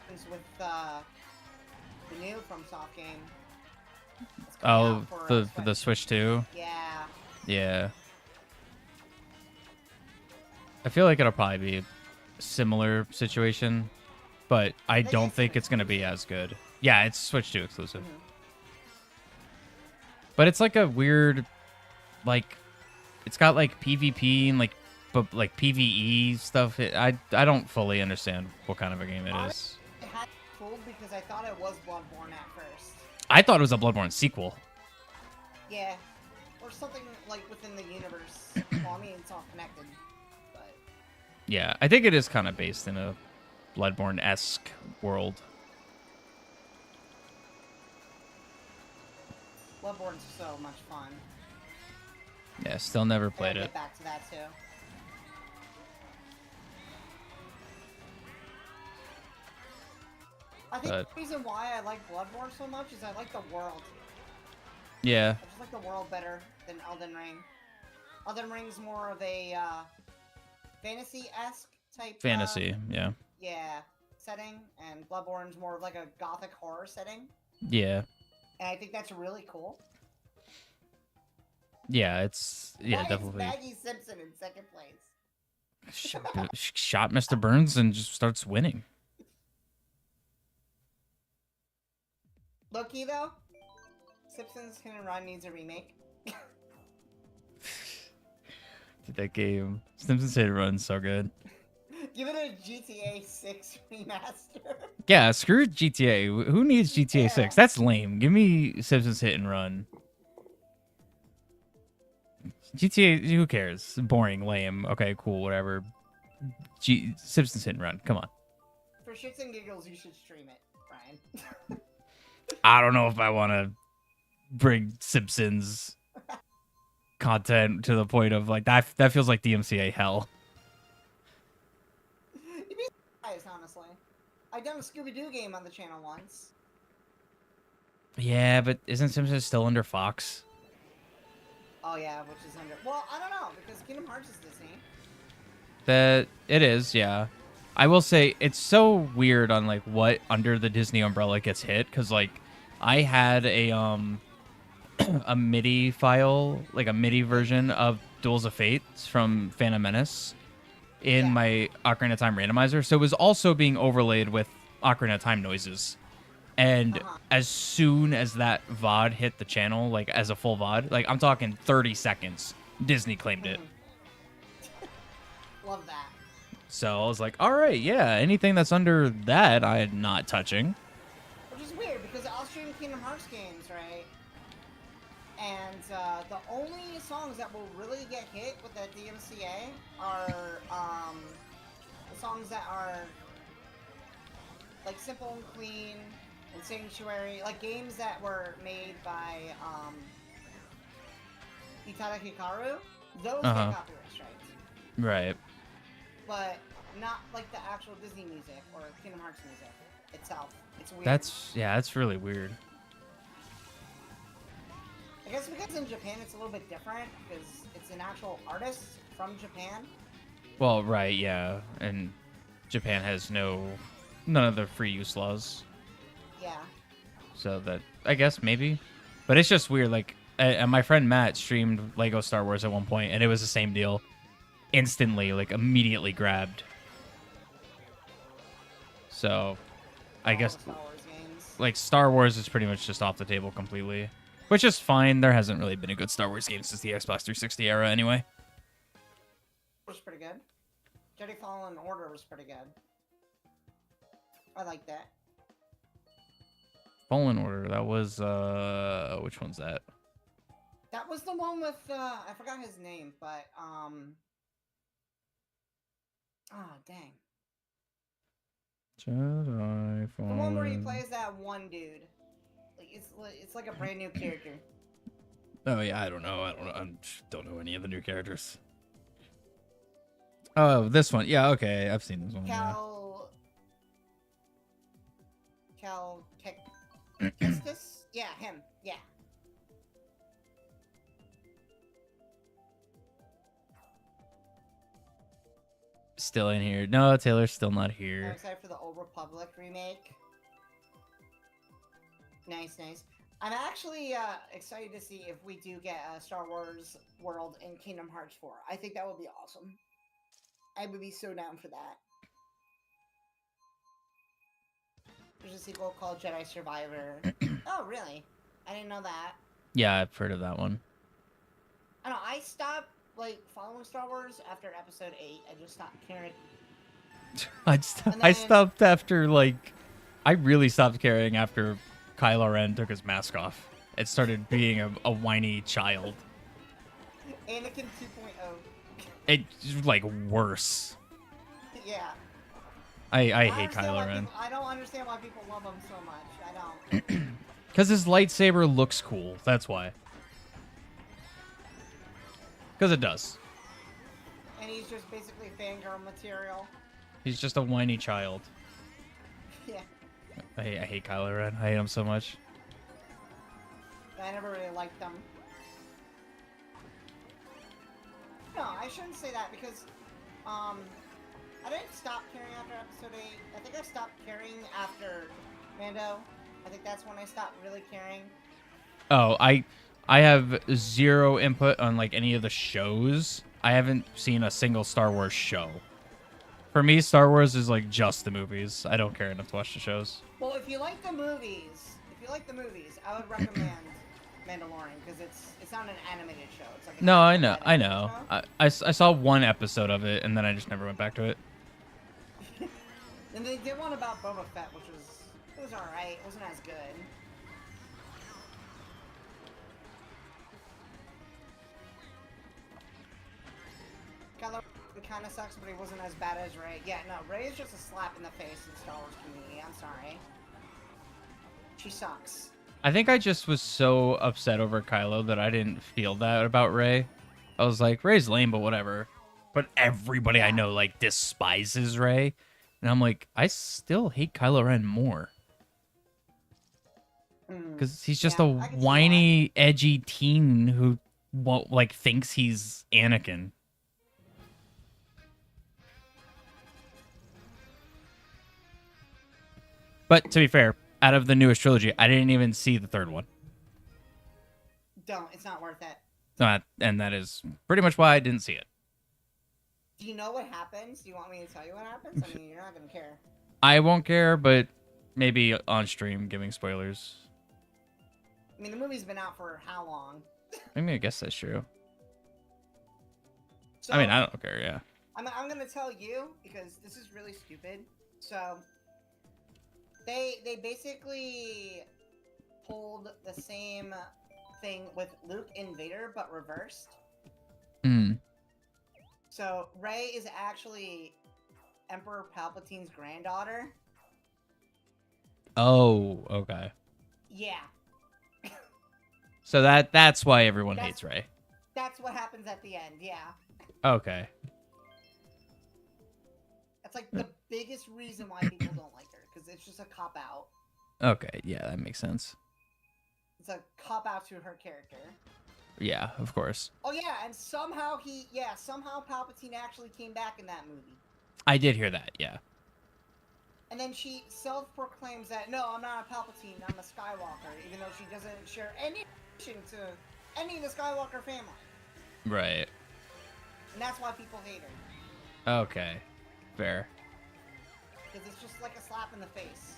happens with the new FromSoft game. It's coming Oh, out for for the Switch 2? Yeah. Yeah. I feel like it'll probably be a similar situation, but I don't think it's going to be as good. Yeah, it's Switch 2 exclusive. Mm-hmm. But it's like a weird, like, it's got like PvP and like PvE stuff. I don't fully understand what kind of a game it is. It had fooled because I thought it was Bloodborne at first. I thought it was a Bloodborne sequel. Yeah. Or something like within the universe. Well, I mean, it's all connected. But Yeah, I think it is kind of based in a Bloodborne-esque world. Bloodborne's so much fun. Yeah, still never I played gotta it. get back to that too. I think But- the reason why I like Bloodborne so much is I like the world. Yeah, I just like the world better than Elden Ring. Elden Ring's more of a fantasy-esque type. fantasy, yeah. Yeah, setting, and Bloodborne's more of like a gothic horror setting, Yeah. and I think that's really cool. Yeah, it's... Yeah, Why definitely. is Maggie Simpson in second place? Shot Mr. Burns and just starts winning. Low-key though, Simpsons Hit and Run needs a remake. That game. Simpsons Hit and Run's so good. Give it a GTA 6 remaster. Yeah, screw GTA. Who needs GTA 6? That's lame. Give me Simpsons Hit and Run. GTA, who cares? Boring, lame. Okay, cool, whatever. Simpsons Hit and Run. Come on. For shits and giggles, you should stream it, Brian. I don't know if I want to bring Simpsons content to the point of like that. That feels like DMCA hell. You'd be surprised, honestly. I've done a Scooby-Doo game on the channel once. Yeah, but isn't Simpsons still under Fox? Oh yeah, which is under... Well, I don't know, because Kingdom Hearts is Disney. That it is, yeah. I will say it's so weird on like what under the Disney umbrella gets hit, because like I had a a MIDI file, like a MIDI version of Duels of Fates from Phantom Menace in my Ocarina of Time randomizer, so it was also being overlaid with Ocarina of Time noises. And as soon as that VOD hit the channel, like as a full VOD, like I'm talking 30 seconds, Disney claimed it. Love that. So I was like, all right, yeah, anything that's under that, I'm not touching. Which is weird, because I'll stream Kingdom Hearts games, right? And the only songs that will really get hit with the DMCA are the songs that are like Simple and Clean and Sanctuary, like games that were made by Itada Hikaru. Those get copyright strikes. Right. But not like the actual Disney music or Kingdom Hearts music itself. It's weird. That's really weird. I guess because in Japan it's a little bit different because it's an actual artist from Japan. Well, right, yeah, and Japan has none of the free use laws. Yeah. So that I guess maybe, but it's just weird. Like And my friend Matt streamed Lego Star Wars at one point, and it was the same deal. Instantly, like immediately grabbed. So, I All guess the Star Wars games. like Star Wars is pretty much just off the table completely, which is fine. There hasn't really been a good Star Wars game since the Xbox 360 era, anyway. It was pretty good. Jedi Fallen Order was pretty good. I like that. Fallen Order. That was which one's that? That was the one with I forgot his name, but oh dang. Jedi The one where he Fallen. plays that one dude. Like it's like a brand new character. Oh yeah, I don't know. I don't know any of the new characters. Oh, this one. Yeah, okay. I've seen this one. Yeah. Cal Kestis? Yeah, him. Yeah. Still in here. No, Taylor's still not I'm here. excited for the Old Republic remake. Nice, nice. I'm actually excited to see if we do get a Star Wars World in Kingdom Hearts 4. I think that would be awesome. I would be so down for that. There's a sequel called Jedi Survivor. Oh, really? I didn't know that. Yeah, I've heard of that one. I don't know, I stopped, like, following Star Wars after Episode 8. I just stopped caring. I stopped after, like... I really stopped caring after Kylo Ren took his mask off. It started being a whiny child. Anakin 2.0. It's, like, worse. Yeah. I hate Kylo Ren. I don't understand why people love him so much. I don't. Because his lightsaber looks cool. That's why. Because it does. And he's just basically fangirl material. He's just a whiny child. Yeah. I hate Kylo Ren. I hate him so much. I never really liked them. No, I shouldn't say that because, I didn't stop caring after Episode 8. I think I stopped caring after Mando. I think that's when I stopped really caring. Oh, I have zero input on like any of the shows. I haven't seen a single Star Wars show. For me, Star Wars is like just the movies. I don't care enough to watch the shows. Well, if you like the movies, I would recommend Mandalorian because it's not an animated show. It's like No, I know. I saw one episode of it and then I just never went back to it. And they did one about Boba Fett, which was alright. It wasn't as good. Kylo kind of sucks, but he wasn't as bad as Rey. Yeah, no, Rey is just a slap in the face in the Star Wars community. I'm sorry. She sucks. I think I just was so upset over Kylo that I didn't feel that about Rey. I was like, Rey's lame, but whatever. But everybody I know like despises Rey. And I'm like, I still hate Kylo Ren more. Because he's just a whiny, edgy teen who like thinks he's Anakin. But to be fair, out of the newest trilogy, I didn't even see the third one. Don't. It's not worth it. And that is pretty much why I didn't see it. Do you know what happens? Do you want me to tell you what happens? I mean, you're not going to care. I won't care, but maybe on stream giving spoilers. I mean, the movie's been out for how long? I mean, I guess that's true. So, I mean, I don't care, yeah. I'm going to tell you because this is really stupid. So, they basically pulled the same thing with Luke and Vader, but reversed. So, Rey is actually Emperor Palpatine's granddaughter. Oh, okay. Yeah. So that's why everyone hates Rey. That's what happens at the end, yeah. Okay. That's like the biggest reason why people don't like her, because it's just a cop-out. Okay, yeah, that makes sense. It's a cop-out to her character. Yeah, of course. Oh yeah, and somehow somehow Palpatine actually came back in that movie. I did hear that, yeah. And then she self-proclaims that, no, I'm not a Palpatine, I'm a Skywalker, even though she doesn't share any relation to any of the Skywalker family. Right. And that's why people hate her. Okay. Fair. Because it's just like a slap in the face.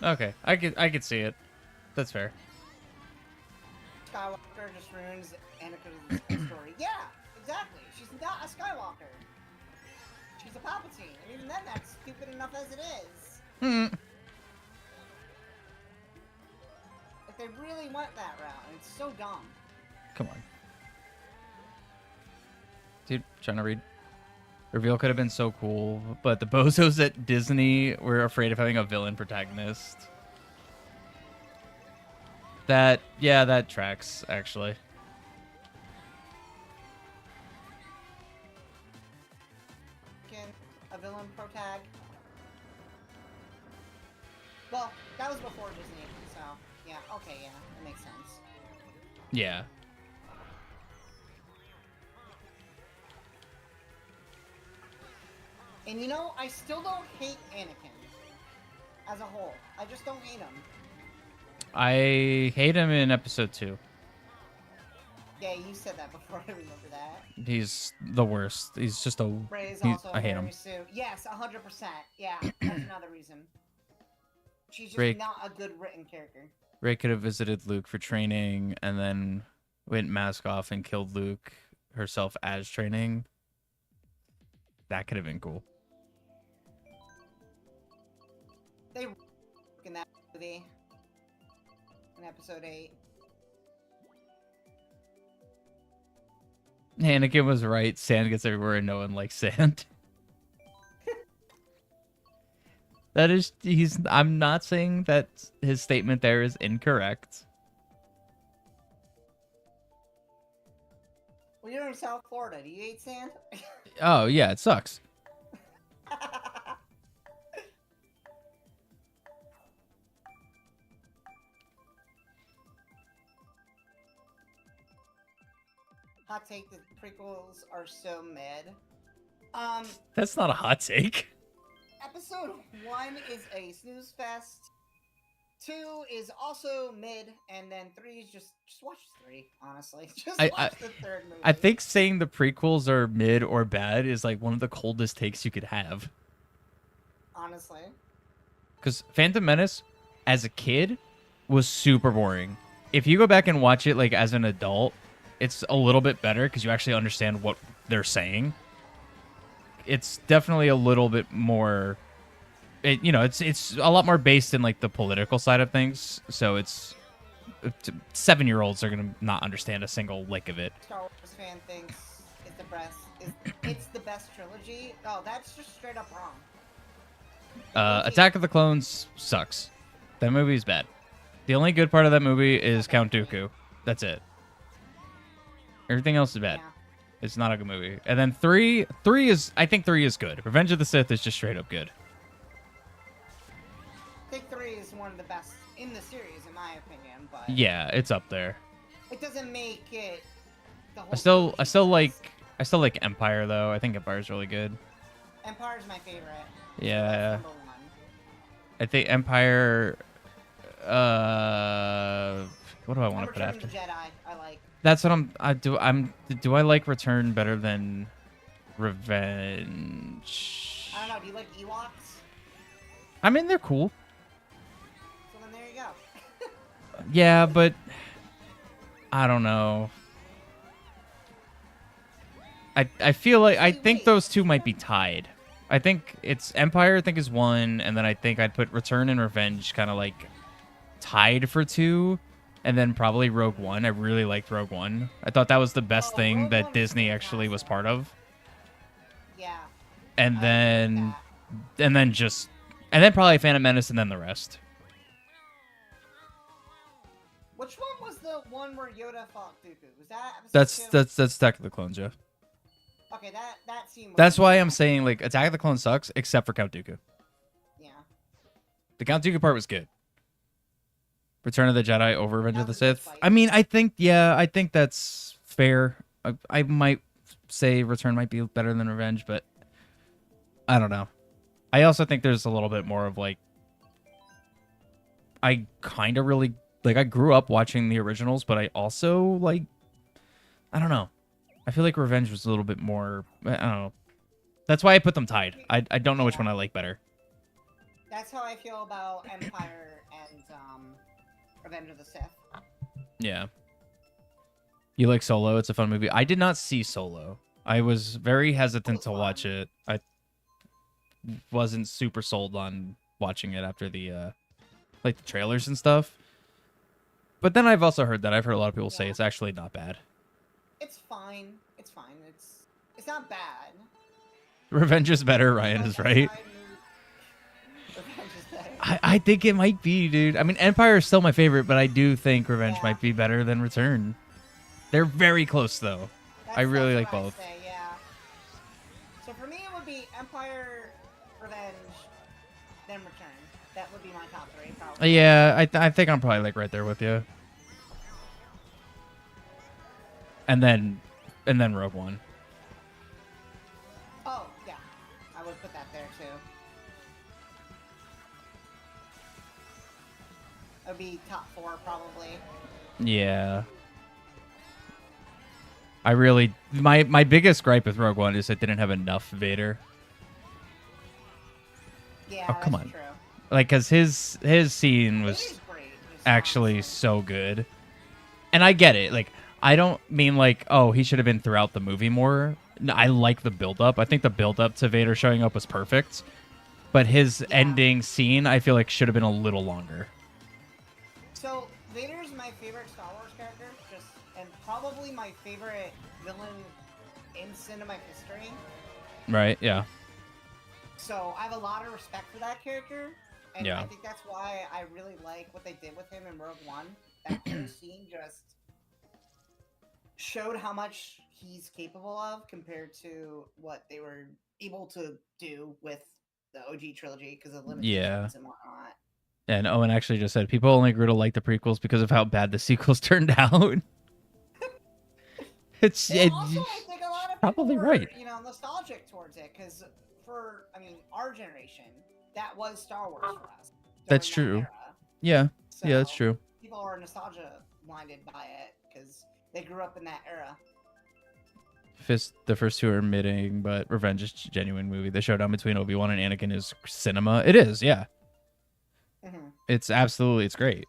Okay. I could see it. That's fair. Skywalker just ruins Anakin's story. Yeah, exactly. She's not a Skywalker. She's a Palpatine. And even then, that's stupid enough as it is. If they really went that route, it's so dumb. Come on. Dude, trying to read. Reveal could have been so cool, but the bozos at Disney were afraid of having a villain protagonist. That tracks, actually. A villain protag. Well, that was before Disney, so yeah, okay, yeah, that makes sense. Yeah. And you know, I still don't hate Anakin as a whole. I just don't hate him. I hate him in episode 2. Yeah, you said that before. I remember that. He's the worst. He's just a. Rey's also I hate him. Yes, 100%. Yeah, that's another reason. She's just Rey, not a good written character. Rey could have visited Luke for training and then went mask off and killed Luke herself as training. That could have been cool. They in that movie in episode 8. Anakin was right. Sand gets everywhere and no one likes sand. I'm not saying that his statement there is incorrect. Well, you're in South Florida. Do you hate sand? Oh, yeah, it sucks. Hot take, the prequels are so mid. That's not a hot take. Episode 1 is a snooze fest. 2 is also mid, and then 3 is just watch 3, honestly. Just watch the third movie. I think saying the prequels are mid or bad is like one of the coldest takes you could have. Honestly. Because Phantom Menace, as a kid, was super boring. If you go back and watch it like as an adult, it's a little bit better because you actually understand what they're saying. It's definitely a little bit more, it's a lot more based in like the political side of things. So it's 7-year-olds are gonna not understand a single lick of it. Star Wars fan thinks it's the best trilogy. Oh, that's just straight up wrong. Attack of the Clones sucks. That movie is bad. The only good part of that movie is Count Dooku. That's it. Everything else is bad. Yeah. It's not a good movie. And then 3 is good. Revenge of the Sith is just straight up good. I think 3 is one of the best in the series, in my opinion. But Yeah, it's up there. it doesn't make it the whole. I still like Empire though. I think Empire's really good. Empire's my favorite. Yeah. That's number 1. I think Empire. What do I want to put after? Return of the Jedi, I like. That's what do I like Return better than Revenge? I don't know. Do you like Ewoks? I mean, they're cool. So then there you go. Yeah, but I don't know. I feel like I think those two might be tied. I think it's Empire. I think is 1, and then I think I'd put Return and Revenge kind of like tied for 2. And then probably Rogue One. I really liked Rogue One. I thought that was the best thing that Disney actually was part of. Yeah. And then probably Phantom Menace and then the rest. Which one was the one where Yoda fought Dooku? Was that episode 2? That's Attack of the Clones, Jeff. Okay, that scene was That's why I'm saying like Attack of the Clones sucks except for Count Dooku. Yeah. The Count Dooku part was good. Return of the Jedi over Revenge of the Sith. I mean, I think that's fair. I might say Return might be better than Revenge, but I don't know. I also think there's a little bit more of like, I kind of really like I grew up watching the originals, but I also like, I don't know. I feel like Revenge was a little bit more. I don't know. That's why I put them tied. I don't know which one I like better. That's how I feel about Empire and Revenge of the Sith. Yeah. You like Solo? It's a fun movie. I did not see Solo. I was very hesitant to watch it. I wasn't super sold on watching it after the like the trailers and stuff. But then I've also heard that I've heard a lot of people say it's actually not bad. It's fine. It's fine. It's not bad. Revenge is better. Ryan is right. Revenge is better. I think it might be, dude. I mean, Empire is still my favorite, but I do think Revenge might be better than Return. They're very close, though. I really like both. Say, yeah. So for me, it would be Empire, Revenge, then Return. That would be my top three, probably. Yeah, I think I'm probably like right there with you. And then Rogue One. Oh yeah, I would put that there too. It would be top 4 probably. Yeah. I really my biggest gripe with Rogue One is it didn't have enough Vader. Yeah, oh, come on. True. Like, cause his scene was actually so good, and I get it. Like, I don't mean like, oh, he should have been throughout the movie more. No, I like the build up. I think the build up to Vader showing up was perfect, but his ending scene I feel like should have been a little longer. So Vader's my favorite Star Wars character, and probably my favorite villain in cinema history. Right? Yeah. So I have a lot of respect for that character, and I think that's why I really like what they did with him in Rogue One. That scene just showed how much he's capable of compared to what they were able to do with the OG trilogy because of limitations and whatnot. And Owen actually just said people only grew to like the prequels because of how bad the sequels turned out. It's also, I think a lot of probably were, right. Nostalgic towards it because our generation, that was Star Wars for us. That's true. Yeah. So yeah, that's true. People are nostalgia blinded by it because they grew up in that era. The first two are admitting, but Revenge is a genuine movie. The showdown between Obi-Wan and Anakin is cinema. It is, yeah. Mm-hmm. It's great.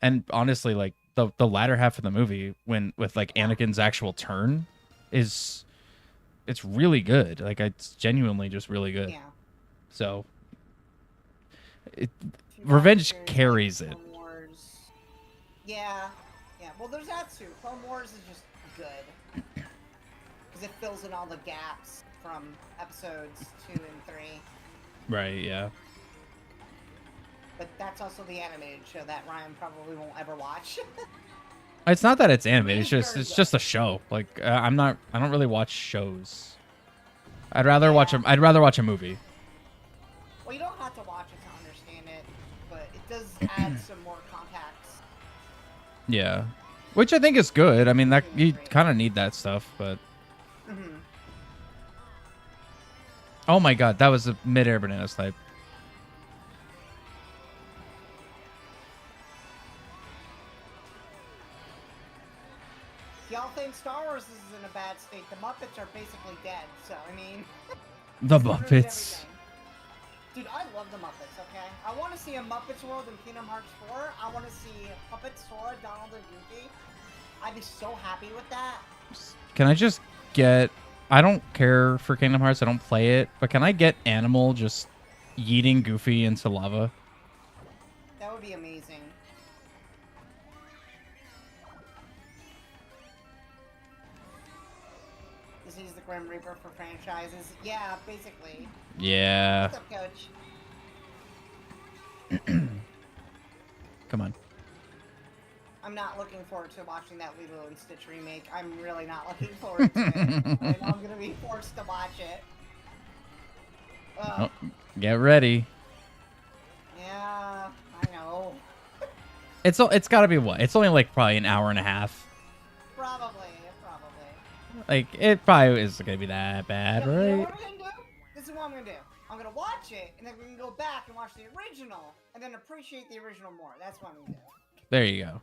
And honestly, like the latter half of the movie, with like Anakin's actual turn, it's really good. Like it's genuinely just really good. Yeah. So Revenge carries it. Wars. Yeah. Well, there's that too. Clone Wars is just good because it fills in all the gaps from episodes 2 and 3. Right. Yeah. But that's also the animated show that Ryan probably won't ever watch. It's not that it's animated. It's just a show. Like I don't really watch shows. I'd rather watch a movie. Well, you don't have to watch it to understand it, but it does add some more context. Yeah, which I think is good. I mean, that you kind of need that stuff, but. Mm-hmm. Oh my god, that was a mid-air bananas type. Y'all think Star Wars is in a bad state? The Muppets are basically dead, so I mean... The Muppets. Dude, I love the Muppets, okay? I want to see a Muppets World in Kingdom Hearts 4. I want to see Puppets, Sora, Donald, and Goofy. I'd be so happy with that. Can I just get... I don't care for Kingdom Hearts. I don't play it. But can I get Animal just yeeting Goofy into lava? That would be amazing. He's the Grim Reaper for franchises. Yeah, basically. Yeah. What's up, Coach? Come on. I'm not looking forward to watching that Lilo and Stitch remake. I'm really not looking forward to it. I know I'm gonna be forced to watch it. Oh, get ready. Yeah, I know. It's got to be what? It's only like probably an hour and a half. Probably. Like, it probably isn't going to be that bad, right? You know what we're gonna do? This is what I'm gonna do. I'm gonna watch it, and then we can go back and watch the original, and then appreciate the original more. That's what I'm gonna do. There you go.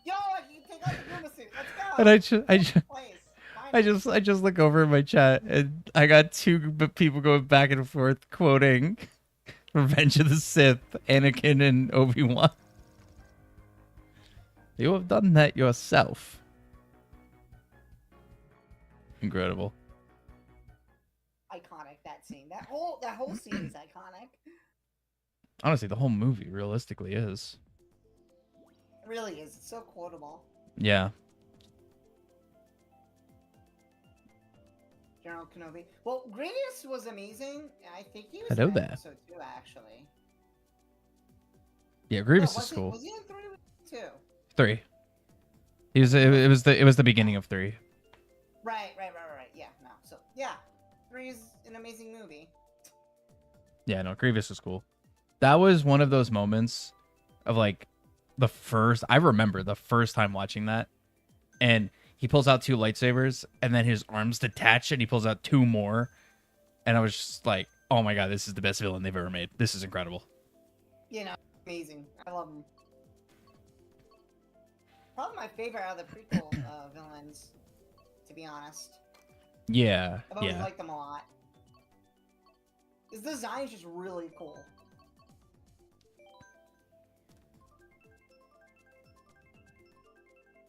Yo, I can take out the Goomba suit. Let's go. And I just look over in my chat, and I got two people going back and forth quoting Revenge of the Sith, Anakin and Obi-Wan. You have done that yourself. Incredible. Iconic, that scene. That whole scene is iconic. Honestly, the whole movie realistically is. It really is. It's so quotable. Yeah. General Kenobi. Well, Grievous was amazing. I think he was Hello in there. episode 2, actually. Yeah, Grievous No, is cool. Was he in 3 or 2? 3. It was the beginning of 3. Right. Yeah, no. So, yeah. 3 is an amazing movie. Yeah, no, Grievous was cool. That was one of those moments of like I remember the first time watching that, and he pulls out 2 lightsabers and then his arms detach and he pulls out 2 more, and I was just like, oh my god, this is the best villain they've ever made. This is incredible. You know, amazing. I love him. Probably my favorite out of the prequel villains, to be honest. Yeah, I've always yeah. liked them a lot. His design is just really cool.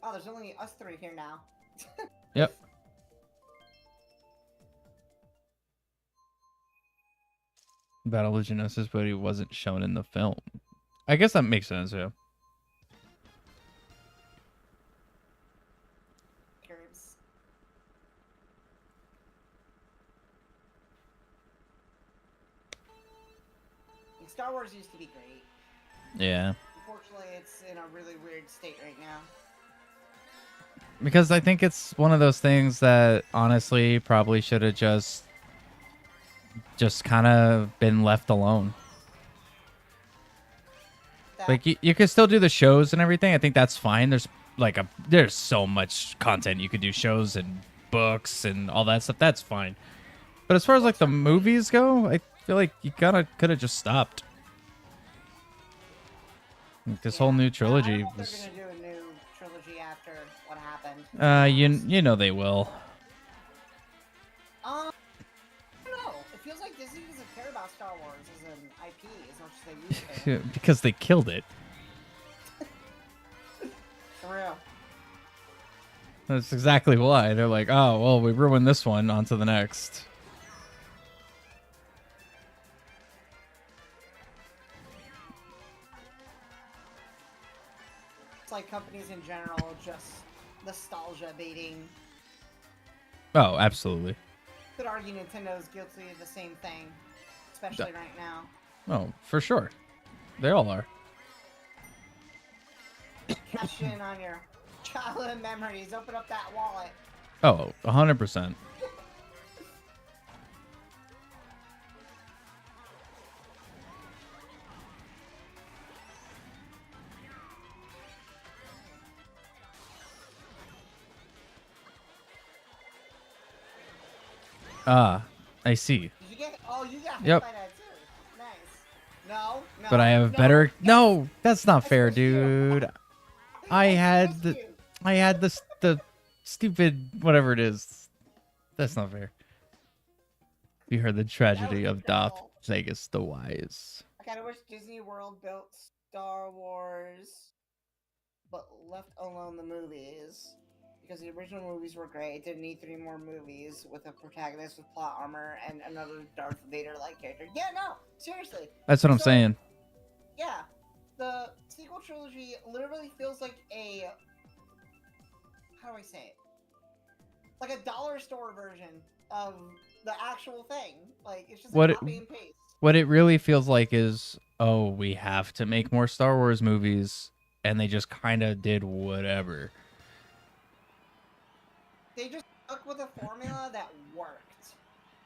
Oh, there's only us 3 here now. Yep. Battle of Geonosis, but he wasn't shown in the film. I guess that makes sense, yeah. Curves. Star Wars used to be great. Yeah. Unfortunately, it's in a really weird state right now. Because I think it's one of those things that honestly probably should have just kind of been left alone. Like you could still do the shows and everything. I think that's fine. There's so much content you could do, shows and books and all that stuff. That's fine. But as far as like the movies go, I feel like you could have just stopped. Like, this whole new trilogy was. They're gonna do a new trilogy after what happened. You know they will. I don't know. It feels like Disney doesn't care about Star Wars as an IP as much as they used to. Because they killed it. For real. That's exactly why. They're like, oh, well, we ruined this one, on to the next. It's like companies in general just nostalgia baiting. Oh, absolutely. Could argue Nintendo's guilty of the same thing, especially right now. Oh, for sure. They all are. Cash in on your childhood memories. Open up that wallet. Oh, 100%. I see. Did you get? Oh, you got hit Yep. by that too. Nice. No. But I have better. No, that's not fair, dude. I had the stupid whatever it is. That's not fair. We heard the tragedy of Darth Plagueis the Wise. I kind of wish Disney World built Star Wars, but left alone the movies. Because the original movies were great. Didn't need 3 more movies with a protagonist with plot armor and another Darth Vader-like character. Yeah, no, seriously. That's what I'm saying. Yeah, the sequel trilogy literally feels like a, how do I say it? Like a dollar store version of the actual thing. Like, it's just a copy and paste. What it really feels like is, oh, we have to make more Star Wars movies, and they just kind of did whatever. They just stuck with a formula that worked.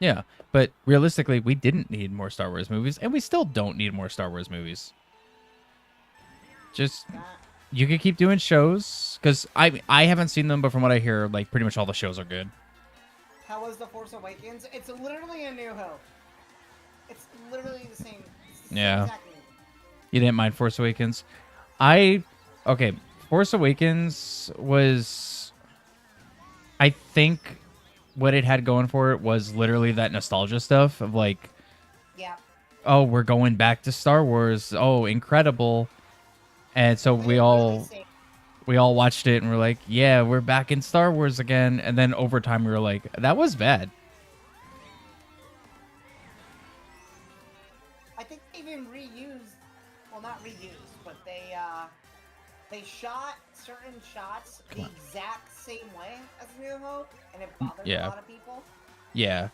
Yeah, but realistically, we didn't need more Star Wars movies, and we still don't need more Star Wars movies. Just, you could keep doing shows, because I haven't seen them, but from what I hear, like, pretty much all the shows are good. How was The Force Awakens? It's literally a New Hope. It's literally the same. Yeah. Exactly. You didn't mind Force Awakens? I okay, Force Awakens was, I think, what it had going for it was literally that nostalgia stuff of like, Yeah. oh, we're going back to Star Wars. Oh, incredible. And so And it really saved. we all watched it and we're like, yeah, we're back in Star Wars again. And then over time we were like, that was bad. I think they even reused, well, not reused, but they shot certain shots the exact same way as New Hope, and it bothered a lot of people. Yeah.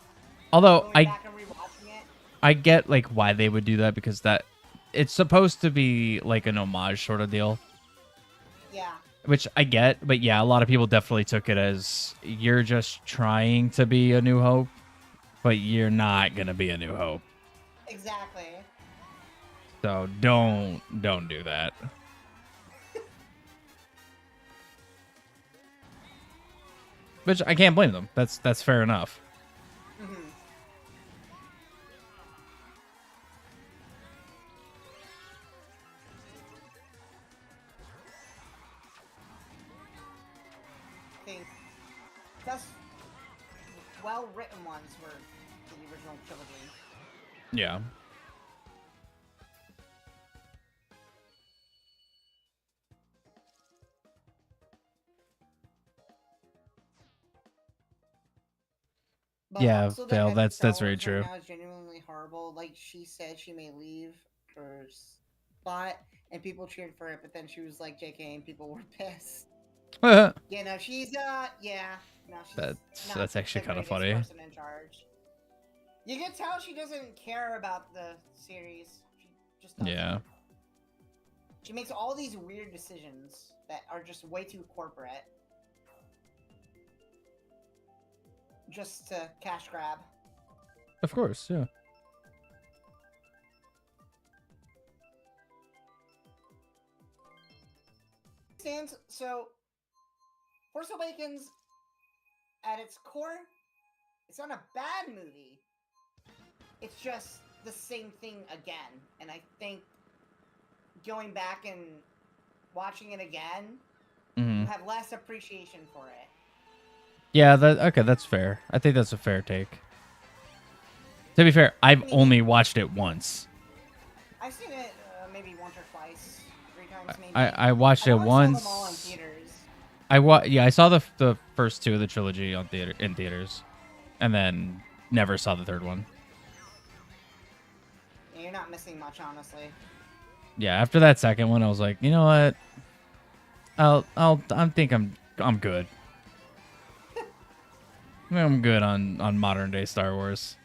Although Going back and rewatching it. I get like why they would do that, because that it's supposed to be like an homage sort of deal. Yeah. Which I get, but yeah, a lot of people definitely took it as you're just trying to be a New Hope, but you're not gonna be a New Hope. Exactly. So don't do that. Which I can't blame them. That's fair enough. Mm-hmm. I think best well-written ones were the original trilogy. Yeah. But yeah, also Phil, that that's very Wars true. right now is genuinely horrible. Like, she said she may leave her spot, and people cheered for it, but then she was like JK, and people were pissed. Yeah, no, she's yeah, no, she's that's actually kind of funny. Person in charge. You can tell she doesn't care about the series. She just doesn't. Yeah. She makes all these weird decisions that are just way too corporate. Just to cash grab. Of course, yeah. So, Force Awakens, at its core, it's not a bad movie. It's just the same thing again. And I think going back and watching it again, you have less appreciation for it. Yeah, okay, that's fair. I think that's a fair take. To be fair, I've only watched it once. I've seen it maybe once or twice, 3 times maybe. I watched it once. Saw them all in theaters. I saw the first 2 of the trilogy in theaters, and then never saw the 3rd one. Yeah, you're not missing much, honestly. Yeah, after that 2nd one, I was like, you know what? I think I'm good. I'm good on modern day Star Wars.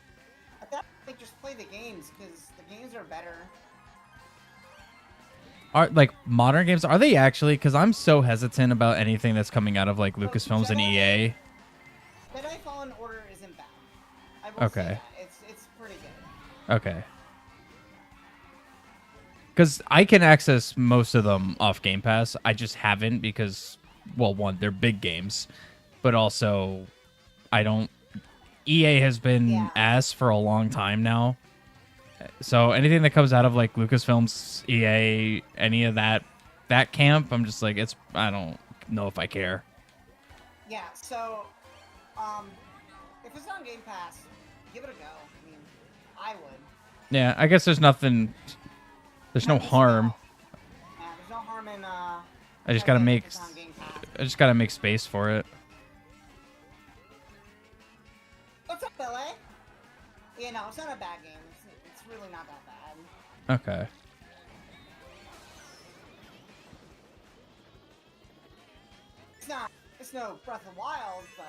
At that point, just play the games, because the games are better. Are like modern games? Are they actually? Because I'm so hesitant about anything that's coming out of like Lucasfilms and EA. Jedi Fallen Order isn't bad. I will say that. It's pretty good. Okay. Because I can access most of them off Game Pass. I just haven't because, well, one, they're big games, but also I don't. EA has been ass for a long time now. So anything that comes out of like Lucasfilms, EA, any of that camp, I'm just like, I don't know if I care. Yeah, so if it's on Game Pass, give it a go. I mean, I would. Yeah, I guess there's nothing. There's no harm. Yeah, there's no harm in I just gotta make. I just gotta make space for it. What's up, LA? Yeah, no, it's not a bad game. It's really not that bad. Okay. It's no Breath of the Wild, but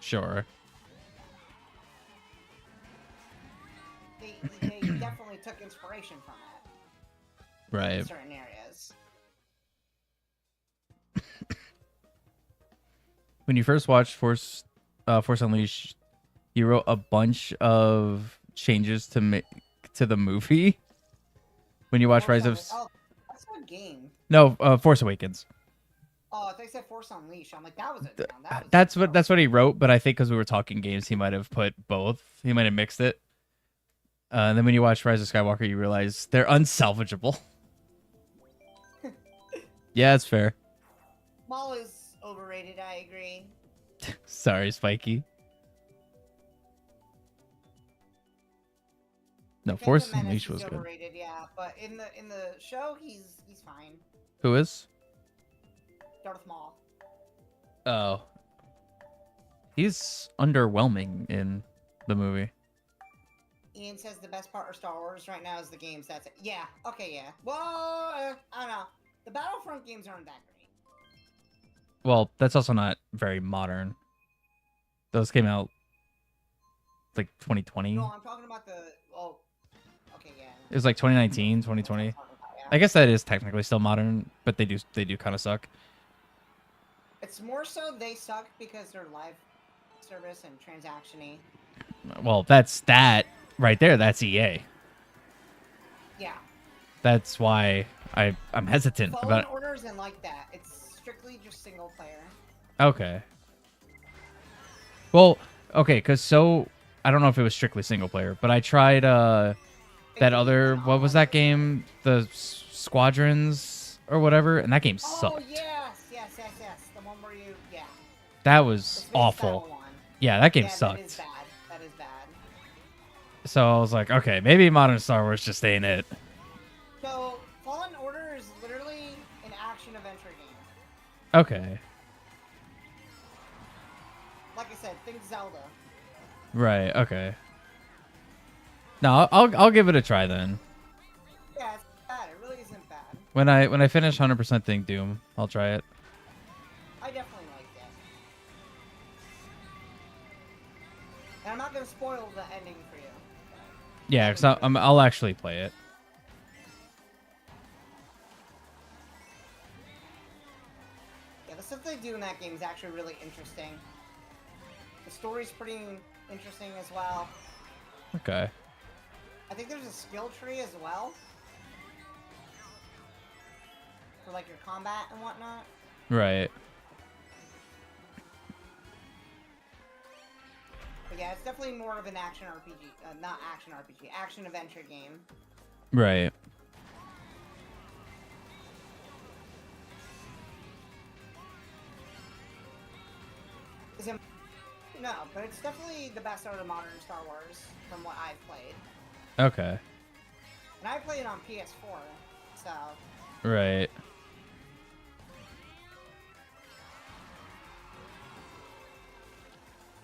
Sure. they definitely took inspiration from it. Right. In certain areas. When you first watched Force Unleashed, you wrote a bunch of changes to the movie. When you watch Rise of... Oh, that's a game. No, Force Awakens. Oh, if they said Force Unleashed, I'm like, that was it. That's what he wrote, but I think because we were talking games, he might have put both. He might have mixed it. And then when you watch Rise of Skywalker, you realize they're unsalvageable. Yeah, that's fair. Maul is overrated, I agree. Sorry, Spiky. No, Force Phantom Menace Unleashed is was good. overrated, yeah, but in the show he's fine. Who is? Darth Maul. Oh. He's underwhelming in the movie. Ian says the best part of Star Wars right now is the games. That's it. Yeah. Okay. Yeah. Well, I don't know. The Battlefront games aren't that great. Well, that's also not very modern. Those came out like 2020. No, I'm talking about the. Oh. Okay. Yeah. It was like 2019, 2020. I guess that is technically still modern, but they do kind of suck. It's more so they suck because they're live service and transaction-y. Well, that's that right there. That's EA. Yeah. That's why I'm hesitant Fallen about. Order isn't like that. It's strictly just single player. Okay. Well, okay, because I don't know if it was strictly single player, but I tried that other, what was that game? The Squadrons or whatever, and that game sucked. Oh, yes. The one where you, yeah. That The was space awful. battle one. Yeah, that game Yeah, sucked. That is bad. That is bad. So I was like, okay, maybe modern Star Wars just ain't it. So, Fallen Order is literally an action-adventure game. Okay. Like I said, think Zelda. Right, okay. No, I'll give it a try then. Yeah, it's bad. It really isn't bad. When I finish 100% thing Doom, I'll try it. I definitely liked it. And I'm not going to spoil the ending for you. Yeah, because I'll actually play it. Yeah, the stuff they do in that game is actually really interesting. The story's pretty interesting as well. Okay. I think there's a skill tree as well. For like your combat and whatnot. Right. But yeah, it's definitely more of an action RPG. Not action RPG, action adventure game. Right. Is it... No, but it's definitely the best out of the modern Star Wars from what I've played. Okay. And I played it on PS4, so... Right.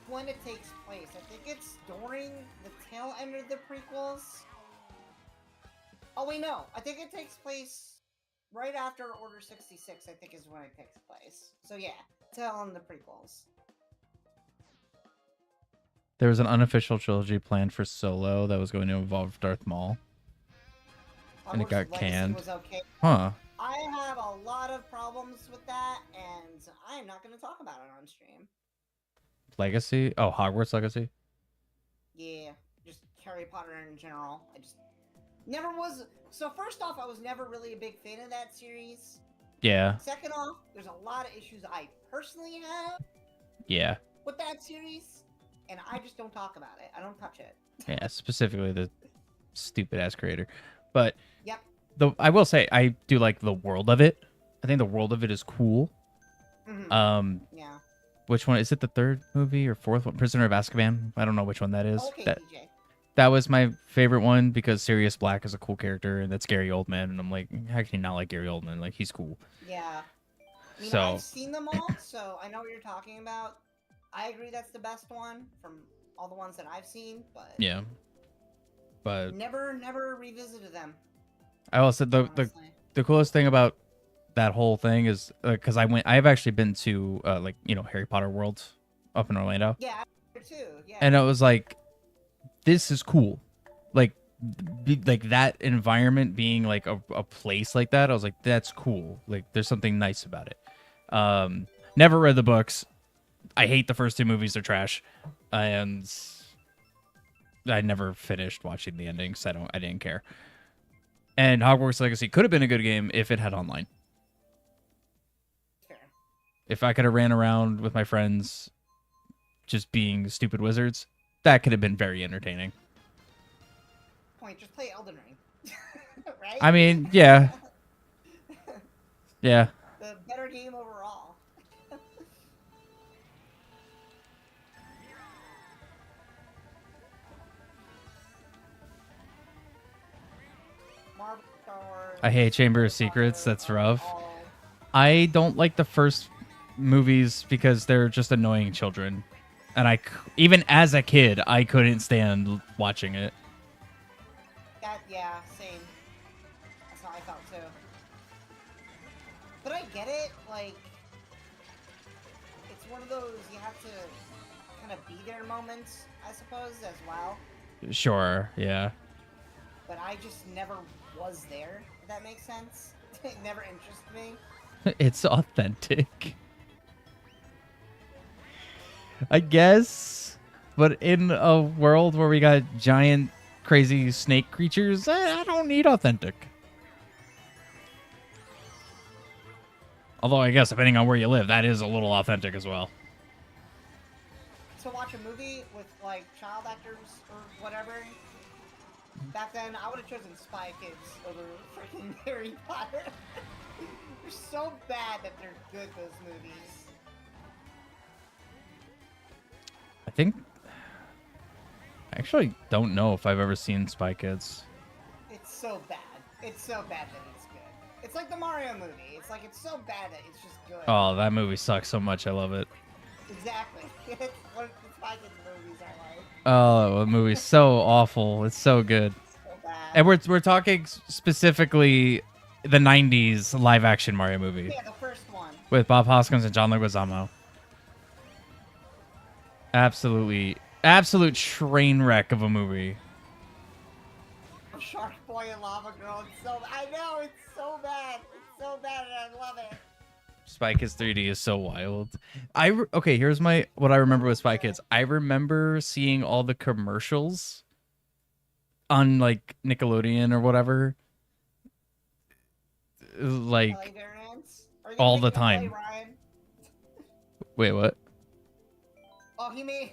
When it takes place, I think it's during the tail end of the prequels. Oh wait, no. I think it takes place right after Order 66, I think is when it takes place. So yeah, tail end of the prequels. There was an unofficial trilogy planned for Solo that was going to involve Darth Maul. And it got Legacy canned. was okay. Huh. I have a lot of problems with that, and I'm not going to talk about it on stream. Legacy? Oh, Hogwarts Legacy? Yeah, just Harry Potter in general. I just never was. So first off, I was never really a big fan of that series. Yeah. Second off, there's a lot of issues I personally have Yeah. with that series, and I just don't talk about it. I don't touch it. Yeah, specifically the stupid ass creator. But Yep. I will say I do like the world of it. I think the world of it is cool. Mm-hmm. Yeah. Which one is it? The third movie or fourth one? Prisoner of Azkaban. I don't know which one that is. Okay, DJ. That was my favorite one because Sirius Black is a cool character and that's Gary Oldman, and I'm like, how can you not like Gary Oldman? Like, he's cool. Yeah. I mean, So I've seen them all, so I know what you're talking about. I agree that's the best one from all the ones that I've seen, but yeah. But never revisited them. I also the coolest thing about that whole thing is because I've actually been to like, you know, Harry Potter World up in Orlando. Yeah, I too. Yeah. And it was like, this is cool. Like that environment being like a place like that. I was like, that's cool. Like there's something nice about it. Never read the books. I hate the first two movies. They're trash. And I never finished watching the endings. I didn't care. And Hogwarts Legacy could have been a good game if it had online. Fair. If I could have ran around with my friends just being stupid wizards, that could have been very entertaining. Point, just play Elden Ring. Right? I mean, yeah. Yeah. I hate Chamber of Secrets. That's rough. Oh, I don't like the first movies because they're just annoying children. And even as a kid, I couldn't stand watching it. yeah, same. That's how I felt too. But I get it, like, it's one of those you have to kind of be there moments, I suppose, as well. Sure, yeah. But I just never was there, if that makes sense. It never interested me. It's authentic. I guess. But in a world where we got giant, crazy snake creatures, I don't need authentic. Although I guess depending on where you live, that is a little authentic as well. To watch a movie with, like, child actors or whatever, back then I would have chosen Spy Kids over freaking Harry Potter. They're so bad that they're good, those movies. I think... I actually don't know if I've ever seen Spy Kids. It's so bad. It's so bad that it's good. It's like the Mario movie. It's like, it's so bad that it's just good. Oh, that movie sucks so much. I love it. Exactly. It's what the Spy Kids movies are like. Oh, the movie's so awful. It's so good. So bad. And we're talking specifically the 90s live-action Mario movie. Yeah, the first one. With Bob Hoskins and John Leguizamo. Absolute train wreck of a movie. Shark Boy and Lava Girl. I know, it's so bad. It's so bad and I love it. Spy Kids 3D is so wild. Okay, here's what I remember with Spy Kids. I remember seeing all the commercials on like Nickelodeon or whatever. Like all the time. Wait, what? Oh, he made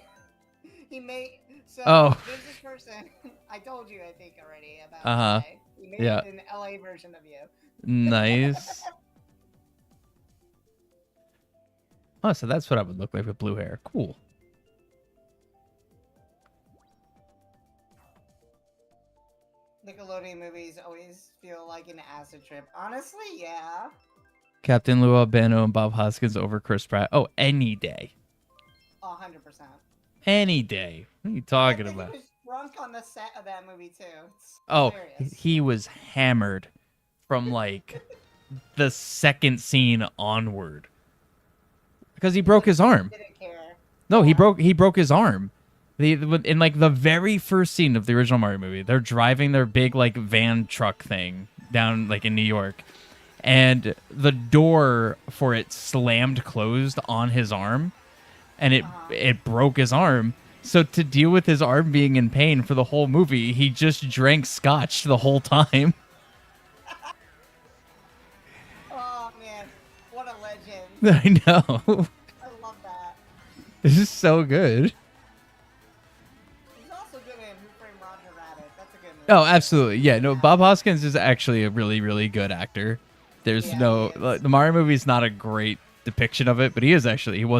so there's this person I told you I think already about LA. He made an LA version of you. Nice. Oh, so that's what I would look like with blue hair. Cool. Nickelodeon movies always feel like an acid trip. Honestly, yeah. Captain Lou Albano and Bob Hoskins over Chris Pratt. Oh, any day. 100%. Any day. What are you talking about? He was drunk on the set of that movie too. It's oh, hilarious. He was hammered from like the second scene onward because he broke his arm. Didn't care. No, he broke his arm. In like the very first scene of the original Mario movie, they're driving their big like van truck thing down like in New York, and the door for it slammed closed on his arm, and it broke his arm. So to deal with his arm being in pain for the whole movie, he just drank scotch the whole time. Oh man, what a legend! I know. I love that. This is so good. He's also good in Who Framed Roger Rabbit. That's a good movie. Oh, absolutely. Yeah, no, Bob Hoskins is actually a really, really good actor. There's the Mario movie is not a great depiction of it, but he was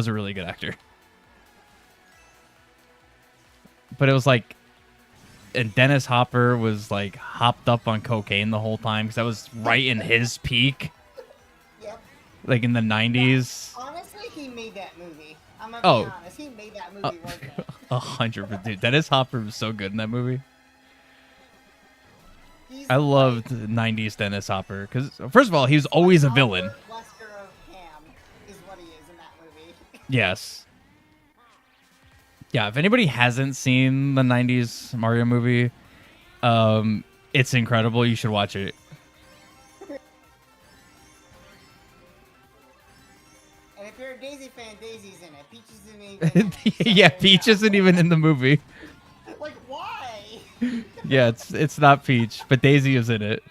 a really good actor. But it was like, and Dennis Hopper was like hopped up on cocaine the whole time because that was right in his peak. Yep. Like in the 90s. Honestly, he made that movie. I'm gonna be honest. He made that movie worth it. 100%. Dude, Dennis Hopper was so good in that movie. I loved 90s Dennis Hopper because, first of all, he was always a villain. Wesker of Ham is what he is in that movie. Yes. Yeah, if anybody hasn't seen the 90s Mario movie, it's incredible. You should watch it. And if you're a Daisy fan, Daisy's in it. Peach isn't even in it. Yeah, Peach isn't even in the movie. Like, why? Yeah, it's not Peach, but Daisy is in it.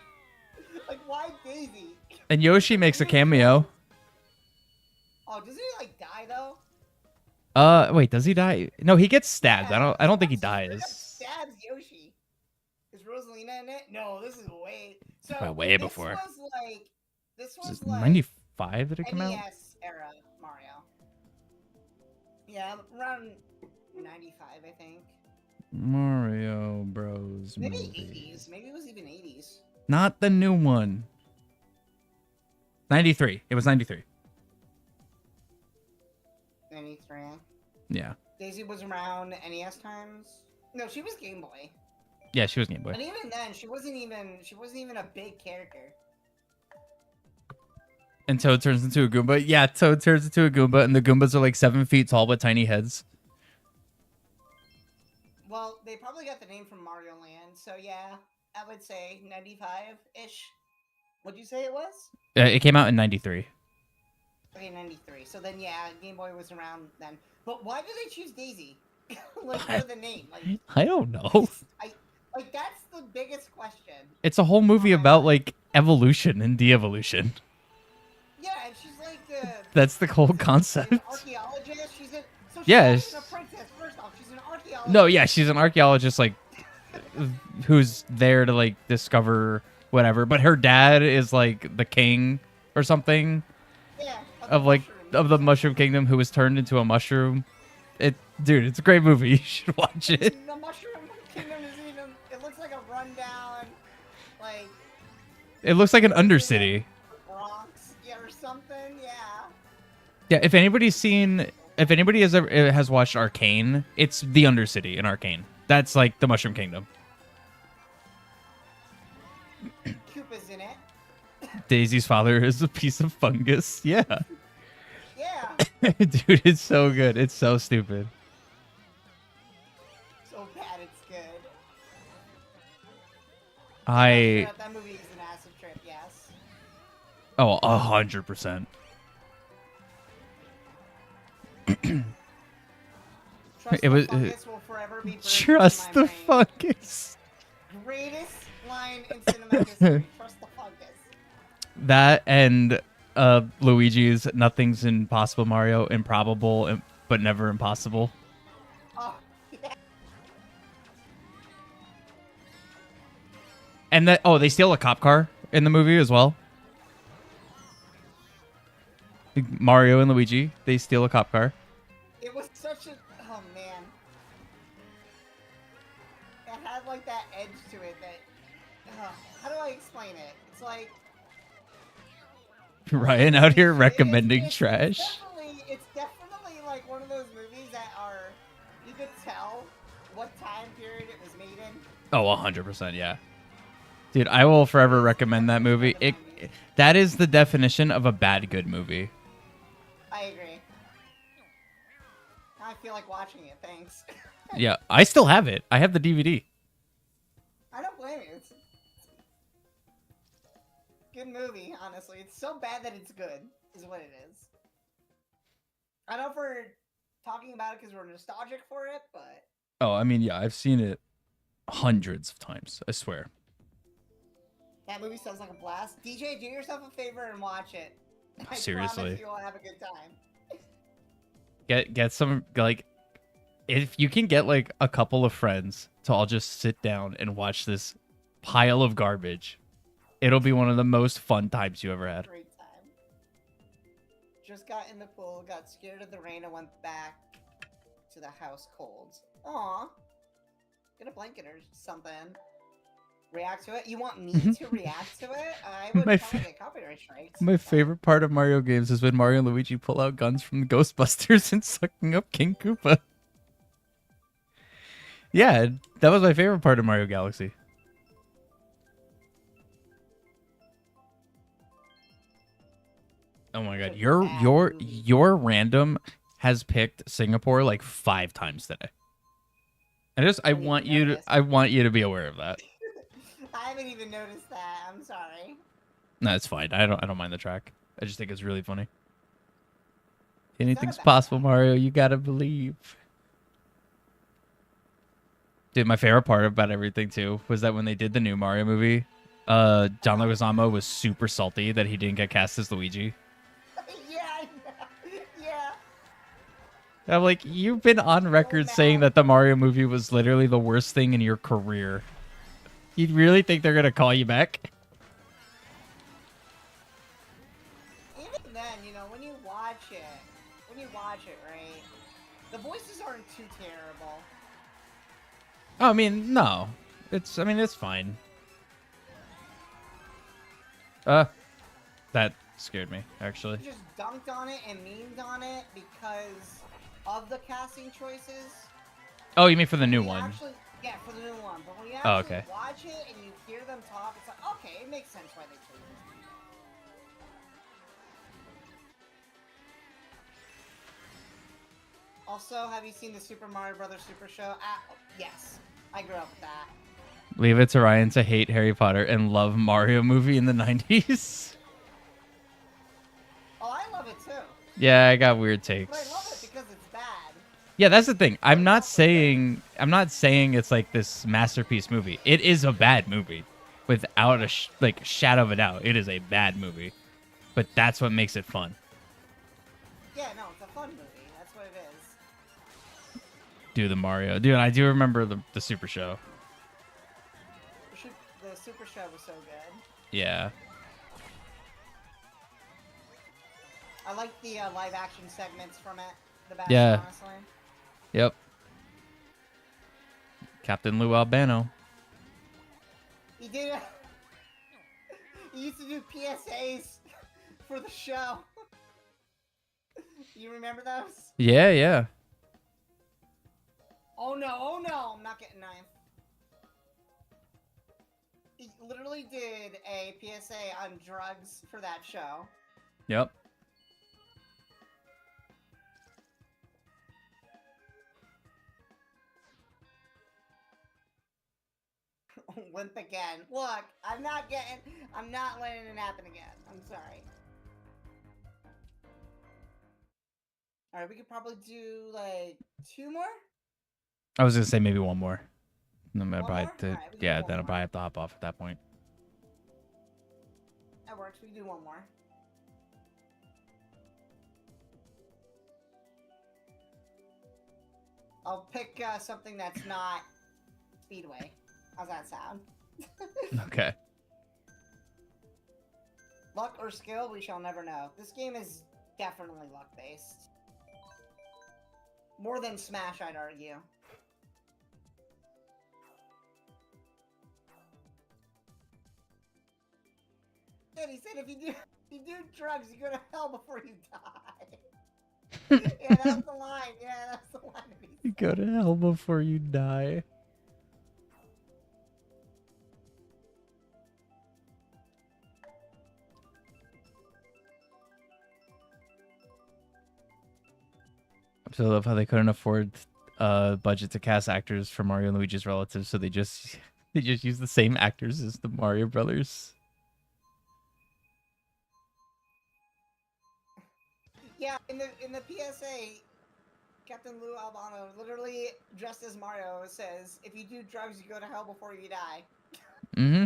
Like, why Daisy? And Yoshi makes a cameo. Oh, does he, like, die, though? Wait, does he die? No, he gets stabbed. I don't think he dies. Stabs Yoshi. Is Rosalina in it? No, this is way way before. This was 95 that it came out? NES era Mario. Yeah, around 95, I think. Mario Bros. Maybe movie. 80s. Maybe it was even 80s. Not the new one. 93. It was 93. 93. Yeah. Daisy was around NES times. No, she was Game Boy. Yeah, she was Game Boy. But even then, she wasn't even a big character. And Toad turns into a Goomba. Yeah, Toad turns into a Goomba, and the Goombas are like 7 feet tall with tiny heads. Well, they probably got the name from Mario Land, so yeah, I would say 95-ish. What'd you say it was? It came out in 93. Okay, 93. So then, yeah, Game Boy was around then. But why did they choose Daisy? Like, for the name? Like, I don't know. Like, that's the biggest question. It's a whole movie about, like, evolution and de-evolution. Yeah, and she's like That's the whole concept. an archaeologist. She's a Yeah, she's not a princess. First off, she's an archaeologist. No, yeah, she's an archaeologist, like, who's there to, like, discover whatever. But her dad is, like, the king or something. Yeah, of like of the Mushroom Kingdom, who was turned into a mushroom. Dude, it's a great movie. You should watch it. The Mushroom Kingdom isn't even. It looks like a rundown, like. It looks like an Undercity. Bronx, yeah, or something. Yeah. Yeah, if anybody has watched Arcane, it's the Undercity in Arcane. That's like the Mushroom Kingdom. Koopa's in it. Daisy's father is a piece of fungus. Yeah. Yeah. Dude, it's so good. It's so stupid. So bad it's good. That movie is an acid trip, yes. Oh, 100%. Trust It was the fungus will forever be burned trust into my the brain. fungus. Greatest line in cinema history. Trust the fungus. That and Luigi's "Nothing's Impossible, Mario. Improbable, but never impossible." Oh, yeah. And that they steal a cop car in the movie as well. Mario and Luigi, they steal a cop car. It was such a. Oh, man. It had, like, that edge to it that. How do I explain it? It's like. Ryan out here recommending trash. It's definitely like one of those movies that are. You could tell what time period it was made in. Oh, 100%, yeah. Dude, I will forever recommend that movie. That is the definition of a bad good movie. I agree. Now I feel like watching it, thanks. Yeah, I still have it. I have the DVD. I don't blame you. It's good movie, honestly. It's so bad that it's good, is what it is. I know if we're talking about it because we're nostalgic for it, but... Oh, I mean, yeah, I've seen it hundreds of times. I swear. That movie sounds like a blast. DJ, do yourself a favor and watch it. I Seriously. promise you will have a good time. Get some, like, if you can get, like, a couple of friends to all just sit down and watch this pile of garbage, it'll be one of the most fun times you ever had. Great time. Just got in the pool, got scared of the rain, and went back to the house cold. Aw. Get a blanket or something. React to it? You want me to react to it? I would probably get copyright strikes. My favorite part of Mario games is when Mario and Luigi pull out guns from Ghostbusters and sucking up King Koopa. Yeah, that was my favorite part of Mario Galaxy. Oh my god, your random has picked Singapore like 5 times today. I want you to be aware of that. I haven't even noticed that. I'm sorry. No, it's fine. I don't mind the track. I just think it's really funny. Anything's possible, Mario. You gotta believe. Dude, my favorite part about everything too was that when they did the new Mario movie, John Leguizamo was super salty that he didn't get cast as Luigi. Yeah. I'm like, you've been on record saying that the Mario movie was literally the worst thing in your career. You really think they're gonna call you back? Even then, when you watch it, right? The voices aren't too terrible. Oh, I mean, no. It's fine. That scared me, actually. Just dunked on it and memed on it because of the casting choices. Oh, you mean for the new You one? Actually, yeah, for the new one. But when you Oh, actually okay. watch it and you hear them talk, it's like, okay, it makes sense why they chose this. Also, have you seen the Super Mario Brothers Super Show? Yes, I grew up with that. Leave it to Ryan to hate Harry Potter and love Mario movie in the 90s. Oh, I love it too. Yeah, I got weird But I love it takes. because it's bad. Yeah, that's the thing. I'm not saying it's like this masterpiece movie. It is a bad movie, without a shadow of a doubt. It is a bad movie, but that's what makes it fun. Yeah, no, it's a fun movie. That's what it is. Do the Mario, dude. I do remember the Super Show. The Super Show was so good. Yeah. I like the live action segments from it the best, Yeah. honestly. Yep. Captain Lou Albano. He did. He used to do PSAs for the show. You remember those? Yeah, yeah. Oh no, I'm not getting knife. He literally did a PSA on drugs for that show. Yep. Limp again. Look, I'm not letting it happen again. I'm sorry. Alright, we could probably do, like, 2 more? I was gonna say maybe one more. No, One probably more? Alright, we can yeah, do then one I'll probably more. have to hop off at that point. That works. We can do one more. I'll pick something that's not Speedway. How's that sound? Okay. Luck or skill, we shall never know. This game is definitely luck-based. More than Smash, I'd argue. And he said if you do drugs, you go to hell before you die. Yeah, that's the line. Yeah, that's the line. You go to hell before you die. So I love how they couldn't afford budget to cast actors for Mario and Luigi's relatives, so they just use the same actors as the Mario brothers. Yeah, in the PSA, Captain Lou Albano, literally dressed as Mario, says, "If you do drugs, you go to hell before you die." Mm-hmm.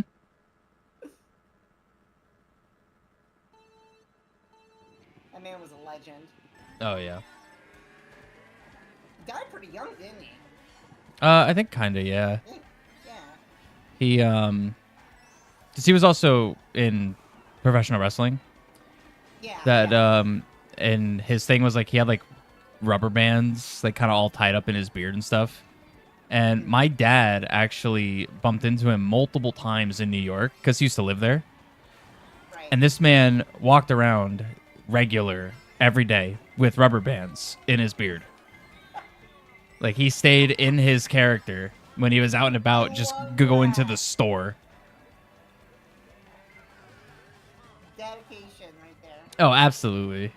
That man was a legend. Oh yeah. He died pretty young, didn't he? I think kinda, yeah. Yeah. He 'cause he was also in professional wrestling. Yeah. That yeah. And his thing was like he had like rubber bands like kind of all tied up in his beard and stuff. And my dad actually bumped into him multiple times in New York because he used to live there. Right. And this man walked around regular every day with rubber bands in his beard. Like he stayed in his character when he was out and about, just going to the store. Dedication right there. Oh, absolutely.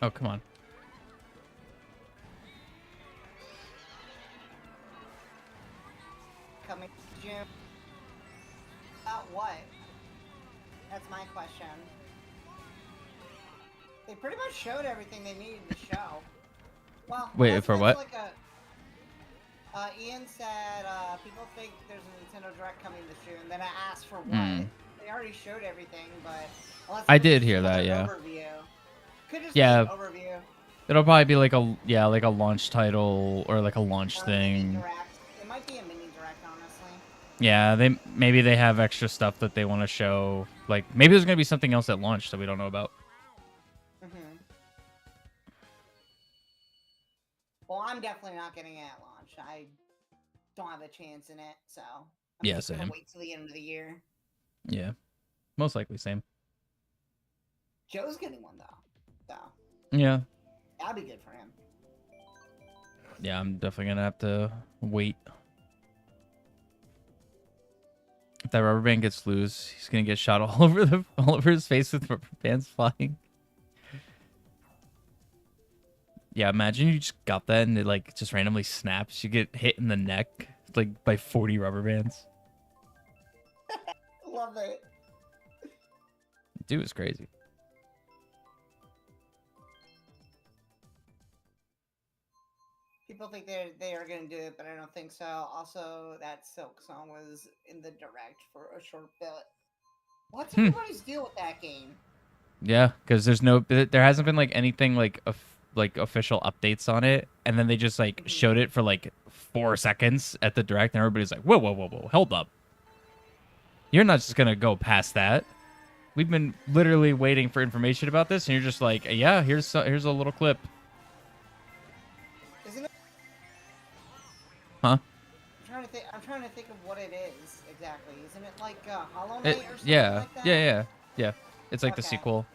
Oh, come on. Coming to June. About what? That's my question. They pretty much showed everything they needed to show. Well, Wait, for what? Like Ian said people think there's a Nintendo Direct coming this June. Then I asked for what. They already showed everything, but I did hear that, yeah. Overview. Could just Yeah. be an overview. It'll probably be like a launch title or like a launch Or thing. Mini Direct. It might be a mini Direct, honestly. Yeah, maybe they have extra stuff that they want to show. Like maybe there's gonna be something else at launch that we don't know about. Well, I'm definitely not getting it at launch. I don't have a chance in it, so I'm Yeah, just gonna same. wait till the end of the year. Yeah, most likely same. Joe's getting one though, so Yeah, that'd be good for him. yeah, I'm definitely gonna have to wait. If that rubber band gets loose, he's gonna get shot all over his face with rubber bands flying. Yeah, imagine you just got that and it like just randomly snaps. You get hit in the neck like by 40 rubber bands. Love it. Dude, it's crazy. People think they are gonna do it, but I don't think so. Also, that Silk song was in the direct for a short bit. What's everybody's deal with that game? Yeah, because there hasn't been like anything like like official updates on it, and then they just like showed it for like 4 seconds at the direct, and everybody's like, whoa, whoa, whoa, whoa, hold up. You're not just gonna go past that. We've been literally waiting for information about this, and you're just like, yeah, here's a little clip. Isn't it? Huh? I'm trying to think of what it is exactly. Isn't it like Hollow Knight or something Yeah, like that? yeah. It's like the Okay. sequel.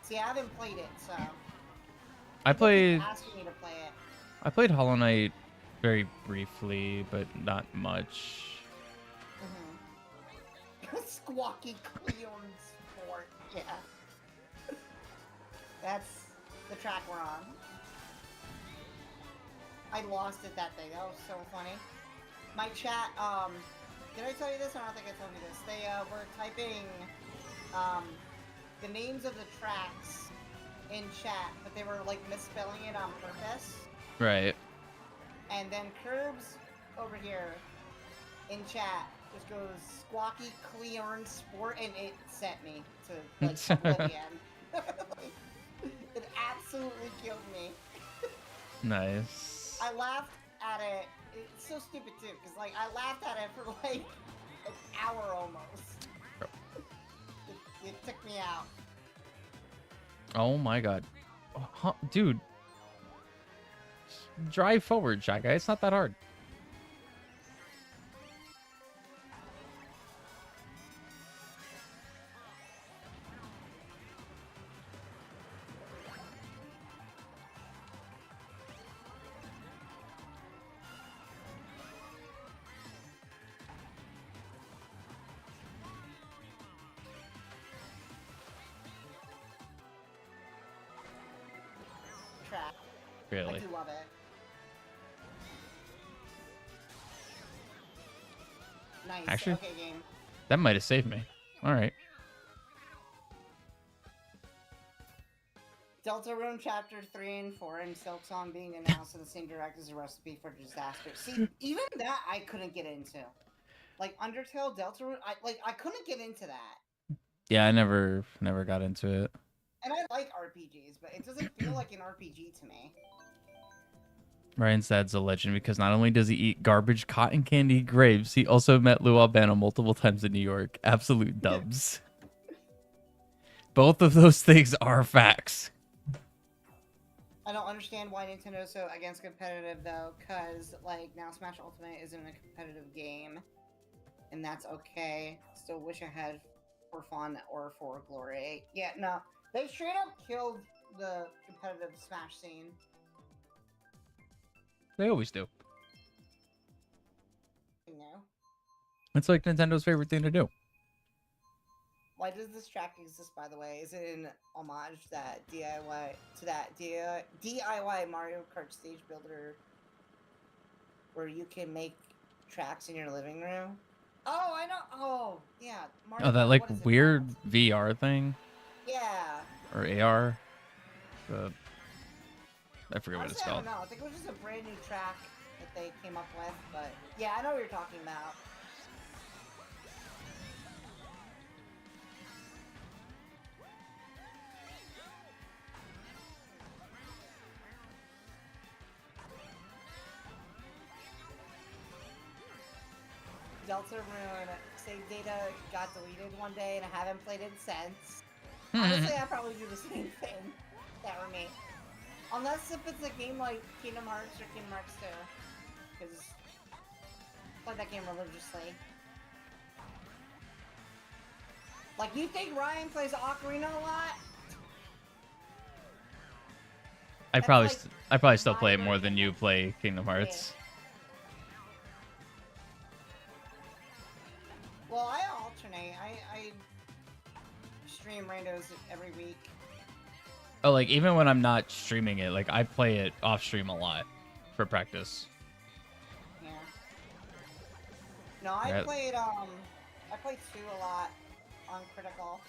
See, I haven't played it, so I people keep played asking me to play it. I played Hollow Knight very briefly, but not much. Squawky Cleon Sport. Yeah. That's the track we're on. I lost it that day. That was so funny. My chat, did I tell you this? I don't think I told you this. They were typing the names of the tracks in chat, but they were like misspelling it on purpose. Right. And then Curbs over here in chat just goes Squawky Cleon Sport, and it sent me to like oblivion. It absolutely killed me. Nice. I laughed at it. It's so stupid too, because like I laughed at it for like an hour almost. It took me out. Oh my god. Huh, dude. Drive forward, Shy Guy. It's not that hard. Track. Really. I do love it. Nice. Actually, okay, game. that might have saved me. All right. Deltarune Chapter 3 and 4 and Silk Song being announced in the same direct as a recipe for disaster. See, even that I couldn't get into. Like Undertale, Deltarune, I couldn't get into that. Yeah, I never got into it. And I like RPGs, but it doesn't feel like an RPG to me. Ryan's dad's a legend because not only does he eat garbage cotton candy grapes, he also met Lou Albano multiple times in New York. Absolute dubs. Both of those things are facts. I don't understand why Nintendo's so against competitive though, because like now Smash Ultimate isn't a competitive game, and that's okay. Still wish I had for fun or for glory. Yeah, no, they straight up killed the competitive Smash scene. They always do. You know? It's like Nintendo's favorite thing to do. Why does this track exist, by the way? Is it an homage to that DIY Mario Kart stage builder where you can make tracks in your living room? Oh, I know. Oh, yeah. Mario Oh, that Kart, like what is it weird called? VR thing Yeah. or AR. I forget what Honestly, it's I called. don't know. I think it was just a brand new track that they came up with, but yeah, I know what you're talking about. Deltarune save data got deleted one day, and I haven't played it since. Honestly, I probably do the same thing. That were me. Unless if it's a game like Kingdom Hearts or Kingdom Hearts 2. Because I play that game religiously. Like, you think Ryan plays Ocarina a lot? I probably like still play it my more than version you of- play Kingdom Hearts. Well, I alternate. I stream randos every week. Oh, like even when I'm not streaming it, like I play it off stream a lot for practice. Yeah. No, I Yeah. played 2 a lot on Critical.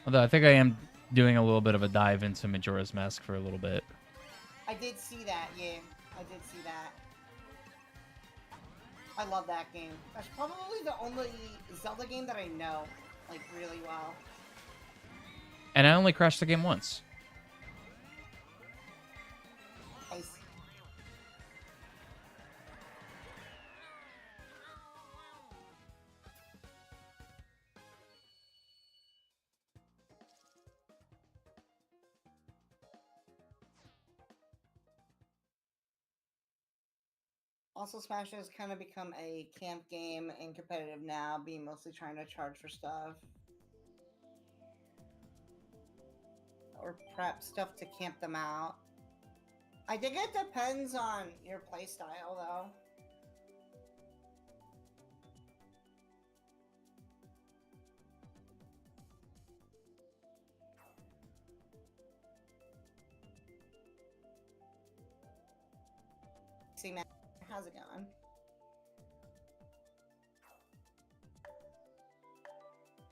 Although I think I am doing a little bit of a dive into Majora's Mask for a little bit. I did see that, yeah. I did see that. I love that game. That's probably the only Zelda game that I know, like, really well. And I only crashed the game once. Nice. Also, Smash has kind of become a camp game and competitive now, being mostly trying to charge for stuff. Or prep stuff to camp them out. I think it depends on your playstyle, though. See, man, how's it going?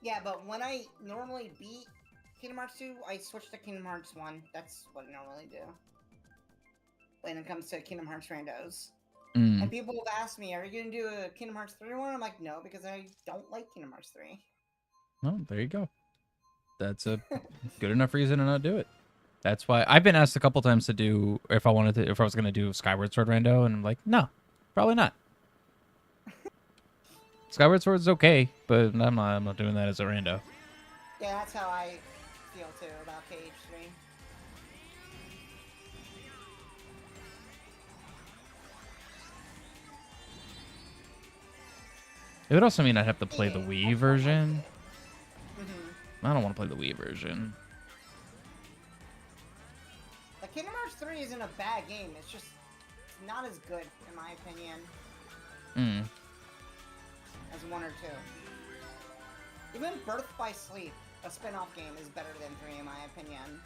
Yeah, but when I normally beat Kingdom Hearts 2, I switch to Kingdom Hearts 1. That's what I normally do. When it comes to Kingdom Hearts randos. And people have asked me, are you going to do a Kingdom Hearts 3 one? I'm like, no, because I don't like Kingdom Hearts 3. Oh, there you go. That's a good enough reason to not do it. That's why I've been asked a couple times to do if I was gonna do Skyward Sword rando, and I'm like, no, probably not. Skyward Sword's okay, but I'm not doing that as a rando. Yeah, that's how I feel too about KH3. It would also mean I'd have to play the Wii version. Mm-hmm. I don't want to play the Wii version. Like, Kingdom Hearts 3 isn't a bad game, it's just not as good, in my opinion, as 1 or 2. Even Birth by Sleep, a spin-off game, is better than 3, in my opinion.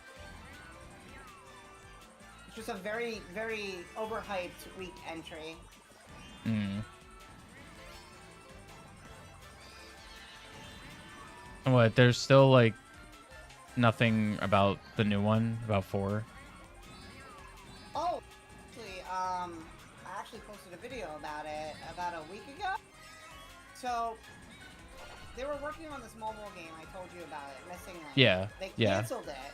It's just a very, very overhyped, weak entry. What? There's still like nothing about the new one, about 4. Oh, actually, I actually posted a video about it about a week ago. So, they were working on this mobile game I told you about it, Missing Link. Yeah. They Yeah. canceled it,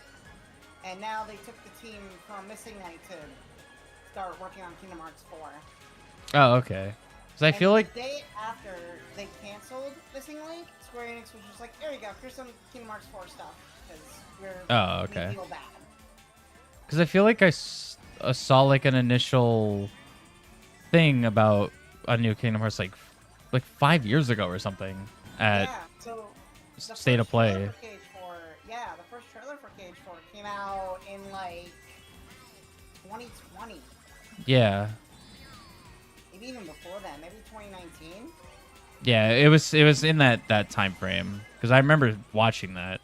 and now they took the team from Missing Link to start working on Kingdom Hearts 4. Oh, okay. Because I feel like the day after they canceled Missing Link, Square Enix was just like, "There you go, here's some Kingdom Hearts 4 stuff," because we feel bad. Because I feel like I saw like an initial thing about a new Kingdom Hearts like 5 years ago or something at so State of Play. The first trailer for KH4 came out in like 2020. Yeah. Maybe even before that, maybe 2019. Yeah, it was in that time frame because I remember watching that.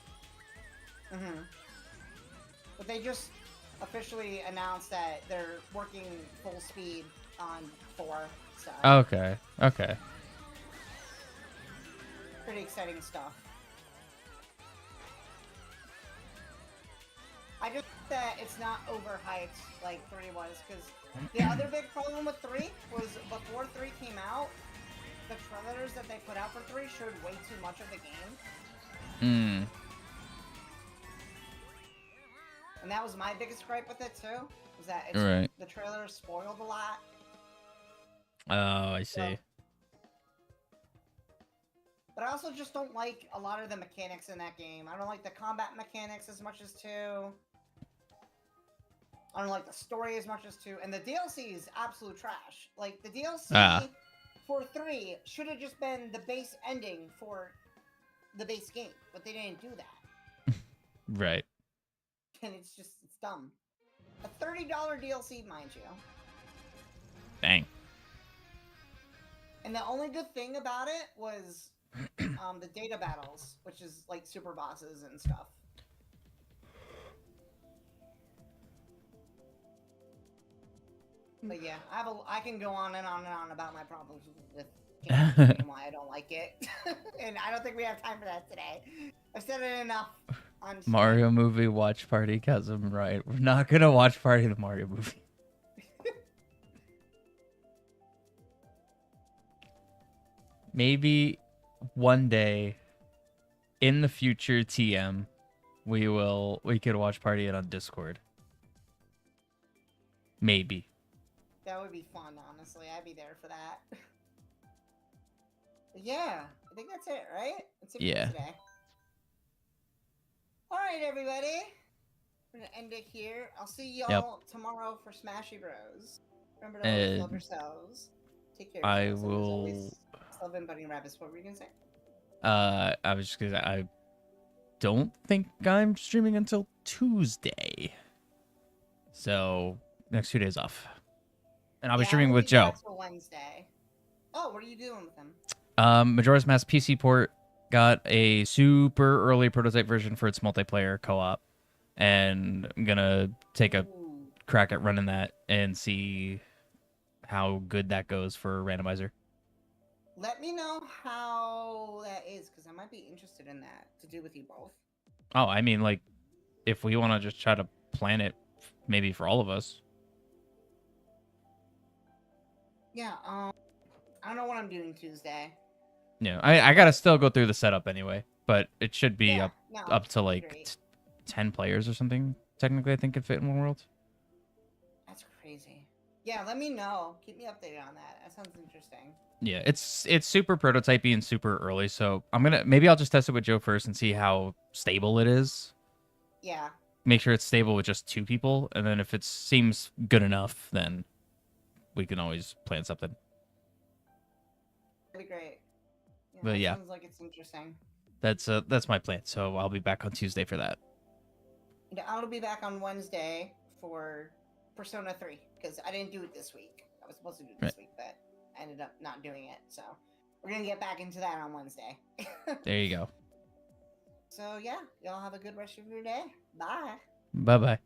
But they just officially announced that they're working full speed on 4. So Okay. Okay. pretty exciting stuff. I just think that it's not overhyped like 3 was, because the other big problem with 3 was before 3 came out, the trailers that they put out for 3 showed way too much of the game. And that was my biggest gripe with it too, was that the trailer spoiled a lot. Oh, I see. But I also just don't like a lot of the mechanics in that game. I don't like the combat mechanics as much as 2. I don't like the story as much as 2. And the DLC is absolute trash. Like, the DLC for 3 should have just been the base ending for the base game. But they didn't do that. Right. And it's dumb. A $30 DLC, mind you. Dang. And the only good thing about it was the data battles, which is like super bosses and stuff. But yeah, I can go on and on and on about my problems with Kingdom and why I don't like it. And I don't think we have time for that today. I've said it enough on Mario movie watch party, Chasm, right? We're not gonna watch party the Mario movie. Maybe one day in the future, TM, we could watch party it on Discord. Maybe. That would be fun, honestly. I'd be there for that. But yeah, I think that's it, right? That's it for today. Alright, everybody. We're gonna end it here. I'll see y'all tomorrow for Smashy Bros. Remember to always love yourselves. Take care of yourselves. I will... Love and Bunny Rabbits. What were you gonna say? I was just gonna say, I don't think I'm streaming until Tuesday. So, next 2 days off. And I'll be streaming with Joe. Wednesday. Oh, what are you doing with them? Majora's Mask PC port got a super early prototype version for its multiplayer co-op. And I'm gonna take a crack at running that and see how good that goes for a randomizer. Let me know how that is, because I might be interested in that to do with you both. Oh, I mean, like, if we want to just try to plan it, maybe for all of us. Yeah, I don't know what I'm doing Tuesday. Yeah, I gotta still go through the setup anyway, but it should be up to like 10 players or something. Technically, I think it fit in One World. That's crazy. Yeah, let me know. Keep me updated on that. That sounds interesting. Yeah, it's super prototypey and super early, so maybe I'll just test it with Joe first and see how stable it is. Yeah. Make sure it's stable with just 2 people, and then if it seems good enough, then we can always plan something. That'd be great. But yeah, sounds like it's interesting. That's my plan. So I'll be back on Tuesday for that. And I'll be back on Wednesday for Persona 3 because I didn't do it this week. I was supposed to do it this week, but I ended up not doing it. So we're gonna get back into that on Wednesday. There you go. So yeah, y'all have a good rest of your day. Bye. Bye bye.